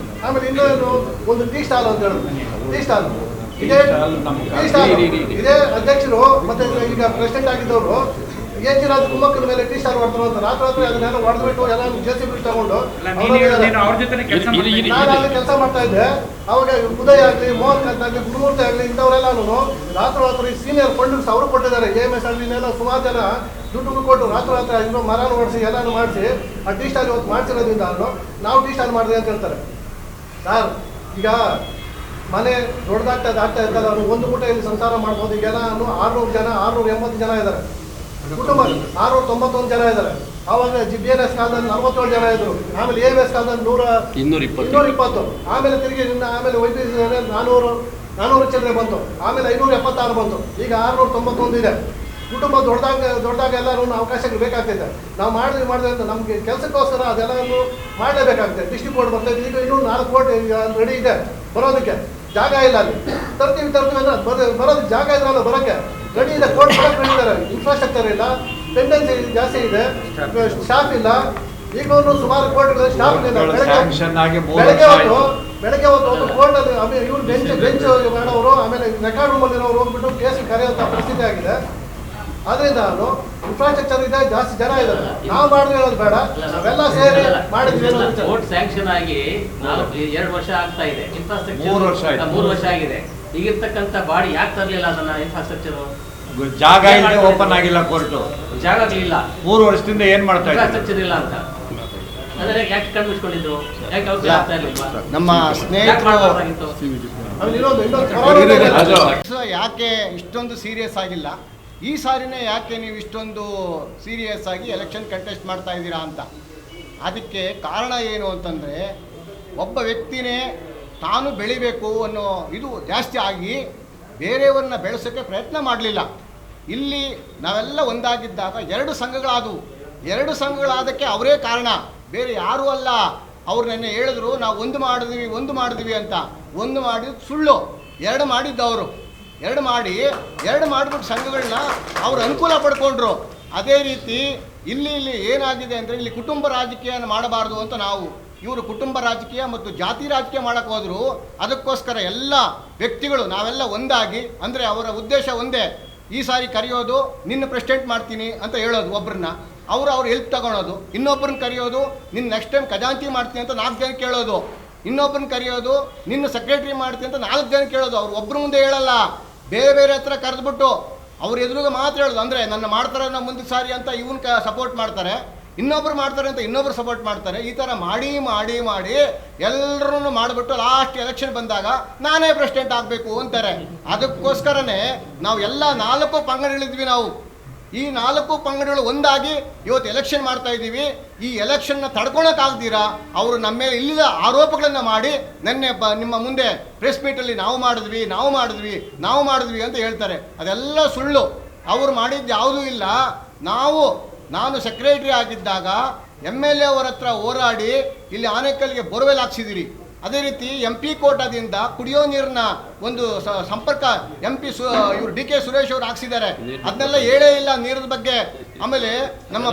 ಆಮೇಲೆ ಇನ್ನೊಂದು ಒಂದು ಟೀ ಸ್ಟಾಲ್ ಅಂತ ಹೇಳಿದ್ರು. ಟೀ ಸ್ಟಾಲ್ ಇದೇ ಅಧ್ಯಕ್ಷರು ಮತ್ತೆ ಈಗ ಪ್ರೆಸಿಡೆಂಟ್ ಆಗಿದ್ದವರು ಏಜಿರಾಜ್ ಕುಮ್ಮಕ್ಕನ ಮೇಲೆ ಟೀ ಸ್ಟಾಲ್ ಮಾಡ್ತಾರೆ ಅಂತ ರಾತ್ರಿ ಅದನ್ನೆಲ್ಲ ಹೊಡೆದ್ಬಿಟ್ಟು ಎಲ್ಲ JCB ತಗೊಂಡು ನಾನು ಕೆಲಸ ಮಾಡ್ತಾ ಇದ್ದೆ. ಅವಾಗ ಉದಯ ಆಗಲಿ, ಮೋಹನ್ ಕಾಂತ್ ಆಗಲಿ, ಗುರುಮೂರ್ತಿ ಆಗಲಿ ಇಂಥವರೆಲ್ಲ ರಾತ್ರಿ ಸೀನಿಯರ್ ಫಂಡ್ಸ್ ಅವರು ಕೊಟ್ಟಿದ್ದಾರೆ. AMS ಆಗಲಿನೆಲ್ಲ ಸುಮಾರು ಜನ ದುಡ್ಡು ಕೊಟ್ಟು ರಾತ್ರಿ ಇನ್ನೂ ಮರಾನು ಮಾಡಿಸಿ ಎಲ್ಲಾನು ಮಾಡಿಸಿ ಆ ಟೀ ಸ್ಟಾಲ್ ಇವತ್ತು ಮಾಡಿಸಿರೋದ್ರಿಂದ ನಾವು ಟೀ ಸ್ಟಾಲ್ ಮಾಡಿದೆ ಅಂತ ಹೇಳ್ತಾರೆ. ಸರ್, ಈಗ ಮನೆ ದೊಡ್ಡದಾಗ್ತಾ ಇದ್ದಾಗ ಅವರು ಒಂದು ಊಟದಲ್ಲಿ ಸಂಸಾರ ಮಾಡ್ಬೋದು. ಈಗೆಲ್ಲ 600 ಜನ 680 ಜನ ಇದ್ದಾರೆ ಕುಟುಂಬ. 691 ಜನ ಇದ್ದಾರೆ. ಆವಾಗ BNS ಕಾಲದಲ್ಲಿ 47 ಜನ ಇದ್ರು. ಆಮೇಲೆ AMS ಕಾಲದಲ್ಲಿ 220. ಆಮೇಲೆ ತಿರುಗಿ ಆಮೇಲೆ YP 400 ಚಿಲ್ಲರೆ ಬಂತು. ಆಮೇಲೆ 576 ಬಂತು. ಈಗ 691 ಇದೆ. ಕುಟುಂಬ ದೊಡ್ಡದಾಗ ಎಲ್ಲರೂ ಅವಕಾಶಗಳು ಬೇಕಾಗ್ತೈತೆ. ನಾವು ಮಾಡಿದ್ರೆ ಅಂತ ನಮಗೆ ಕೆಲಸಕ್ಕೋಸ್ಕರ ಅದೆಲ್ಲವನ್ನು ಮಾಡಲೇಬೇಕಾಗ್ತದೆ. ಡಿಸ್ಟ್ರಿಕ್ಟ್ ಕೋರ್ಟ್ ಬರ್ತೈತೆ. ಈಗ ಇನ್ನೂ 4 ಕೋಟಿ ರೆಡಿ ಇದೆ ಬರೋದಕ್ಕೆ. ಜಾಗ ಇಲ್ಲ. ಅಲ್ಲಿ ತರ್ತೀವಿ ಅಂದ್ರೆ ಬರೋದಕ್ಕೆ ಜಾಗ ಇದ್ರಲ್ಲ, ಬರೋಕ್ಕೆ ರೆಡಿ ಇದೆ. ಕೋರ್ಟ್ ಬರೋಕ್ಕೆ ರೆಡಿ ಇದ್ದಾರೆ. ಇನ್ಫ್ರಾಸ್ಟ್ರಕ್ಚರ್ ಇಲ್ಲ, ಟೆಂಡೆನ್ಸಿ ಜಾಸ್ತಿ ಇದೆ, ಸ್ಟಾಫ್ ಇಲ್ಲ. ಈಗ ಸುಮಾರು ಕೋರ್ಟ್ಗಳಲ್ಲಿ ಸ್ಟಾಫ್ ಇಲ್ಲ. ಬೆಳಗ್ಗೆ ಹೊತ್ತು ಕೋರ್ಟಲ್ಲಿ ಇವ್ರು ಬೆಂಚ್ ಮಾಡೋರು, ಆಮೇಲೆ ರೆಕಾರ್ಡ್ ರೂಮಲ್ಲಿ ಇರೋರು ಹೋಗ್ಬಿಟ್ಟು ಕೇಸ್ ಕರೆಯುವಂಥ ಪರಿಸ್ಥಿತಿ ಆಗಿದೆ. ಅದರಿಂದ ಇನ್ಫ್ರಾಸ್ಟ್ರಕ್ಚರ್ ಇದೆ, ಜಾಸ್ತಿ ಜನ ಇದ್ದಾರೆ. ನಾವು ಮಾಡಿದ್ರೆ ಹೇಳೋದು ಬೇಡ, ನಾವೆಲ್ಲ ಸೇರಿ ಮಾಡಿದ್ವಿ. ಕೋರ್ಟ್ ಸ್ಯಾಂಕ್ಷನ್ ಆಗಿ 2 ವರ್ಷ ಆಗ್ತಾ ಇದೆ. ಇನ್ಫ್ರಾಸ್ಟ್ರಕ್ಚರ್ 3 ವರ್ಷ ಆಗಿದೆ. ಈಗಿರ್ತಕ್ಕಂಥ ಬಾಡಿ ಯಾಕೆ ತರಲಿಲ್ಲ ಅದನ್ನ? ಇನ್ಫ್ರಾಸ್ಟ್ರಕ್ಚರ್ ಜಾಗ ಇಲ್ಲ, ಓಪನ್ ಆಗಿಲ್ಲ ಕೋರ್ಟು. ಜಾಗ ಆಗಲಿಲ್ಲ. 3 ವರ್ಷದಿಂದ ಏನ್ ಮಾಡ್ತಾ ಇದ್ದಾರೆ? ಇನ್ಫ್ರಾಸ್ಟ್ರಕ್ಚರ್ ಇಲ್ಲ ಅಂತ ಅಂದ್ರೆ ಯಾಕೆ ಕಣ್ಮಿಸ್ಕೊಂಡಿದ್ರು? ಯಾಕೆ ಅವ್ರು ಆಗ್ತಾ ಇರಲಿಲ್ಲ? ನಮ್ಮ ಸ್ನೇಹಿತರು ಯಾಕೆ ಇಷ್ಟೊಂದು ಸೀರಿಯಸ್ ಆಗಿಲ್ಲ? ಈ ಸಾರಿನೇ ಯಾಕೆ ನೀವು ಇಷ್ಟೊಂದು ಸೀರಿಯಸ್ ಆಗಿ ಎಲೆಕ್ಷನ್ ಕಂಟೆಸ್ಟ್ ಮಾಡ್ತಾ ಇದ್ದೀರಾ ಅಂತ. ಅದಕ್ಕೆ ಕಾರಣ ಏನು ಅಂತಂದರೆ, ಒಬ್ಬ ವ್ಯಕ್ತಿನೇ ತಾನು ಬೆಳಿಬೇಕು ಅನ್ನೋ ಇದು ಜಾಸ್ತಿ ಆಗಿ ಬೇರೆಯವ್ರನ್ನ ಬೆಳೆಸೋಕ್ಕೆ ಪ್ರಯತ್ನ ಮಾಡಲಿಲ್ಲ. ಇಲ್ಲಿ ನಾವೆಲ್ಲ ಒಂದಾಗಿದ್ದಾಗ 2 ಸಂಘಗಳಾದವು. 2 ಸಂಘಗಳಾದಕ್ಕೆ ಅವರೇ ಕಾರಣ, ಬೇರೆ ಯಾರೂ ಅಲ್ಲ. ಅವ್ರು ನೆನ್ನೆ ಹೇಳಿದ್ರು ನಾವು ಒಂದು ಮಾಡಿದ್ವಿ ಅಂತ. ಒಂದು ಮಾಡಿದ್ದು ಸುಳ್ಳು, ಎರಡು ಮಾಡಿದ್ದು ಅವರು. ಎರಡು ಮಾಡಿಬಿಟ್ಟು ಸಂಘಗಳನ್ನ ಅವರು ಅನುಕೂಲ ಪಡ್ಕೊಂಡ್ರು. ಅದೇ ರೀತಿ ಇಲ್ಲಿ ಏನಾಗಿದೆ ಅಂದರೆ ಇಲ್ಲಿ ಕುಟುಂಬ ರಾಜಕೀಯನ ಮಾಡಬಾರ್ದು ಅಂತ ಇವರು ಕುಟುಂಬ ರಾಜಕೀಯ ಮತ್ತು ಜಾತಿ ರಾಜಕೀಯ ಮಾಡೋಕ್ಕೆ ಹೋದರು. ಅದಕ್ಕೋಸ್ಕರ ಎಲ್ಲ ವ್ಯಕ್ತಿಗಳು ನಾವೆಲ್ಲ ಒಂದಾಗಿ, ಅಂದರೆ ಅವರ ಉದ್ದೇಶ ಒಂದೇ, ಈ ಸಾರಿ ಕರೆಯೋದು ನಿನ್ನ ಪ್ರೆಸಿಡೆಂಟ್ ಮಾಡ್ತೀನಿ ಅಂತ ಹೇಳೋದು ಒಬ್ಬರನ್ನ, ಅವ್ರ ಹೆಲ್ಪ್ ತಗೊಳೋದು. ಇನ್ನೊಬ್ಬರನ್ನ ಕರೆಯೋದು ನಿನ್ನ ನೆಕ್ಸ್ಟ್ ಟೈಮ್ ಖಜಾಂಚಿ ಮಾಡ್ತೀನಿ ಅಂತ 4 ಜನ ಕೇಳೋದು. ಇನ್ನೊಬ್ಬರನ್ನ ಕರೆಯೋದು ನಿನ್ನ ಸೆಕ್ರೆಟರಿ ಮಾಡ್ತೀನಿ ಅಂತ 4 ಜನ ಕೇಳೋದು. ಅವ್ರು ಒಬ್ಬರ ಮುಂದೆ ಹೇಳಲ್ಲ, ಬೇರೆ ಹತ್ರ ಕರೆದ್ಬಿಟ್ಟು ಅವ್ರ ಎದುರುಗ ಮಾತ್ರ ಹೇಳೋದು. ಅಂದರೆ ನನ್ನ ಮಾಡ್ತಾರೆ ಅನ್ನೋ ಮುಂದೆ ಸಾರಿ ಅಂತ ಇವನ್ ಸಪೋರ್ಟ್ ಮಾಡ್ತಾರೆ, ಇನ್ನೊಬ್ರು ಮಾಡ್ತಾರೆ ಅಂತ ಇನ್ನೊಬ್ರು ಸಪೋರ್ಟ್ ಮಾಡ್ತಾರೆ. ಈ ಥರ ಮಾಡಿ ಎಲ್ಲರೂ ಮಾಡಿಬಿಟ್ಟು ಲಾಸ್ಟ್ ಎಲೆಕ್ಷನ್ ಬಂದಾಗ ನಾನೇ ಪ್ರೆಸಿಡೆಂಟ್ ಆಗಬೇಕು ಅಂತಾರೆ. ಅದಕ್ಕೋಸ್ಕರನೇ ನಾವು ಎಲ್ಲ 4 ಪಂಗಡಗಳಿದ್ವಿ. ಈ 4 ಪಂಗಡಗಳು ಒಂದಾಗಿ ಇವತ್ತು ಎಲೆಕ್ಷನ್ ಮಾಡ್ತಾ ಇದ್ದೀವಿ. ಈ ಎಲೆಕ್ಷನ್ನ ತಡ್ಕೊಳಕ್ಕಾಗ್ದಿರಾ ಅವರು ನಮ್ಮ ಮೇಲೆ ಇಲ್ಲದ ಆರೋಪಗಳನ್ನು ಮಾಡಿ ನಿನ್ನೆ ನಿಮ್ಮ ಮುಂದೆ ಪ್ರೆಸ್ ಮೀಟಲ್ಲಿ ನಾವು ಮಾಡಿದ್ವಿ ಅಂತ ಹೇಳ್ತಾರೆ. ಅದೆಲ್ಲ ಸುಳ್ಳು. ಅವರು ಮಾಡಿದ್ದು ಯಾವುದೂ ಇಲ್ಲ. ನಾನು ಸೆಕ್ರೆಟರಿ ಆಗಿದ್ದಾಗ MLA ಅವರ ಹತ್ರ ಹೋರಾಡಿ ಇಲ್ಲಿ ಆನೇಕಲ್ಗೆ ಬೋರ್ವೆಲ್ ಹಾಕ್ಸಿದಿರಿ. ಅದೇ ರೀತಿ MP ಕೋಟಾದಿಂದ ಕುಡಿಯೋ ನೀರಿನ ಒಂದು ಸಂಪರ್ಕ MP ಇವರು DK ಸುರೇಶ್ ಅವರು ಹಾಕ್ಸಿದ್ದಾರೆ. ಅದನ್ನೆಲ್ಲ ಹೇಳೇ ಇಲ್ಲ ನೀರಿನ ಬಗ್ಗೆ. ಆಮೇಲೆ ನಮ್ಮ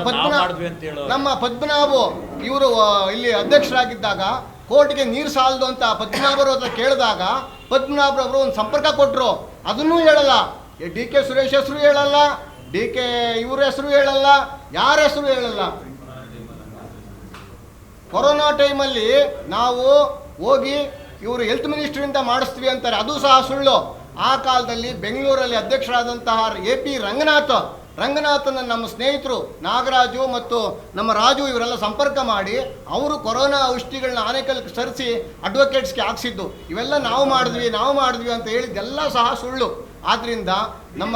ಪದ್ಮನಾಭು ಇವರು ಇಲ್ಲಿ ಅಧ್ಯಕ್ಷರಾಗಿದ್ದಾಗ ಕೋರ್ಟ್ಗೆ ನೀರು ಸಾಲದು ಅಂತ ಪದ್ಮನಾಭರ ಹತ್ರ ಕೇಳಿದಾಗ ಪದ್ಮನಾಭರವರು ಒಂದು ಸಂಪರ್ಕ ಕೊಟ್ಟರು. ಅದನ್ನೂ ಹೇಳಲ್ಲ. DK ಸುರೇಶ್ ಹೆಸರು ಹೇಳಲ್ಲ, DK ಇವ್ರ ಹೆಸರು ಹೇಳಲ್ಲ, ಯಾರ ಹೆಸರು ಹೇಳಲ್ಲ. ಕೊರೋನಾ ಟೈಮಲ್ಲಿ ನಾವು ಹೋಗಿ ಇವರು ಹೆಲ್ತ್ ಮಿನಿಸ್ಟ್ರಿಯಿಂದ ಮಾಡಿಸ್ತೀವಿ ಅಂತಾರೆ, ಅದು ಸಹ ಸುಳ್ಳು. ಆ ಕಾಲದಲ್ಲಿ ಬೆಂಗಳೂರಲ್ಲಿ ಅಧ್ಯಕ್ಷರಾದಂತಹ AP ರಂಗನಾಥನ ನಮ್ಮ ಸ್ನೇಹಿತರು ನಾಗರಾಜು ಮತ್ತು ನಮ್ಮ ರಾಜು ಇವರೆಲ್ಲ ಸಂಪರ್ಕ ಮಾಡಿ ಅವರು ಕೊರೋನಾ ಔಷಧಿಗಳನ್ನ ಆನೇಕಲ್ಗೆ ಸರಿಸಿ ಅಡ್ವೊಕೇಟ್ಸ್ಗೆ ಹಾಕ್ಸಿದ್ದು. ಇವೆಲ್ಲ ನಾವು ಮಾಡಿದ್ವಿ ಅಂತ ಹೇಳಿದ್ದೆಲ್ಲ ಸಹ ಸುಳ್ಳು. ಆದ್ರಿಂದ ನಮ್ಮ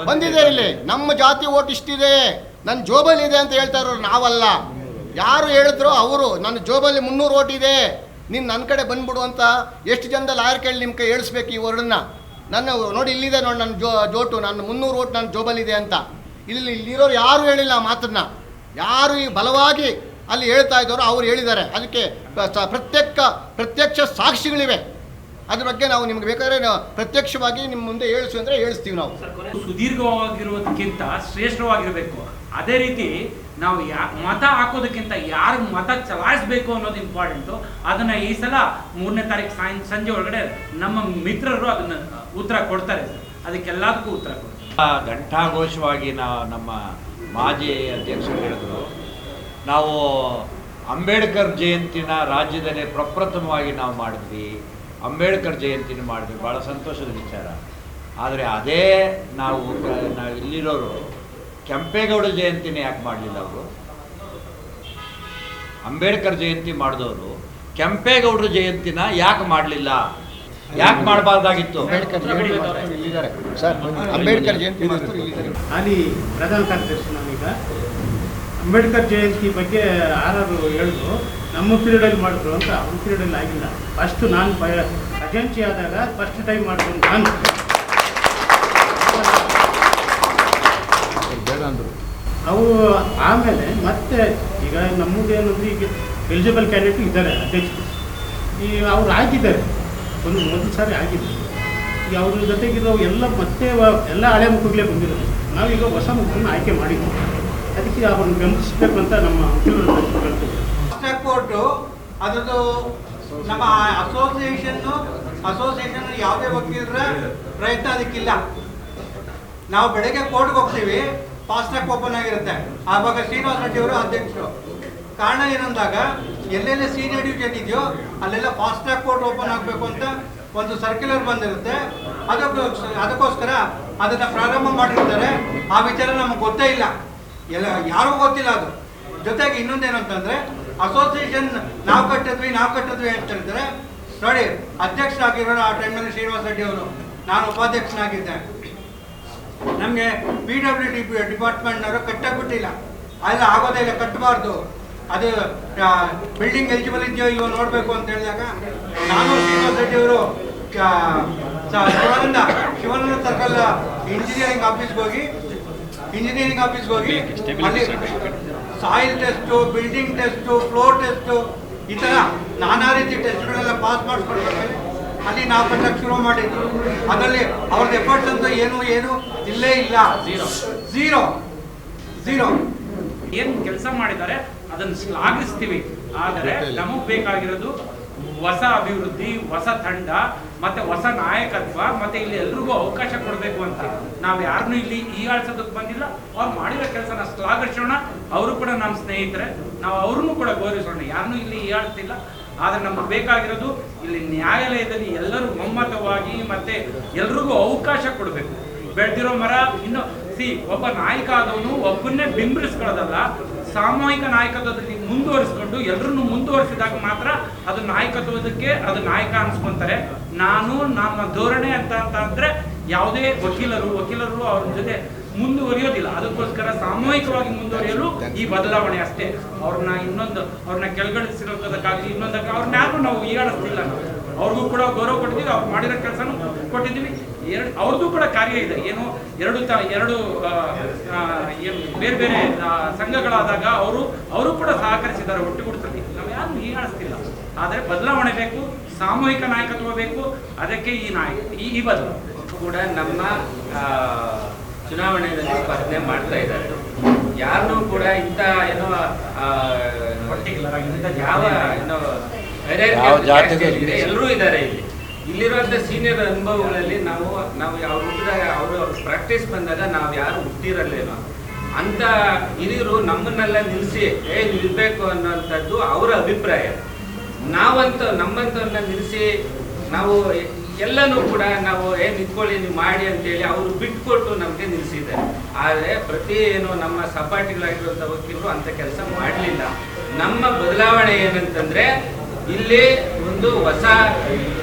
ಬಂದಿದೆ ಇಲ್ಲಿ ನಮ್ಮ ಜಾತಿ ಓಟ್ ಇಷ್ಟಿದೆ, ನನ್ನ ಜೋಬಲ್ಲಿ ಇದೆ ಅಂತ ಹೇಳ್ತಾ ಇರೋರು ನಾವಲ್ಲ. ಯಾರು ಹೇಳಿದ್ರು ಅವರು ನನ್ನ ಜೋಬಲ್ಲಿ 300 ಓಟ್ ಇದೆ, ನೀನು ನನ್ನ ಕಡೆ ಬಂದ್ಬಿಡು ಅಂತ ಎಷ್ಟು ಜನದ ಲಾಯರ್ ಕೇಳಿ ನಿಮ್ಮ ಕೈ ಹೇಳಿಸ್ಬೇಕು ಈ ವರ್ಡನ್ನ. ನನ್ನ ನೋಡಿ ಇಲ್ಲಿದೆ ನೋಡಿ ನನ್ನ ಜೋಟು, ನನ್ನ 300 ಓಟ್ ನನ್ನ ಜೋಬಲ್ಲಿದೆ ಅಂತ. ಇಲ್ಲಿರೋರು ಯಾರು ಹೇಳಿಲ್ಲ ಆ ಮಾತನ್ನ. ಯಾರು ಈ ಬಲವಾಗಿ ಅಲ್ಲಿ ಹೇಳ್ತಾ ಇದ್ದವರು ಅವ್ರು ಹೇಳಿದ್ದಾರೆ. ಅದಕ್ಕೆ ಪ್ರತ್ಯಕ್ಷ ಸಾಕ್ಷಿಗಳಿವೆ. ಅದ್ರ ಬಗ್ಗೆ ನಾವು ನಿಮ್ಗೆ ಬೇಕಾದ್ರೆ ಪ್ರತ್ಯಕ್ಷವಾಗಿ ನಿಮ್ಮ ಮುಂದೆ ಹೇಳಿಸ್ತೀವಿ ನಾವು. ಸುದೀರ್ಘವಾಗಿರುವುದಕ್ಕಿಂತ ಶ್ರೇಷ್ಠವಾಗಿರಬೇಕು. ಅದೇ ರೀತಿ ನಾವು ಮತ ಹಾಕೋದಕ್ಕಿಂತ ಯಾರು ಮತ ಚಲಾಯಿಸಬೇಕು ಅನ್ನೋದು ಇಂಪಾರ್ಟೆಂಟು. ಅದನ್ನು ಈ ಸಲ 3ನೇ ತಾರೀಕು ಸಂಜೆ ಒಳಗಡೆ ನಮ್ಮ ಮಿತ್ರರು ಅದನ್ನು ಉತ್ತರ ಕೊಡ್ತಾರೆ. ಅದಕ್ಕೆಲ್ಲದಕ್ಕೂ ಉತ್ತರ ಕೊಡ್ತಾರೆ. ಘಂಟಾಘೋಷವಾಗಿ ನಮ್ಮ ಮಾಜಿ ಅಧ್ಯಕ್ಷರು ಹೇಳಿದ್ರು, ನಾವು ಅಂಬೇಡ್ಕರ್ ಜಯಂತಿನ ರಾಜ್ಯದಲ್ಲೇ ಪ್ರಪ್ರಥಮವಾಗಿ ನಾವು ಮಾಡಿದ್ವಿ, ಅಂಬೇಡ್ಕರ್ ಜಯಂತಿನ ಮಾಡಿದ್ವಿ, ಭಾಳ ಸಂತೋಷದ ವಿಚಾರ. ಆದರೆ ಅದೇ ನಾವು ಇಲ್ಲಿರೋರು ಕೆಂಪೇಗೌಡ ಜಯಂತಿನ ಯಾಕೆ ಮಾಡಲಿಲ್ಲ? ಅವರು ಅಂಬೇಡ್ಕರ್ ಜಯಂತಿ ಮಾಡಿದವರು ಕೆಂಪೇಗೌಡರ ಜಯಂತಿನ ಯಾಕೆ ಮಾಡಲಿಲ್ಲ? ಯಾಕೆ ಮಾಡಬಾರ್ದಾಗಿತ್ತು? ಅಂಬೇಡ್ಕರ್ ಜಯಂತಿ ಅಲ್ಲಿ ಪ್ರಧಾನ ಕಾರ್ಯದರ್ಶಿ ನಾವೀಗ ಅಂಬೇಡ್ಕರ್ ಜಯಂತಿ ಬಗ್ಗೆ ಯಾರು ಹೇಳಿದ್ರು ನಮ್ಮ ಪೀರಿಯಡಲ್ಲಿ ಮಾಡಿದ್ರು ಅಂತ. ಅವ್ರ ಪೀರಿಯಡಲ್ಲಿ ಆಗಿಲ್ಲ. ಫಸ್ಟ್ ನಾನು ಖಜಾಂಚಿ ಆದಾಗ ಫಸ್ಟ್ ಟೈಮ್ ಮಾಡಿದ್ರು ನಾನು. ಅವು ಆಮೇಲೆ ಮತ್ತೆ ಈಗ ನಮ್ಮದೇನಂದ್ರೆ ಈಗ ಎಲಿಜಿಬಲ್ ಕ್ಯಾಂಡಿಡೇಟ್ ಇದ್ದಾರೆ ಅಧ್ಯಕ್ಷರು. ಅವ್ರು ಆಗಿದ್ದಾರೆ, ಒಂದು ಸಾರಿ ಆಗಿದ್ದಾರೆ. ಈಗ ಅವ್ರ ಜೊತೆಗಿರೋ ಎಲ್ಲ ಮತ್ತೆ ಎಲ್ಲ ಹಳೆ ಮುಖಗಳೇ ಬಂದಿರೋದು. ನಾವೀಗ ಹೊಸ ಮುಖವನ್ನು ಆಯ್ಕೆ ಮಾಡಿದ್ವಿ. ಅದಕ್ಕೆ ಅವ್ರನ್ನ ಗಮನಿಸಬೇಕು ಅಂತ ನಮ್ಮ ಹೇಳ್ತೀವಿ. ಕೋರ್ಟು ಅದರದ್ದು ನಮ್ಮ ಅಸೋಸಿಯೇಷನ್ ಯಾವುದೇ ವಕೀಲರ ಪ್ರಯತ್ನ ಅದಕ್ಕಿಲ್ಲ. ನಾವು ಬೆಳಗ್ಗೆ ಕೋರ್ಟ್ಗೆ ಹೋಗ್ತೀವಿ, ಫಾಸ್ಟ್ ಟ್ರ್ಯಾಕ್ ಓಪನ್ ಆಗಿರುತ್ತೆ. ಆವಾಗ ಶ್ರೀನಿವಾಸ ರೆಡ್ಡಿ ಅವರು ಅಧ್ಯಕ್ಷರು. ಕಾರಣ ಏನಂದಾಗ ಎಲ್ಲೆಲ್ಲ ಸೀನಿಯರ್ ಡಿವಿಷನ್ ಇದೆಯೋ ಅಲ್ಲೆಲ್ಲ ಫಾಸ್ಟ್ ಟ್ರ್ಯಾಕ್ ಕೋರ್ಟ್ ಓಪನ್ ಆಗಬೇಕು ಅಂತ ಒಂದು ಸರ್ಕ್ಯುಲರ್ ಬಂದಿರುತ್ತೆ. ಅದಕ್ಕೋಸ್ಕರ ಅದನ್ನು ಪ್ರಾರಂಭ ಮಾಡಿರ್ತಾರೆ. ಆ ವಿಚಾರ ನಮಗೆ ಗೊತ್ತೇ ಇಲ್ಲ, ಯಾರಿಗೂ ಗೊತ್ತಿಲ್ಲ ಅದು. ಜೊತೆಗೆ ಇನ್ನೊಂದೇನಂತಂದರೆ ಅಸೋಸಿಯೇಷನ್ ನಾವು ಕಟ್ಟಿದ್ವಿ ಅಂತ ಹೇಳ್ತಾರೆ. ನೋಡಿ, ಅಧ್ಯಕ್ಷರಾಗಿರೋರು ಆ ಟೈಮ್ನಲ್ಲಿ ಶ್ರೀನಿವಾಸ ರೆಡ್ಡಿ ಅವರು, ನಾನು ಉಪಾಧ್ಯಕ್ಷನಾಗಿದ್ದೆ. ನಮಗೆ PWD ಡಿಪಾರ್ಟ್ಮೆಂಟ್ನವರು ಕಟ್ಟಬಿಟ್ಟಿಲ್ಲ. ಅದೆಲ್ಲ ಆಗೋದೇ ಇಲ್ಲ, ಕಟ್ಟಬಾರ್ದು, ಅದು ಬಿಲ್ಡಿಂಗ್ ಎಲಿಜಿಬಲ್ ಇದೆಯೋ ಇಲ್ವೋ ನೋಡಬೇಕು ಅಂತ ಹೇಳಿದಾಗ ನಾನು ಶ್ರೀನಿವಾಸ ರೆಡ್ಡಿ ಅವರು ಶಿವಾನಂದ ಸರ್ಕಲ್ ಇಂಜಿನಿಯರಿಂಗ್ ಆಫೀಸ್ಗೆ ಹೋಗಿ ಅಲ್ಲಿ soil test, building test, floor test, ಈ ಥರ ನಾನಾ ರೀತಿ ಟೆಸ್ಟ್ಗಳೆಲ್ಲ ಪಾಸ್ ಮಾಡಿಸ್ಕೊಡ್ಬೇಕು. ಅಲ್ಲಿ ನಾವು ಕಟ್ಟಕ್ಕೆ ಶುರು ಮಾಡಿದ್ದು ಅದರಲ್ಲಿ ಅವ್ರದ್ದು ಎಫರ್ಟ್ಸ್ ಅಂತ ಏನು ಇಲ್ಲೇ ಇಲ್ಲ. ಝೀರೋ. ಏನು ಕೆಲಸ ಮಾಡಿದ್ದಾರೆ ಅದನ್ನು ಶ್ಲಾಘಿಸ್ತೀವಿ. ಆದರೆ ನಮಗೆ ಬೇಕಾಗಿರೋದು ಹೊಸ ಅಭಿವೃದ್ಧಿ, ಹೊಸ ತಂಡ, ಮತ್ತೆ ಹೊಸ ನಾಯಕತ್ವ, ಮತ್ತೆ ಇಲ್ಲಿ ಎಲ್ರಿಗೂ ಅವಕಾಶ ಕೊಡಬೇಕು ಅಂತ. ನಾವು ಯಾರನ್ನೂ ಇಲ್ಲಿ ಹೀಯಾಳ್ಸೋದಕ್ಕೆ ಬಂದಿಲ್ಲ. ಅವ್ರು ಮಾಡಿರೋ ಕೆಲಸನ ಶ್ಲಾಘಿಸೋಣ. ಅವರು ಕೂಡ ನಮ್ಮ ಸ್ನೇಹಿತರೆ, ನಾವು ಅವ್ರನ್ನೂ ಕೂಡ ಗೌರವಿಸೋಣ. ಯಾರನ್ನೂ ಇಲ್ಲಿ ಹೀಯಾಳ್ತಿಲ್ಲ. ಆದರೆ ನಮಗೆ ಬೇಕಾಗಿರೋದು ಇಲ್ಲಿ ನ್ಯಾಯಾಲಯದಲ್ಲಿ ಎಲ್ಲರೂ ಒಮ್ಮತವಾಗಿ ಮತ್ತೆ ಎಲ್ರಿಗೂ ಅವಕಾಶ ಕೊಡಬೇಕು. ಬೆಳೆದಿರೋ ಮರ ಇನ್ನು ಒಬ್ಬ ನಾಯಕ ಆದವನು ಒಬ್ಬನ್ನೇ ಬಿಂಬಿಸ್ಕೊಳ್ಳೋದಲ್ಲ, ಸಾಮೂಹಿಕ ನಾಯಕತ್ವದಲ್ಲಿ ಮುಂದುವರಿಸ್ಕೊಂಡು ಎಲ್ಲರನ್ನು ಮುಂದುವರಿಸಿದಾಗ ಮಾತ್ರ ಅದು ನಾಯಕತ್ವದಕ್ಕೆ ಅದು ನಾಯಕ ಅನ್ಸ್ಕೊಂತಾರೆ. ನಮ್ಮ ಧೋರಣೆ ಅಂತ ಅಂದ್ರೆ ಯಾವುದೇ ವಕೀಲರು ಅವ್ರ ಜೊತೆ ಮುಂದುವರಿಯೋದಿಲ್ಲ. ಅದಕ್ಕೋಸ್ಕರ ಸಾಮೂಹಿಕವಾಗಿ ಮುಂದುವರಿಯಲು ಈ ಬದಲಾವಣೆ ಅಷ್ಟೇ. ಅವ್ರನ್ನ ಕೆಳಗಿಳಿಸಿರೋದಕ್ಕಾಗಲಿ ಇನ್ನೊಂದಕ್ಕೆ ಅವ್ರನ್ನ ಯಾರು ನಾವು ಹೀಯಾಳಿಸ್ತಿಲ್ಲ. ಅವ್ರಿಗೂ ಕೂಡ ಗೌರವ ಕೊಟ್ಟಿದ್ದೀವಿ, ಅವ್ರು ಮಾಡಿರೋ ಕೆಲಸನೂ ಕೊಟ್ಟಿದ್ದೀವಿ. ಅವ್ರದ್ದು ಕೂಡ ಕಾರ್ಯ ಇದೆ. ಏನು ಎರಡು ಬೇರೆ ಬೇರೆ ಸಂಘಗಳಾದಾಗ ಅವರು ಕೂಡ ಸಹಕರಿಸಿದ್ದಾರೆ ಒಟ್ಟುಗೂಡಿಸಲಿ. ನಾವು ಯಾರು ಹೀಯಾಳಿಸ್ತಿಲ್ಲ. ಆದರೆ ಬದಲಾವಣೆ ಬೇಕು, ಸಾಮೂಹಿಕ ನಾಯಕತ್ವ ಬೇಕು. ಅದಕ್ಕೆ ಈ ಬದಲಾವಣೆ ಕೂಡ ನಮ್ಮ ಚುನಾವಣೆಯಲ್ಲಿ ಸ್ಪರ್ಧೆ ಮಾಡ್ತಾ ಇದ್ದಾರೆ. ಯಾರನ್ನೂ ಕೂಡ ಇಂಥ ಏನೋ ಎಲ್ಲರೂ ಇದ್ದಾರೆ. ಇಲ್ಲಿರುವಂಥ ಸೀನಿಯರ್ ಅನುಭವಗಳಲ್ಲಿ ನಾವು ಅವ್ರು ಹುಟ್ಟಿದಾಗ ಅವರು ಪ್ರಾಕ್ಟೀಸ್ ಬಂದಾಗ ನಾವು ಯಾರು ಹುಟ್ಟಿರಲ್ಲೇನೋ ಅಂತ ಹಿರಿಯರು ನಮ್ಮನ್ನೆಲ್ಲ ನಿಲ್ಲಿಸಿ ನಿಲ್ಬೇಕು ಅನ್ನೋಂಥದ್ದು ಅವರ ಅಭಿಪ್ರಾಯ. ನಮ್ಮಂಥವ್ರನ್ನ ನಿಲ್ಲಿಸಿ ನಾವು ಎಲ್ಲನೂ ಕೂಡ ನಾವು ನಿಂತ್ಕೊಳ್ಳಿ ನೀವು ಮಾಡಿ ಅಂತೇಳಿ ಅವರು ಬಿಟ್ಕೊಟ್ಟು ನಮಗೆ ನಿಲ್ಲಿಸಿದ್ದಾರೆ. ಆದರೆ ನಮ್ಮ ಸಹಪಾಠಿಗಳಾಗಿರುವಂಥ ವಕೀಲರು ಅಂಥ ಕೆಲಸ ಮಾಡಲಿಲ್ಲ. ನಮ್ಮ ಬದಲಾವಣೆ ಏನಂತಂದ್ರೆ ಇಲ್ಲಿ ಒಂದು ಹೊಸ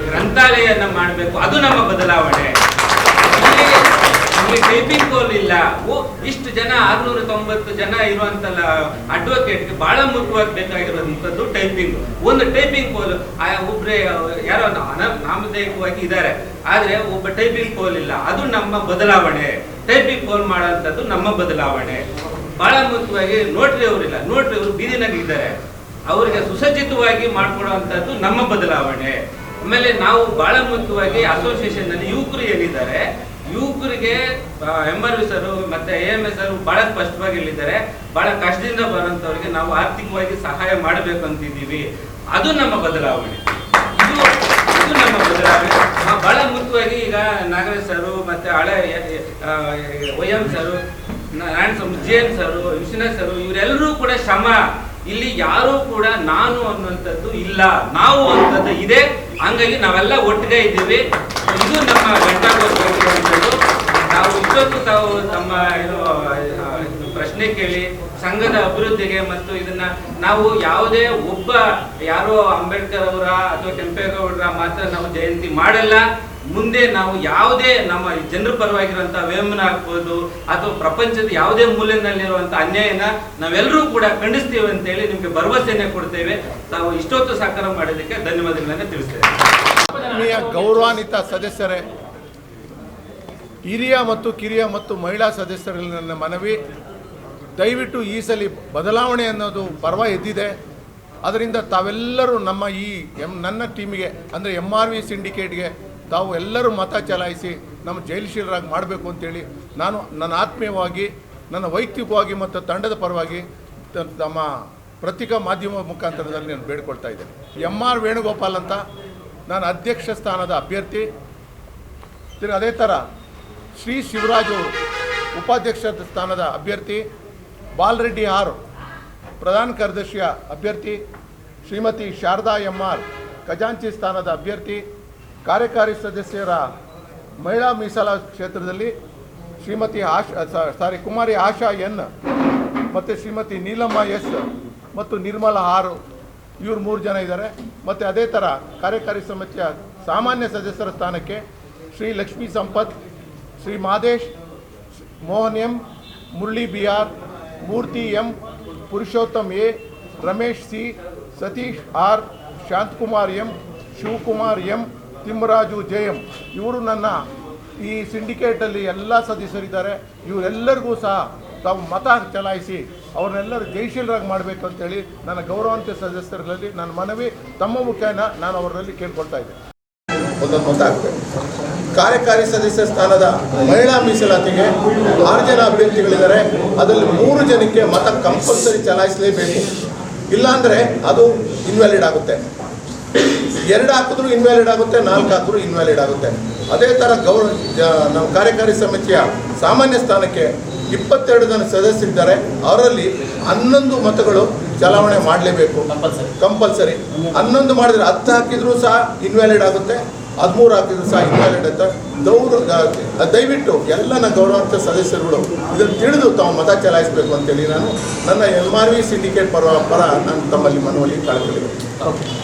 ಗ್ರಂಥಾಲಯನ ಮಾಡಬೇಕು, ಅದು ನಮ್ಮ ಬದಲಾವಣೆ. ಇಲ್ಲಿ ಟೈಪಿಂಗ್ ಕೋಲ್ ಇಲ್ಲ. ಇಷ್ಟು ಜನ 690 ಜನ ಇರುವಂತ ಅಡ್ವೊಕೇಟ್ಗೆ ಬಹಳ ಮುಖ್ಯವಾಗಿ ಬೇಕಾಗಿರುವಂಥದ್ದು ಟೈಪಿಂಗ್. ಒಂದು ಟೈಪಿಂಗ್ ಕೋಲ್ ಒಬ್ರೆ ಯಾರೋ ನಾಮಧೇಯಕವಾಗಿ ಇದ್ದಾರೆ, ಆದ್ರೆ ಒಬ್ಬ ಟೈಪಿಂಗ್ ಕೋಲ್ ಇಲ್ಲ. ಅದು ನಮ್ಮ ಬದಲಾವಣೆ. ಟೈಪಿಂಗ್ ಕೋಲ್ ಮಾಡೋಂಥದ್ದು ನಮ್ಮ ಬದಲಾವಣೆ. ಬಹಳ ಮುಖ್ಯವಾಗಿ ನೋಟ್ರಿ ಅವರಿಲ್ಲ. ನೋಟ್ರಿ ಅವರು ಬೀದಿನಾಗಿದ್ದಾರೆ, ಅವರಿಗೆ ಸುಸಜ್ಜಿತವಾಗಿ ಮಾಡ್ಕೊಡುವಂಥದ್ದು ನಮ್ಮ ಬದಲಾವಣೆ. ಆಮೇಲೆ ನಾವು ಬಹಳ ಮುಖ್ಯವಾಗಿ ಅಸೋಸಿಯೇಷನ್ ನಲ್ಲಿ ಯುವಕರು ಏನಿದ್ದಾರೆ, ಯುವಕರಿಗೆ MRV ಸರ್ ಮತ್ತೆ AMS ಸರ್ ಬಹಳ ಸ್ಪಷ್ಟವಾಗಿ ಹೇಳಿದ್ದಾರೆ, ಬಹಳ ಕಷ್ಟದಿಂದ ಬರುವಂತವರಿಗೆ ನಾವು ಆರ್ಥಿಕವಾಗಿ ಸಹಾಯ ಮಾಡಬೇಕು ಅಂತಿದ್ದೀವಿ. ಅದು ನಮ್ಮ ಬದಲಾವಣೆ. ಇದು ನಮ್ಮ ಬದಲಾವಣೆ. ಬಹಳ ಮುಖ್ಯವಾಗಿ ಈಗ ನಾಗರಾಜ್ ಸರ್ ಮತ್ತೆ ಹಳೆ OM sir, JN sir, Vishwanath sir, ಇವರೆಲ್ಲರೂ ಕೂಡ ಶ್ರಮ. ಇಲ್ಲಿ ಯಾರು ಕೂಡ ನಾನು ಅನ್ನುವಂಥದ್ದು ಇಲ್ಲ, ನಾವು ಅನ್ನೋದು ಇದೆ. ಹಂಗಾಗಿ ನಾವೆಲ್ಲ ಒಟ್ಟಿಗೆ ಇದ್ದೀವಿ. ಇದು ನಮ್ಮ ಗಂಟಾಗೋಸ್ಕರ. ನಾವು ಇಷ್ಟೊತ್ತು ತಮ್ಮ ಪ್ರಶ್ನೆ ಕೇಳಿ ಸಂಘದ ಅಭಿವೃದ್ಧಿಗೆ ಮತ್ತು ಇದನ್ನ ನಾವು ಯಾವುದೇ ಯಾರೋ ಅಂಬೇಡ್ಕರ್ ಅವರ ಅಥವಾ ಕೆಂಪೇಗೌಡರ ಮಾತ್ರ ನಾವು ಜಯಂತಿ ಮಾಡಲ್ಲ. ಮುಂದೆ ನಾವು ಯಾವುದೇ ನಮ್ಮ ಜನರ ಪರವಾಗಿರುವಂತ ವೇಮನ ಆಗ್ಬೋದು ಅಥವಾ ಪ್ರಪಂಚದ ಯಾವುದೇ ಮೂಲೆಯಲ್ಲಿರುವಂತ ಅನ್ಯಾಯನ ನಾವೆಲ್ಲರೂ ಕೂಡ ಖಂಡಿಸ್ತೀವಿ ಅಂತೇಳಿ ನಿಮ್ಗೆ ಭರವಸೆಯನ್ನೇ ಕೊಡ್ತೇವೆ. ತಾವು ಇಷ್ಟೊತ್ತು ಸಹಕಾರ ಮಾಡೋದಕ್ಕೆ ಧನ್ಯವಾದಗಳನ್ನ ತಿಳಿಸ್ತೇವೆ. ಗೌರವಾನ್ವಿತ ಸದಸ್ಯರೇ, ಹಿರಿಯ ಮತ್ತು ಕಿರಿಯ ಮತ್ತು ಮಹಿಳಾ ಸದಸ್ಯರಲ್ಲಿ ನನ್ನ ಮನವಿ, ದಯವಿಟ್ಟು ಈ ಸಲ ಬದಲಾವಣೆ ಅನ್ನೋದು ಪರ್ವ ಎದ್ದಿದೆ. ಅದರಿಂದ ತಾವೆಲ್ಲರೂ ನಮ್ಮ ನನ್ನ ಟೀಮಿಗೆ ಅಂದರೆ MRV ಸಿಂಡಿಕೇಟ್ಗೆ ತಾವು ಎಲ್ಲರೂ ಮತ ಚಲಾಯಿಸಿ ನಮ್ಮ ಜಯಶೀಲರಾಗಿ ಮಾಡಬೇಕು ಅಂತೇಳಿ ನಾನು ನನ್ನ ಆತ್ಮೀಯವಾಗಿ, ನನ್ನ ವೈಯಕ್ತಿಕವಾಗಿ ಮತ್ತು ತಂಡದ ಪರವಾಗಿ ನಮ್ಮ ಪತ್ರಿಕಾ ಮಾಧ್ಯಮ ಮುಖಾಂತರದಲ್ಲಿ ನಾನು ಬೇಡ್ಕೊಳ್ತಾ ಇದ್ದೇನೆ. MR ವೇಣುಗೋಪಾಲ್ ಅಂತ ನಾನು ಅಧ್ಯಕ್ಷ ಸ್ಥಾನದ ಅಭ್ಯರ್ಥಿ. ಅದೇ ಥರ ಶ್ರೀ ಶಿವರಾಜು ಉಪಾಧ್ಯಕ್ಷ ಸ್ಥಾನದ ಅಭ್ಯರ್ಥಿ, ಬಾಲರೆಡ್ಡಿ ಆರ್ ಪ್ರಧಾನ ಕಾರ್ಯದರ್ಶಿಯ ಅಭ್ಯರ್ಥಿ, ಶ್ರೀಮತಿ ಶಾರದಾ MR ಖಜಾಂಚಿ ಸ್ಥಾನದ ಅಭ್ಯರ್ಥಿ, ಕಾರ್ಯಕಾರಿ ಸದಸ್ಯರ ಮಹಿಳಾ ಮೀಸಲಾ ಕ್ಷೇತ್ರದಲ್ಲಿ ಶ್ರೀಮತಿ ಕುಮಾರಿ ಆಶಾ N ಮತ್ತು ಶ್ರೀಮತಿ ನೀಲಮ್ಮ S ಮತ್ತು ನಿರ್ಮಲಾ R, ಇವರು 3 ಜನ ಇದ್ದಾರೆ. ಮತ್ತು ಅದೇ ಥರ ಕಾರ್ಯಕಾರಿ ಸಮಿತಿಯ ಸಾಮಾನ್ಯ ಸದಸ್ಯರ ಸ್ಥಾನಕ್ಕೆ Shri Lakshmi Sampath, Shri Madesh, Mohan M, Murali BR, Murthy M, Purushottam A, Ramesh C, Satish R, Shanthakumar M, Shivakumar M, Thimmaraju JM, ಇವರು ನನ್ನ ಈ ಸಿಂಡಿಕೇಟಲ್ಲಿ ಎಲ್ಲ ಸದಸ್ಯರಿದ್ದಾರೆ. ಇವರೆಲ್ಲರಿಗೂ ಸಹ ತಾವು ಮತ ಚಲಾಯಿಸಿ ಅವ್ರನ್ನೆಲ್ಲರೂ ಜಯಶೀಲರಾಗಿ ಮಾಡಬೇಕು ಅಂತೇಳಿ ನನ್ನ ಗೌರವಾನ್ವಿತ ಸದಸ್ಯರಲ್ಲಿ ನನ್ನ ಮನವಿ ತಮ್ಮ ಮುಖೇನ ನಾನು ಅವರಲ್ಲಿ ಕೇಳ್ಕೊಳ್ತಾ ಇದ್ದೆ. ಒಂದೊಂದು ಮತ ಆಗಬೇಕು. ಕಾರ್ಯಕಾರಿ ಸದಸ್ಯ ಸ್ಥಾನದ ಮಹಿಳಾ ಮೀಸಲಾತಿಗೆ 6 ಜನ ಅಭ್ಯರ್ಥಿಗಳಿದ್ದಾರೆ. ಅದರಲ್ಲಿ 3 ಜನಕ್ಕೆ ಮತ ಕಂಪಲ್ಸರಿ ಚಲಾಯಿಸಲೇಬೇಕು. ಇಲ್ಲಾಂದರೆ ಅದು ಇನ್ವ್ಯಾಲಿಡ್ ಆಗುತ್ತೆ. 2 ಹಾಕಿದ್ರು ಇನ್ವ್ಯಾಲಿಡ್ ಆಗುತ್ತೆ, 4 ಹಾಕಿದ್ರು ಇನ್ವ್ಯಾಲಿಡ್ ಆಗುತ್ತೆ. ಅದೇ ಥರ ನಮ್ಮ ಕಾರ್ಯಕಾರಿ ಸಮಿತಿಯ ಸಾಮಾನ್ಯ ಸ್ಥಾನಕ್ಕೆ 22 ಜನ ಸದಸ್ಯರಿದ್ದಾರೆ. ಅವರಲ್ಲಿ 11 ಮತಗಳು ಚಲಾವಣೆ ಮಾಡಲೇಬೇಕು, ಕಂಪಲ್ಸರಿ. 11 ಮಾಡಿದ್ರೆ 10 ಹಾಕಿದ್ರು ಸಹ ಇನ್ವ್ಯಾಲಿಡ್ ಆಗುತ್ತೆ, 13 ಹಾಕಿದ್ರು ಸಹ ಇನ್ವ್ಯಾಲಿಡ್ ಅಂತ. ದಯವಿಟ್ಟು ಎಲ್ಲ ನನ್ನ ಗೌರವಾನ್ವಿತ ಸದಸ್ಯರುಗಳು ಇದನ್ನು ತಿಳಿದು ತಾವು ಮತ ಚಲಾಯಿಸಬೇಕು ಅಂತೇಳಿ ನಾನು ನನ್ನ MRV ಸಿಂಡಿಕೇಟ್ ಪರ ನಾನು ತಮ್ಮಲ್ಲಿ ಮನವಿ ಕಳಕಳಿದೆ.